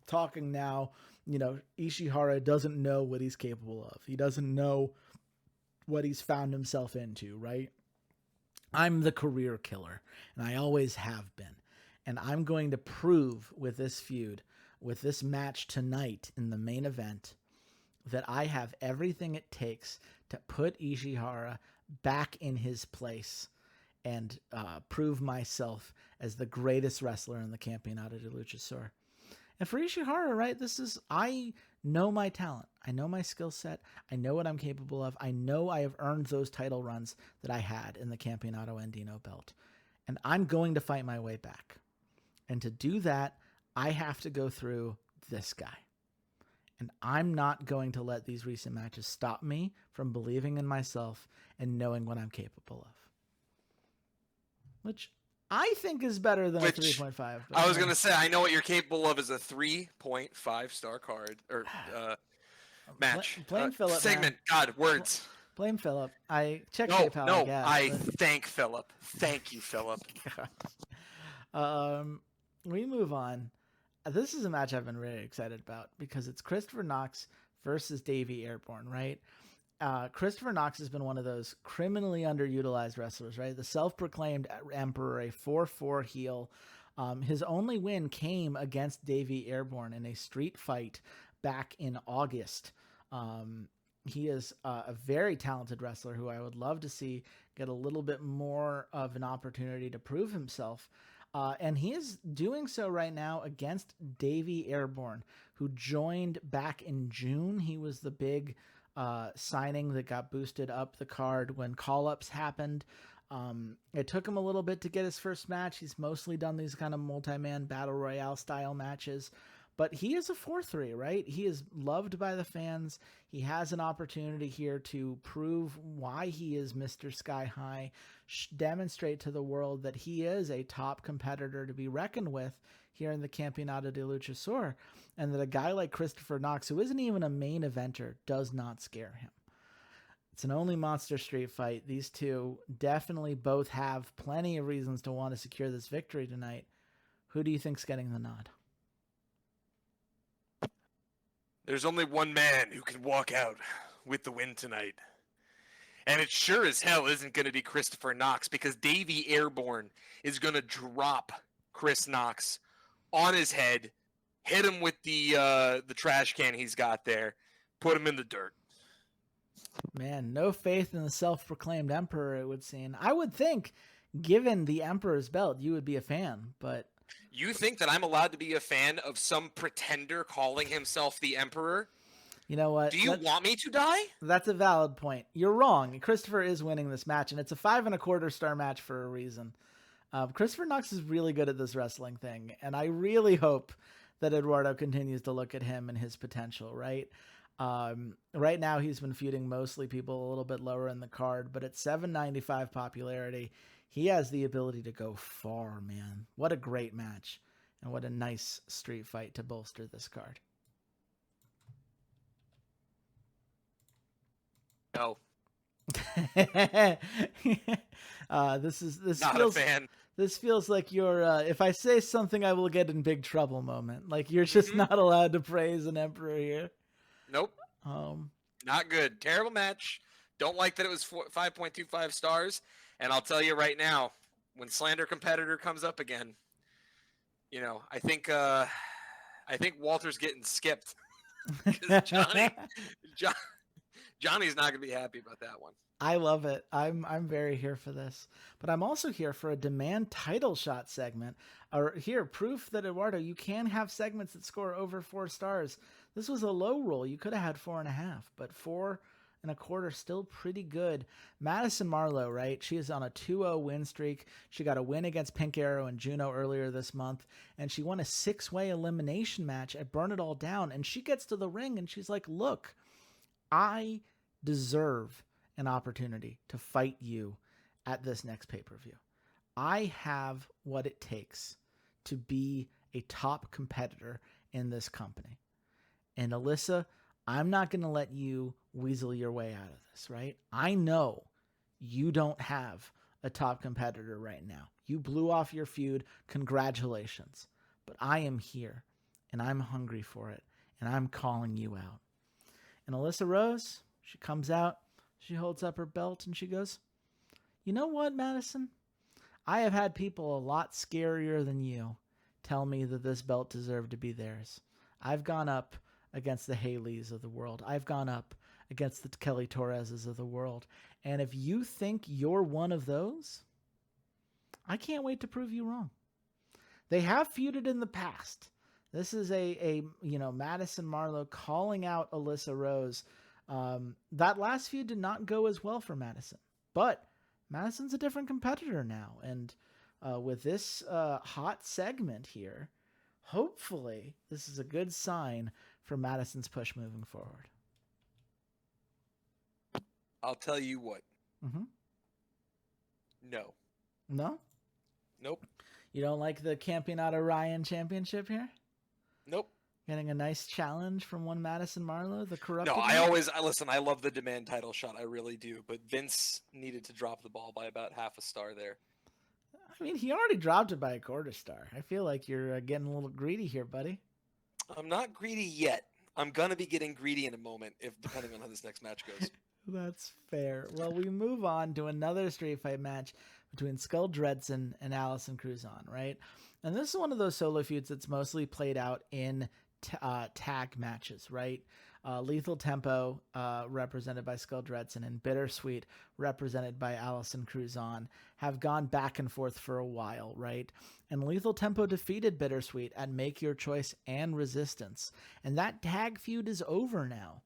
[SPEAKER 1] talking now, Ishihara doesn't know what he's capable of. He doesn't know what he's found himself into, right? I'm the career killer, and I always have been. And I'm going to prove with this feud, with this match tonight in the main event, that I have everything it takes to put Ishihara back in his place and prove myself as the greatest wrestler in the Campeonato de Luchasaur. And for Ishihara, right, I know my talent. I know my skill set. I know what I'm capable of. I know I have earned those title runs that I had in the Campeonato Andino belt. And I'm going to fight my way back. And to do that, I have to go through this guy. And I'm not going to let these recent matches stop me from believing in myself and knowing what I'm capable of. Which I think is better than a 3.5.
[SPEAKER 2] I was going to say, I know what you're capable of is a 3.5 star card or match.
[SPEAKER 1] Blame Philip.
[SPEAKER 2] Segment. Man. God, words.
[SPEAKER 1] Blame Philip. I checked PayPal.
[SPEAKER 2] No,
[SPEAKER 1] I guess,
[SPEAKER 2] I thank Philip. Thank you, Philip.
[SPEAKER 1] We move on. This is a match I've been really excited about because it's Christopher Knox versus Davey Airborne, right? Christopher Knox has been one of those criminally underutilized wrestlers, right? The self-proclaimed emperor, a 4-4 heel. His only win came against Davey Airborne in a street fight back in August. He is a very talented wrestler who I would love to see get a little bit more of an opportunity to prove himself. And he is doing so right now against Davey Airborne, who joined back in June. He was the big signing that got boosted up the card when call-ups happened. It took him a little bit to get his first match. He's mostly done these kind of multi-man battle royale style matches, but he is a 4-3, right? He is loved by the fans. He has an opportunity here to prove why he is Mr. Sky High, demonstrate to the world that he is a top competitor to be reckoned with here in the Campeonato de Luchasaur, and that a guy like Christopher Knox, who isn't even a main eventer, does not scare him. It's an only monster street fight. These two definitely both have plenty of reasons to want to secure this victory tonight. Who do you think's getting the nod?
[SPEAKER 2] There's only one man who can walk out with the win tonight. And it sure as hell isn't going to be Christopher Knox, because Davey Airborne is going to drop Chris Knox on his head, hit him with the trash can he's got there, put him in the dirt.
[SPEAKER 1] Man, no faith in the self-proclaimed emperor, it would seem. I would think, given the emperor's belt, you would be a fan, but...
[SPEAKER 2] You think that I'm allowed to be a fan of some pretender calling himself the emperor?
[SPEAKER 1] You know what?
[SPEAKER 2] Do you want me to die?
[SPEAKER 1] That's a valid point. You're wrong. Christopher is winning this match, and it's a 5.25 star match for a reason. Christopher Knox is really good at this wrestling thing, and I really hope that Eduardo continues to look at him and his potential, right? Right now, he's been feuding mostly people a little bit lower in the card, but at 795 popularity, he has the ability to go far, man. What a great match, and what a nice street fight to bolster this card.
[SPEAKER 2] No.
[SPEAKER 1] This
[SPEAKER 2] Not
[SPEAKER 1] feels,
[SPEAKER 2] a fan.
[SPEAKER 1] This feels like your if I say something I will get in big trouble moment. Like you're just not allowed to praise an emperor here.
[SPEAKER 2] Nope. Not good. Terrible match. Don't like that it was 5.25 stars. And I'll tell you right now, when Slander Competitor comes up again, you know, I think Walter's getting skipped. Johnny's not going to be happy about that one.
[SPEAKER 1] I love it. I'm very here for this. But I'm also here for a demand title shot segment. Or here, proof that, Eduardo, you can have segments that score over 4 stars. This was a low roll. You could have had 4.5, but 4.25 still pretty good. Madison Marlowe, right? She is on a 2-0 win streak. She got a win against Pink Arrow and Juno earlier this month, and she won a 6-way elimination match at Burn It All Down, and she gets to the ring and she's like, look, I deserve an opportunity to fight you at this next pay-per-view. I have what it takes to be a top competitor in this company. And Alyssa, I'm not going to let you weasel your way out of this, right? I know you don't have a top competitor right now. You blew off your feud. Congratulations. But I am here, and I'm hungry for it, and I'm calling you out. And Alyssa Rose, she comes out, she holds up her belt, and she goes, you know what, Madison? I have had people a lot scarier than you tell me that this belt deserved to be theirs. I've gone up against the Haleys of the world. I've gone up against the Kelly Torreses of the world. And if you think you're one of those, I can't wait to prove you wrong. They have feuded in the past. This is a Madison Marlowe calling out Alyssa Rose. That last feud did not go as well for Madison, but Madison's a different competitor now. And with this hot segment here, hopefully this is a good sign for Madison's push moving forward.
[SPEAKER 2] I'll tell you what.
[SPEAKER 1] Mm-hmm.
[SPEAKER 2] No.
[SPEAKER 1] No?
[SPEAKER 2] Nope.
[SPEAKER 1] You don't like the Campeonato Ryan Championship here?
[SPEAKER 2] Nope.
[SPEAKER 1] Getting a nice challenge from one Madison Marlowe, the corrupted
[SPEAKER 2] No,
[SPEAKER 1] man?
[SPEAKER 2] listen, I love the demand title shot. I really do. But Vince needed to drop the ball by about half a star there.
[SPEAKER 1] I mean, he already dropped it by 1/4 star. I feel like you're getting a little greedy here, buddy.
[SPEAKER 2] I'm not greedy yet. I'm going to be getting greedy in a moment, depending on how this next match goes.
[SPEAKER 1] That's fair. Well, we move on to another street fight match between Skull Dredson and Allison Cruzon, right? And this is one of those solo feuds that's mostly played out in tag matches, right? Lethal Tempo, represented by Skull Dredson, and Bittersweet, represented by Allison Cruzon, have gone back and forth for a while, right? And Lethal Tempo defeated Bittersweet at Make Your Choice and Resistance. And that tag feud is over now.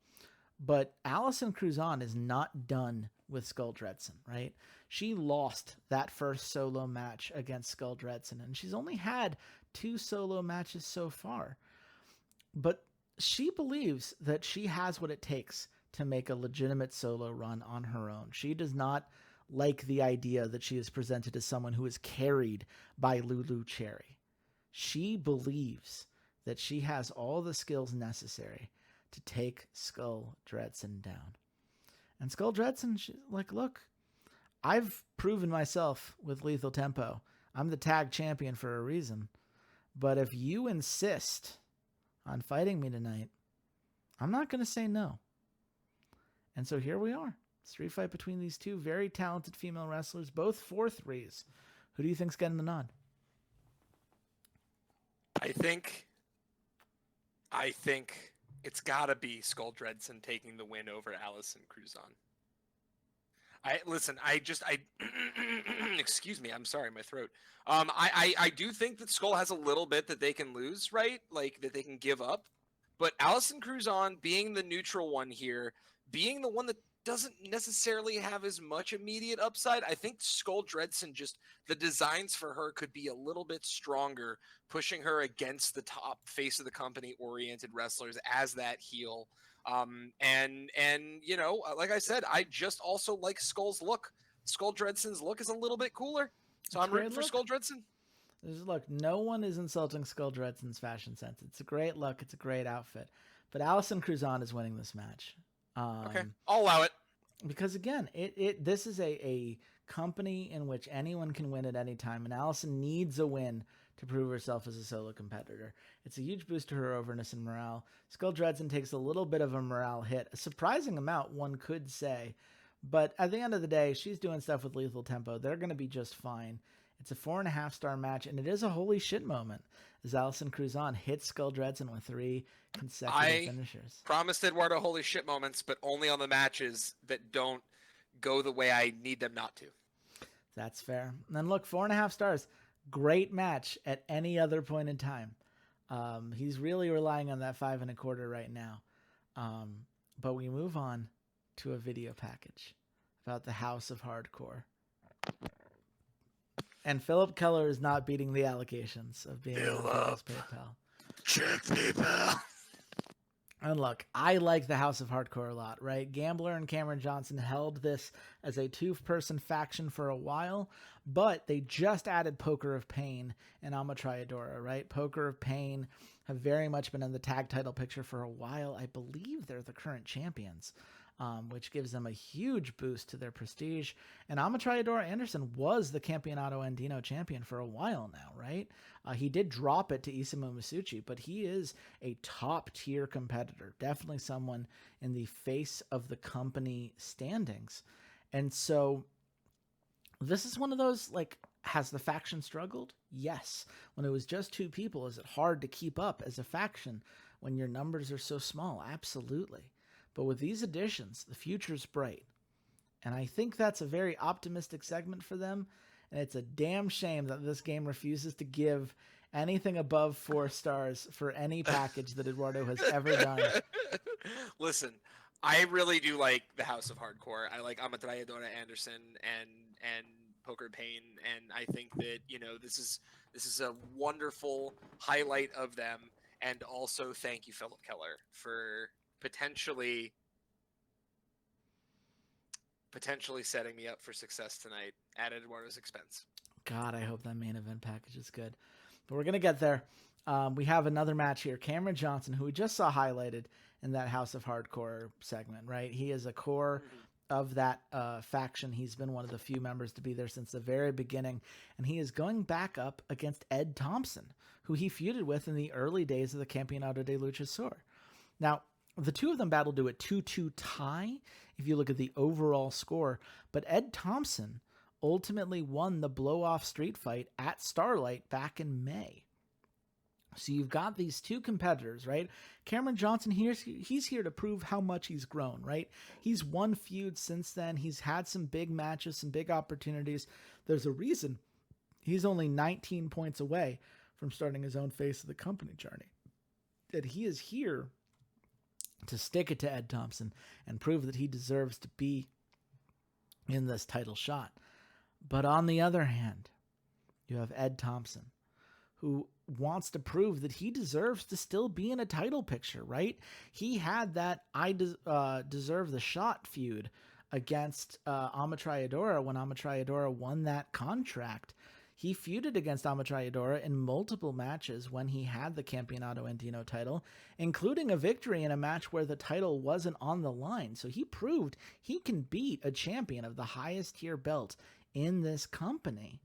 [SPEAKER 1] But Allison Cruzon is not done with Skull Dredson, right? She lost that first solo match against Skull Dredson, and she's only had 2 solo matches so far. But she believes that she has what it takes to make a legitimate solo run on her own. She does not like the idea that she is presented as someone who is carried by Lulu Cherry. She believes that she has all the skills necessary to take Skull Dredson down. And Skull Dredson, she's like, look, I've proven myself with Lethal Tempo. I'm the tag champion for a reason. But if you insist on fighting me tonight, I'm not going to say no. And so here we are. Street fight between these two very talented female wrestlers, both 4-3s. Who do you think's getting the nod?
[SPEAKER 2] I think it's got to be Skull Dredson taking the win over Allison Cruzon. Excuse me, I'm sorry, my throat. I do think that Skull has a little bit that they can lose, right? Like that they can give up. But Allison Cruzon being the neutral one here, being the one that doesn't necessarily have as much immediate upside, I think Skull Dredson, just the designs for her could be a little bit stronger, pushing her against the top face of the company oriented wrestlers as that heel. And you know, like I said, I just also like Skull's look. Skull Dredson's look is a little bit cooler, so I'm rooting for Skull Dredson.
[SPEAKER 1] Look, no one is insulting Skull Dredson's fashion sense. It's a great look. It's a great outfit. But Allison Cruzon is winning this match.
[SPEAKER 2] Okay, I'll allow it.
[SPEAKER 1] Because again, this is a company in which anyone can win at any time, and Allison needs a win to prove herself as a solo competitor. It's a huge boost to her overness and morale. Skull Dredson takes a little bit of a morale hit, a surprising amount, one could say. But at the end of the day, she's doing stuff with Lethal Tempo. They're going to be just fine. It's a 4.5-star match, and it is a holy shit moment as Allison Cruzon hits Skull Dredson with 3 consecutive finishers.
[SPEAKER 2] I promised Eduardo holy shit moments, but only on the matches that don't go the way I need them not to.
[SPEAKER 1] That's fair. And then look, 4.5 stars. Great match at any other point in time. He's really relying on that 5.25 right now. But we move on to a video package about the House of Hardcore. And Philip Keller is not beating the allegations of being on PayPal.
[SPEAKER 2] Check PayPal.
[SPEAKER 1] And look, I like the House of Hardcore a lot, right? Gambler and Cameron Johnson held this as a 2-person faction for a while, but they just added Poker of Pain and Ama Triadora, right? Poker of Pain have very much been in the tag title picture for a while. I believe they're the current champions, which gives them a huge boost to their prestige. And Ama Triadora Anderson was the Campeonato Andino champion for a while now, right? He did drop it to Isamu Masucci, but he is a top-tier competitor, definitely someone in the face of the company standings. And so this is one of those, like, has the faction struggled? Yes. When it was just 2 people, is it hard to keep up as a faction when your numbers are so small? Absolutely. But with these additions, the future's bright. And I think that's a very optimistic segment for them. And it's a damn shame that this game refuses to give anything above 4 stars for any package that Eduardo has ever done.
[SPEAKER 2] Listen, I really do like the House of Hardcore. I like Ama Triadora Anderson and Poker Pain, and I think that, you know, this is a wonderful highlight of them. And also thank you, Philip Keller, for potentially setting me up for success tonight at Eduardo's expense.
[SPEAKER 1] God, I hope that main event package is good. But we're going to get there. We have another match here. Cameron Johnson, who we just saw highlighted in that House of Hardcore segment, right? He is a core of that faction. He's been one of the few members to be there since the very beginning. And he is going back up against Ed Thompson, who he feuded with in the early days of the Campeonato de Luchasaur. Now, the two of them battled to a 2-2 tie if you look at the overall score, but Ed Thompson ultimately won the blow-off street fight at Starlight back in May. So you've got these two competitors, right? Cameron Johnson, he's here to prove how much he's grown, right? He's won feuds since then. He's had some big matches, some big opportunities. There's a reason he's only 19 points away from starting his own Face of the Company journey. That he is here to stick it to Ed Thompson and prove that he deserves to be in this title shot. But on the other hand, you have Ed Thompson, who wants to prove that he deserves to still be in a title picture, right? He had that deserve the shot feud against Amatrayadora when Amatrayadora won that contract. He feuded against Amatrayadora in multiple matches when he had the Campeonato Andino title, including a victory in a match where the title wasn't on the line. So he proved he can beat a champion of the highest tier belt in this company.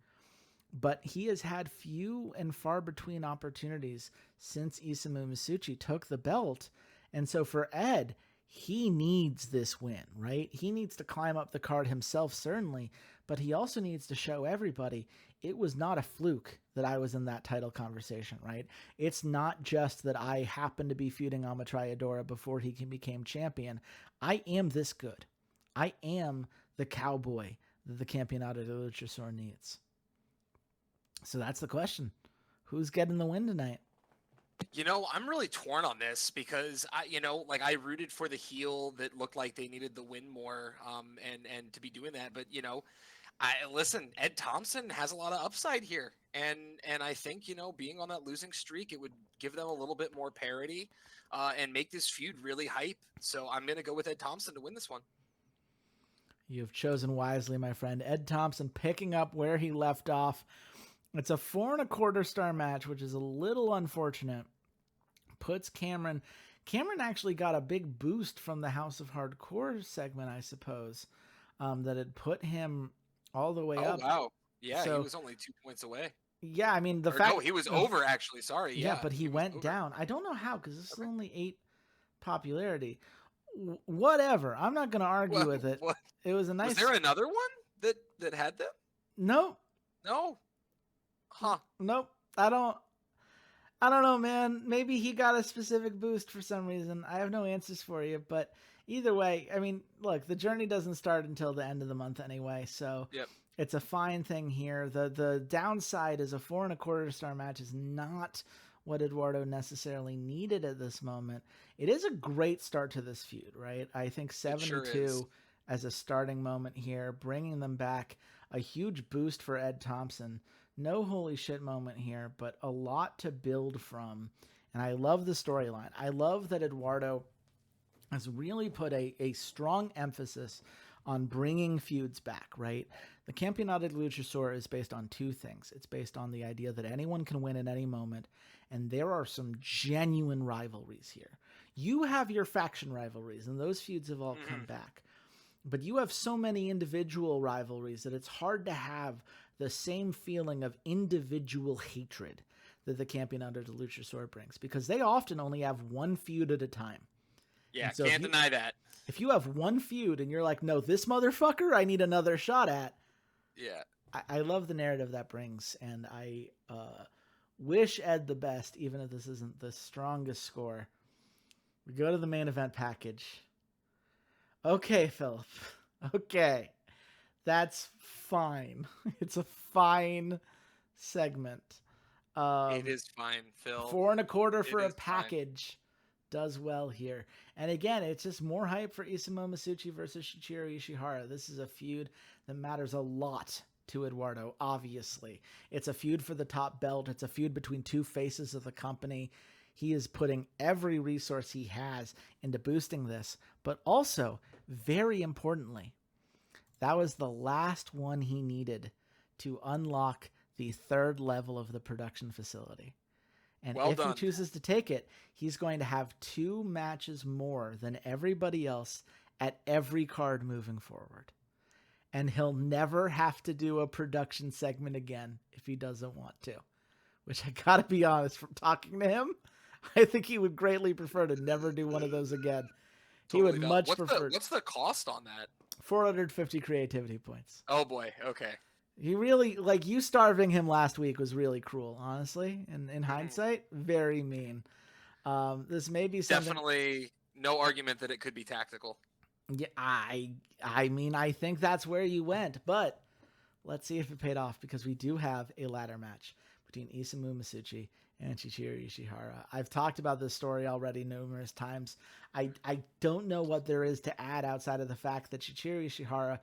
[SPEAKER 1] But he has had few and far between opportunities since Isamu Masucci took the belt. And so for Ed, he needs this win, right? He needs to climb up the card himself, certainly, but he also needs to show everybody it was not a fluke that I was in that title conversation, right? It's not just that I happened to be feuding Amatrayadora before he became champion. I am this good. I am the cowboy that the Campeonato de Luchasaur needs. So that's the question. Who's getting the win tonight?
[SPEAKER 2] I'm really torn on this because I rooted for the heel that looked like they needed the win more, and to be doing that. But listen, Ed Thompson has a lot of upside here, and I think being on that losing streak, it would give them a little bit more parity, and make this feud really hype. So I'm gonna go with Ed Thompson to win this one.
[SPEAKER 1] You have chosen wisely, my friend. Ed Thompson picking up where he left off. It's a 4.25 star match, which is a little unfortunate. Puts Cameron actually got a big boost from the House of Hardcore segment, I suppose, that had put him all the way up.
[SPEAKER 2] Oh, wow. Yeah, so, he was only 2 points away.
[SPEAKER 1] Yeah, I mean,
[SPEAKER 2] no, he was over, actually. Sorry.
[SPEAKER 1] Yeah, but he went down. I don't know how, because this is only 8 popularity. Whatever. I'm not going to argue with it.
[SPEAKER 2] What?
[SPEAKER 1] It was a nice...
[SPEAKER 2] Was there another one that had them?
[SPEAKER 1] No.
[SPEAKER 2] Huh.
[SPEAKER 1] Nope. I don't know, man. Maybe he got a specific boost for some reason. I have no answers for you, but either way, I mean, look, the journey doesn't start until the end of the month anyway, so
[SPEAKER 2] yep.
[SPEAKER 1] It's a fine thing here. The downside is a 4.25 star match is not what Eduardo necessarily needed at this moment. It is a great start to this feud, right? I think 72 as a starting moment here, bringing them back, a huge boost for Ed Thompson. No holy shit moment here, but a lot to build from. And I love the storyline. I love that Eduardo has really put a strong emphasis on bringing feuds back, right? The Campeonato de Luchasaur is based on 2 things. It's based on the idea that anyone can win at any moment, and there are some genuine rivalries here. You have your faction rivalries, and those feuds have all come back. But you have so many individual rivalries that it's hard to have the same feeling of individual hatred that the Campeonato de Luchasaur brings, because they often only have one feud at a time.
[SPEAKER 2] Yeah, so can't deny that.
[SPEAKER 1] If you have one feud and you're like, no, this motherfucker I need another shot at.
[SPEAKER 2] Yeah.
[SPEAKER 1] I love the narrative that brings, and I wish Ed the best, even if this isn't the strongest score. We go to the main event package. Okay, Philip. Okay. That's fine. It's a fine segment.
[SPEAKER 2] It is fine, Phil.
[SPEAKER 1] 4.25 for a package. Fine. Does well here. And again, it's just more hype for Isamu Masucci versus Shichiro Ishihara. This is a feud that matters a lot to Eduardo, obviously. It's a feud for the top belt. It's a feud between 2 faces of the company. He is putting every resource he has into boosting this. But also, very importantly, that was the last one he needed to unlock the 3rd level of the production facility. And if he chooses to take it, he's going to have 2 matches more than everybody else at every card moving forward. And he'll never have to do a production segment again if he doesn't want to. Which I gotta be honest, from talking to him, I think he would greatly prefer to never do one of those again.
[SPEAKER 2] Totally
[SPEAKER 1] he would much prefer.
[SPEAKER 2] What's the cost on that?
[SPEAKER 1] 450 creativity points.
[SPEAKER 2] Oh boy, okay.
[SPEAKER 1] He really, like, you starving him last week was really cruel, honestly. And in
[SPEAKER 2] Hmm.
[SPEAKER 1] hindsight, very mean. This may be something.
[SPEAKER 2] Definitely no argument that it could be tactical.
[SPEAKER 1] Yeah, I mean, I think that's where you went, but let's see if it paid off because we do have a ladder match between Isamu Masucci and Chichiro Ishihara. I've talked about this story already numerous times. I don't know what there is to add outside of the fact that Chichiro Ishihara,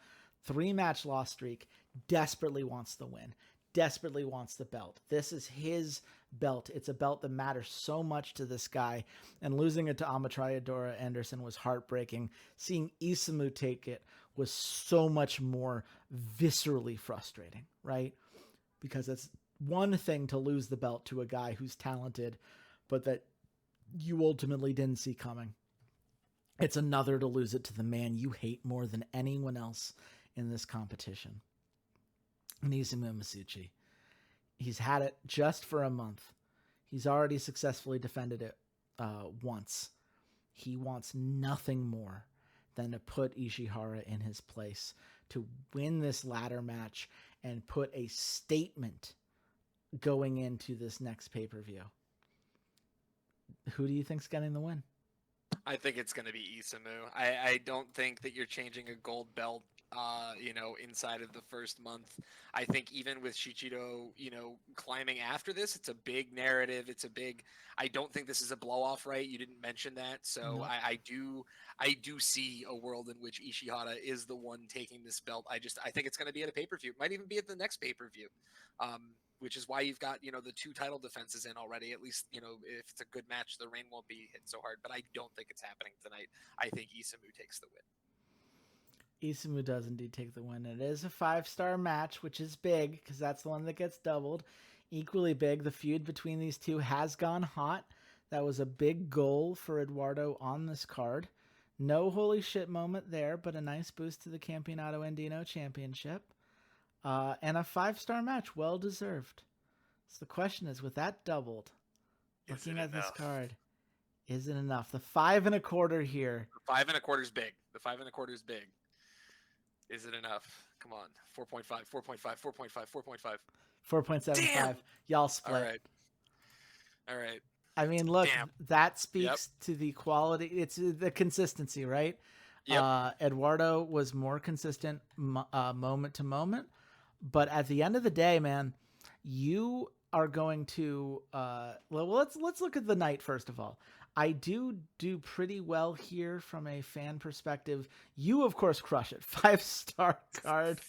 [SPEAKER 1] 3-match loss streak, desperately wants the win, desperately wants the belt. This is his belt. It's a belt that matters so much to this guy, and losing it to Amatrayadora Anderson was heartbreaking. Seeing Isamu take it was so much more viscerally frustrating, right? Because it's one thing to lose the belt to a guy who's talented, but that you ultimately didn't see coming. It's another to lose it to the man you hate more than anyone else in this competition. Nizumu Masucci. He's had it just for a month. He's already successfully defended it once. He wants nothing more than to put Ishihara in his place, to win this ladder match and put a statement going into this next pay-per-view. Who do you think's getting the win?
[SPEAKER 2] I think it's going to be Isamu. I don't think that you're changing a gold belt, inside of the first month. I think even with Shichiro, climbing after this, it's a big narrative. I don't think this is a blow off, right? You didn't mention that. So
[SPEAKER 1] No.
[SPEAKER 2] I do see a world in which Ishihara is the one taking this belt. I think it's going to be at a pay-per-view. It might even be at the next pay-per-view. Which is why you've got, the 2 title defenses in already. At least, if it's a good match, the rain won't be hit so hard. But I don't think it's happening tonight. I think Isamu takes the win.
[SPEAKER 1] Isamu does indeed take the win. It is a 5-star match, which is big because that's the one that gets doubled. Equally big, the feud between these two has gone hot. That was a big goal for Eduardo on this card. No holy shit moment there, but a nice boost to the Campeonato Andino Championship. And a 5-star match, well deserved. So the question is, with that doubled, looking at this card, is it enough? The 5 1/4 here.
[SPEAKER 2] The 5 1/4 is big. The 5 1/4 is big. Is it enough? Come on. 4.5, 4.5, 4.5, 4.5.
[SPEAKER 1] 4.75. Y'all split.
[SPEAKER 2] All right.
[SPEAKER 1] I mean, look,
[SPEAKER 2] Damn.
[SPEAKER 1] that speaks to the quality. It's the consistency, right?
[SPEAKER 2] Yep.
[SPEAKER 1] Eduardo was more consistent moment to moment. But at the end of the day, man, you are going to let's look at the night first of all. I do pretty well here from a fan perspective. You of course crush it. 5-star card.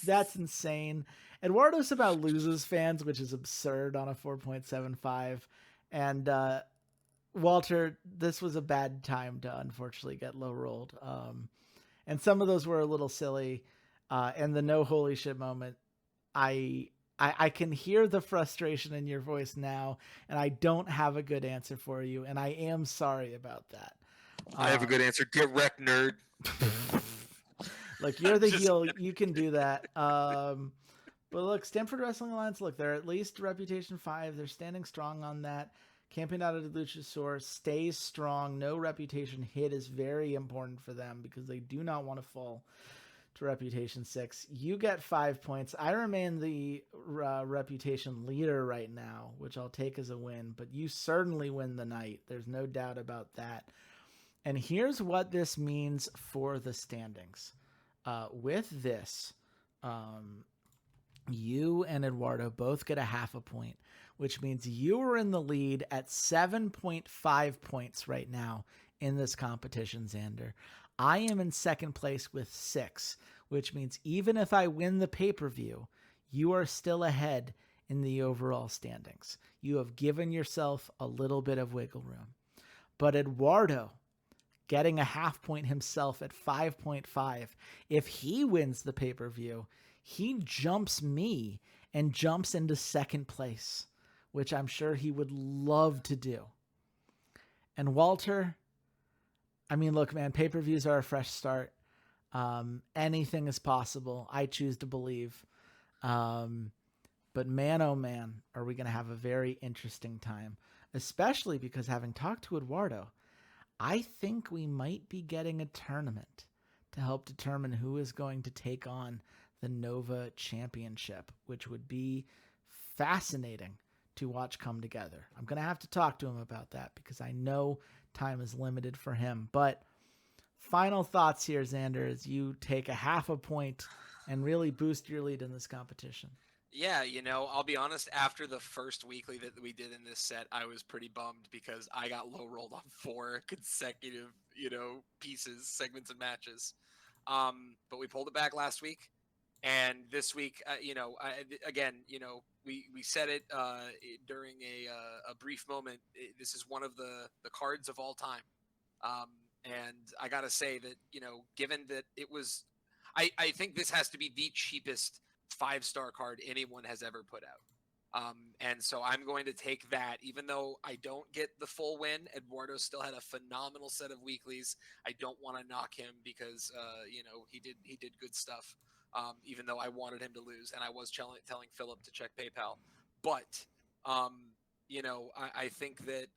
[SPEAKER 1] That's insane. Eduardo somehow loses fans, which is absurd on a 4.75. And Walter, this was a bad time to unfortunately get low rolled. And some of those were a little silly. And the no holy shit moment, I can hear the frustration in your voice now, and I don't have a good answer for you, and I am sorry about that.
[SPEAKER 2] I have a good answer. Get wrecked, nerd.
[SPEAKER 1] Look, you're the heel. You can do that. But look, Stanford Wrestling Alliance, look, they're at least Reputation 5. They're standing strong on that. Campeonato de Luchasaurus stays strong. No reputation hit is very important for them because they do not want to fall to Reputation 6. You get 5 points. I remain the Reputation leader right now, which I'll take as a win, but you certainly win the night. There's no doubt about that. And here's what this means for the standings. With this, you and Eduardo both get a half a point, which means you are in the lead at 7.5 points right now in this competition, Xander. I am in second place with 6, which means even if I win the pay-per-view, you are still ahead in the overall standings. You have given yourself a little bit of wiggle room. But Eduardo, getting a half point himself at 5.5, if he wins the pay-per-view, he jumps me and jumps into second place, which I'm sure he would love to do. And Walter, I mean, look, man, pay-per-views are a fresh start. Anything is possible. I choose to believe. But man, oh man, are we going to have a very interesting time, especially because having talked to Eduardo, I think we might be getting a tournament to help determine who is going to take on the Nova Championship, which would be fascinating to watch come together. I'm going to have to talk to him about that because I know time is limited for him. But final thoughts here, Xander, as you take a half a point and really boost your lead in this competition.
[SPEAKER 2] Yeah, I'll be honest, after the first weekly that we did in this set, I was pretty bummed because I got low rolled on 4 consecutive, pieces, segments, and matches. But we pulled it back last week. And this week, again, we said it during a brief moment. This is one of the cards of all time. And I got to say that, given that it was, I think this has to be the cheapest 5-star card anyone has ever put out. And so I'm going to take that, even though I don't get the full win. Eduardo still had a phenomenal set of weeklies. I don't want to knock him because, he did good stuff. Even though I wanted him to lose, and I was telling Philip to check PayPal. But, I think that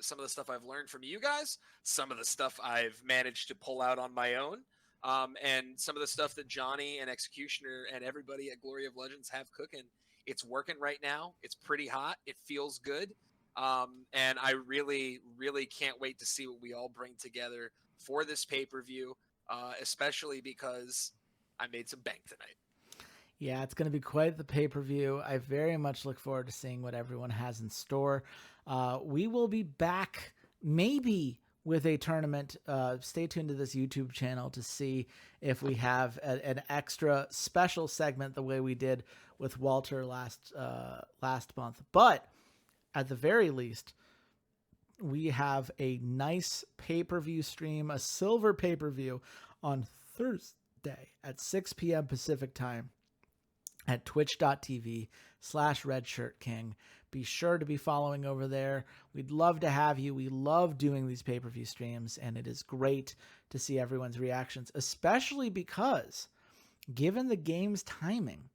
[SPEAKER 2] some of the stuff I've learned from you guys, some of the stuff I've managed to pull out on my own, and some of the stuff that Johnny and Executioner and everybody at Glory of Legends have cooking, it's working right now. It's pretty hot. It feels good. And I really, really can't wait to see what we all bring together for this pay-per-view, especially because I made some bank tonight.
[SPEAKER 1] Yeah, it's going to be quite the pay-per-view. I very much look forward to seeing what everyone has in store. We will be back maybe with a tournament. Stay tuned to this YouTube channel to see if we have an extra special segment the way we did with Walter last month. But at the very least, we have a nice pay-per-view stream, a silver pay-per-view on Thursday at 6 p.m. Pacific time at twitch.tv/redshirtking. Be sure to be following over there. We'd love to have you. We love doing these pay-per-view streams, and it is great to see everyone's reactions, especially because, given the game's timing,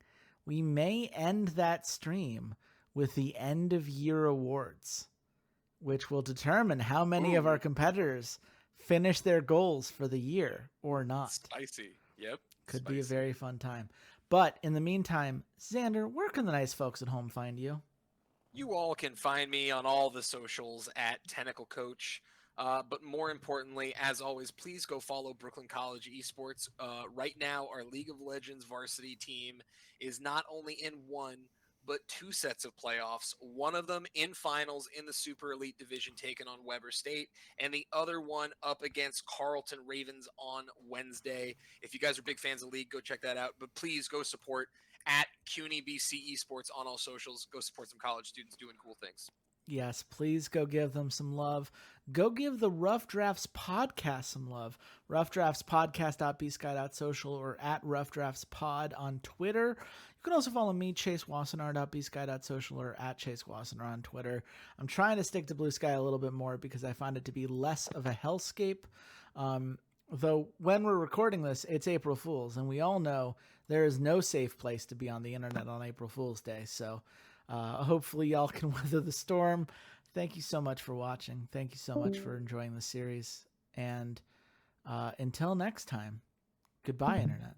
[SPEAKER 1] we may end that stream with the end-of-year awards, which will determine how many of our competitors finish their goals for the year or not.
[SPEAKER 2] Spicy. Yep.
[SPEAKER 1] Could be a very fun time. But in the meantime, Xander, where can the nice folks at home find you?
[SPEAKER 2] You all can find me on all the socials at Tentacle Coach. But more importantly, as always, please go follow Brooklyn College Esports. Right now, our League of Legends varsity team is not only in one, but 2 sets of playoffs. One of them in finals in the Super Elite Division taken on Weber State, and the other one up against Carleton Ravens on Wednesday. If you guys are big fans of the league, go check that out. But please go support at CUNY BC Esports on all socials. Go support some college students doing cool things.
[SPEAKER 1] Yes, please go give them some love. Go give the Rough Drafts podcast some love. Rough Drafts podcast.bsky.social or at Rough Drafts pod on Twitter. You can also follow me, Chase Wassenaar.bsky.social or at Chase Wassenaar on Twitter. I'm trying to stick to Blue Sky a little bit more because I find it to be less of a hellscape. Though when we're recording this, it's April Fool's, and we all know there is no safe place to be on the internet on April Fool's Day. So hopefully y'all can weather the storm. Thank you so much for watching. Thank you so much for enjoying the series. And until next time, goodbye, internet.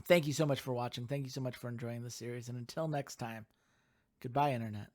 [SPEAKER 1] Thank you so much for watching. Thank you so much for enjoying the series. And until next time, goodbye, internet.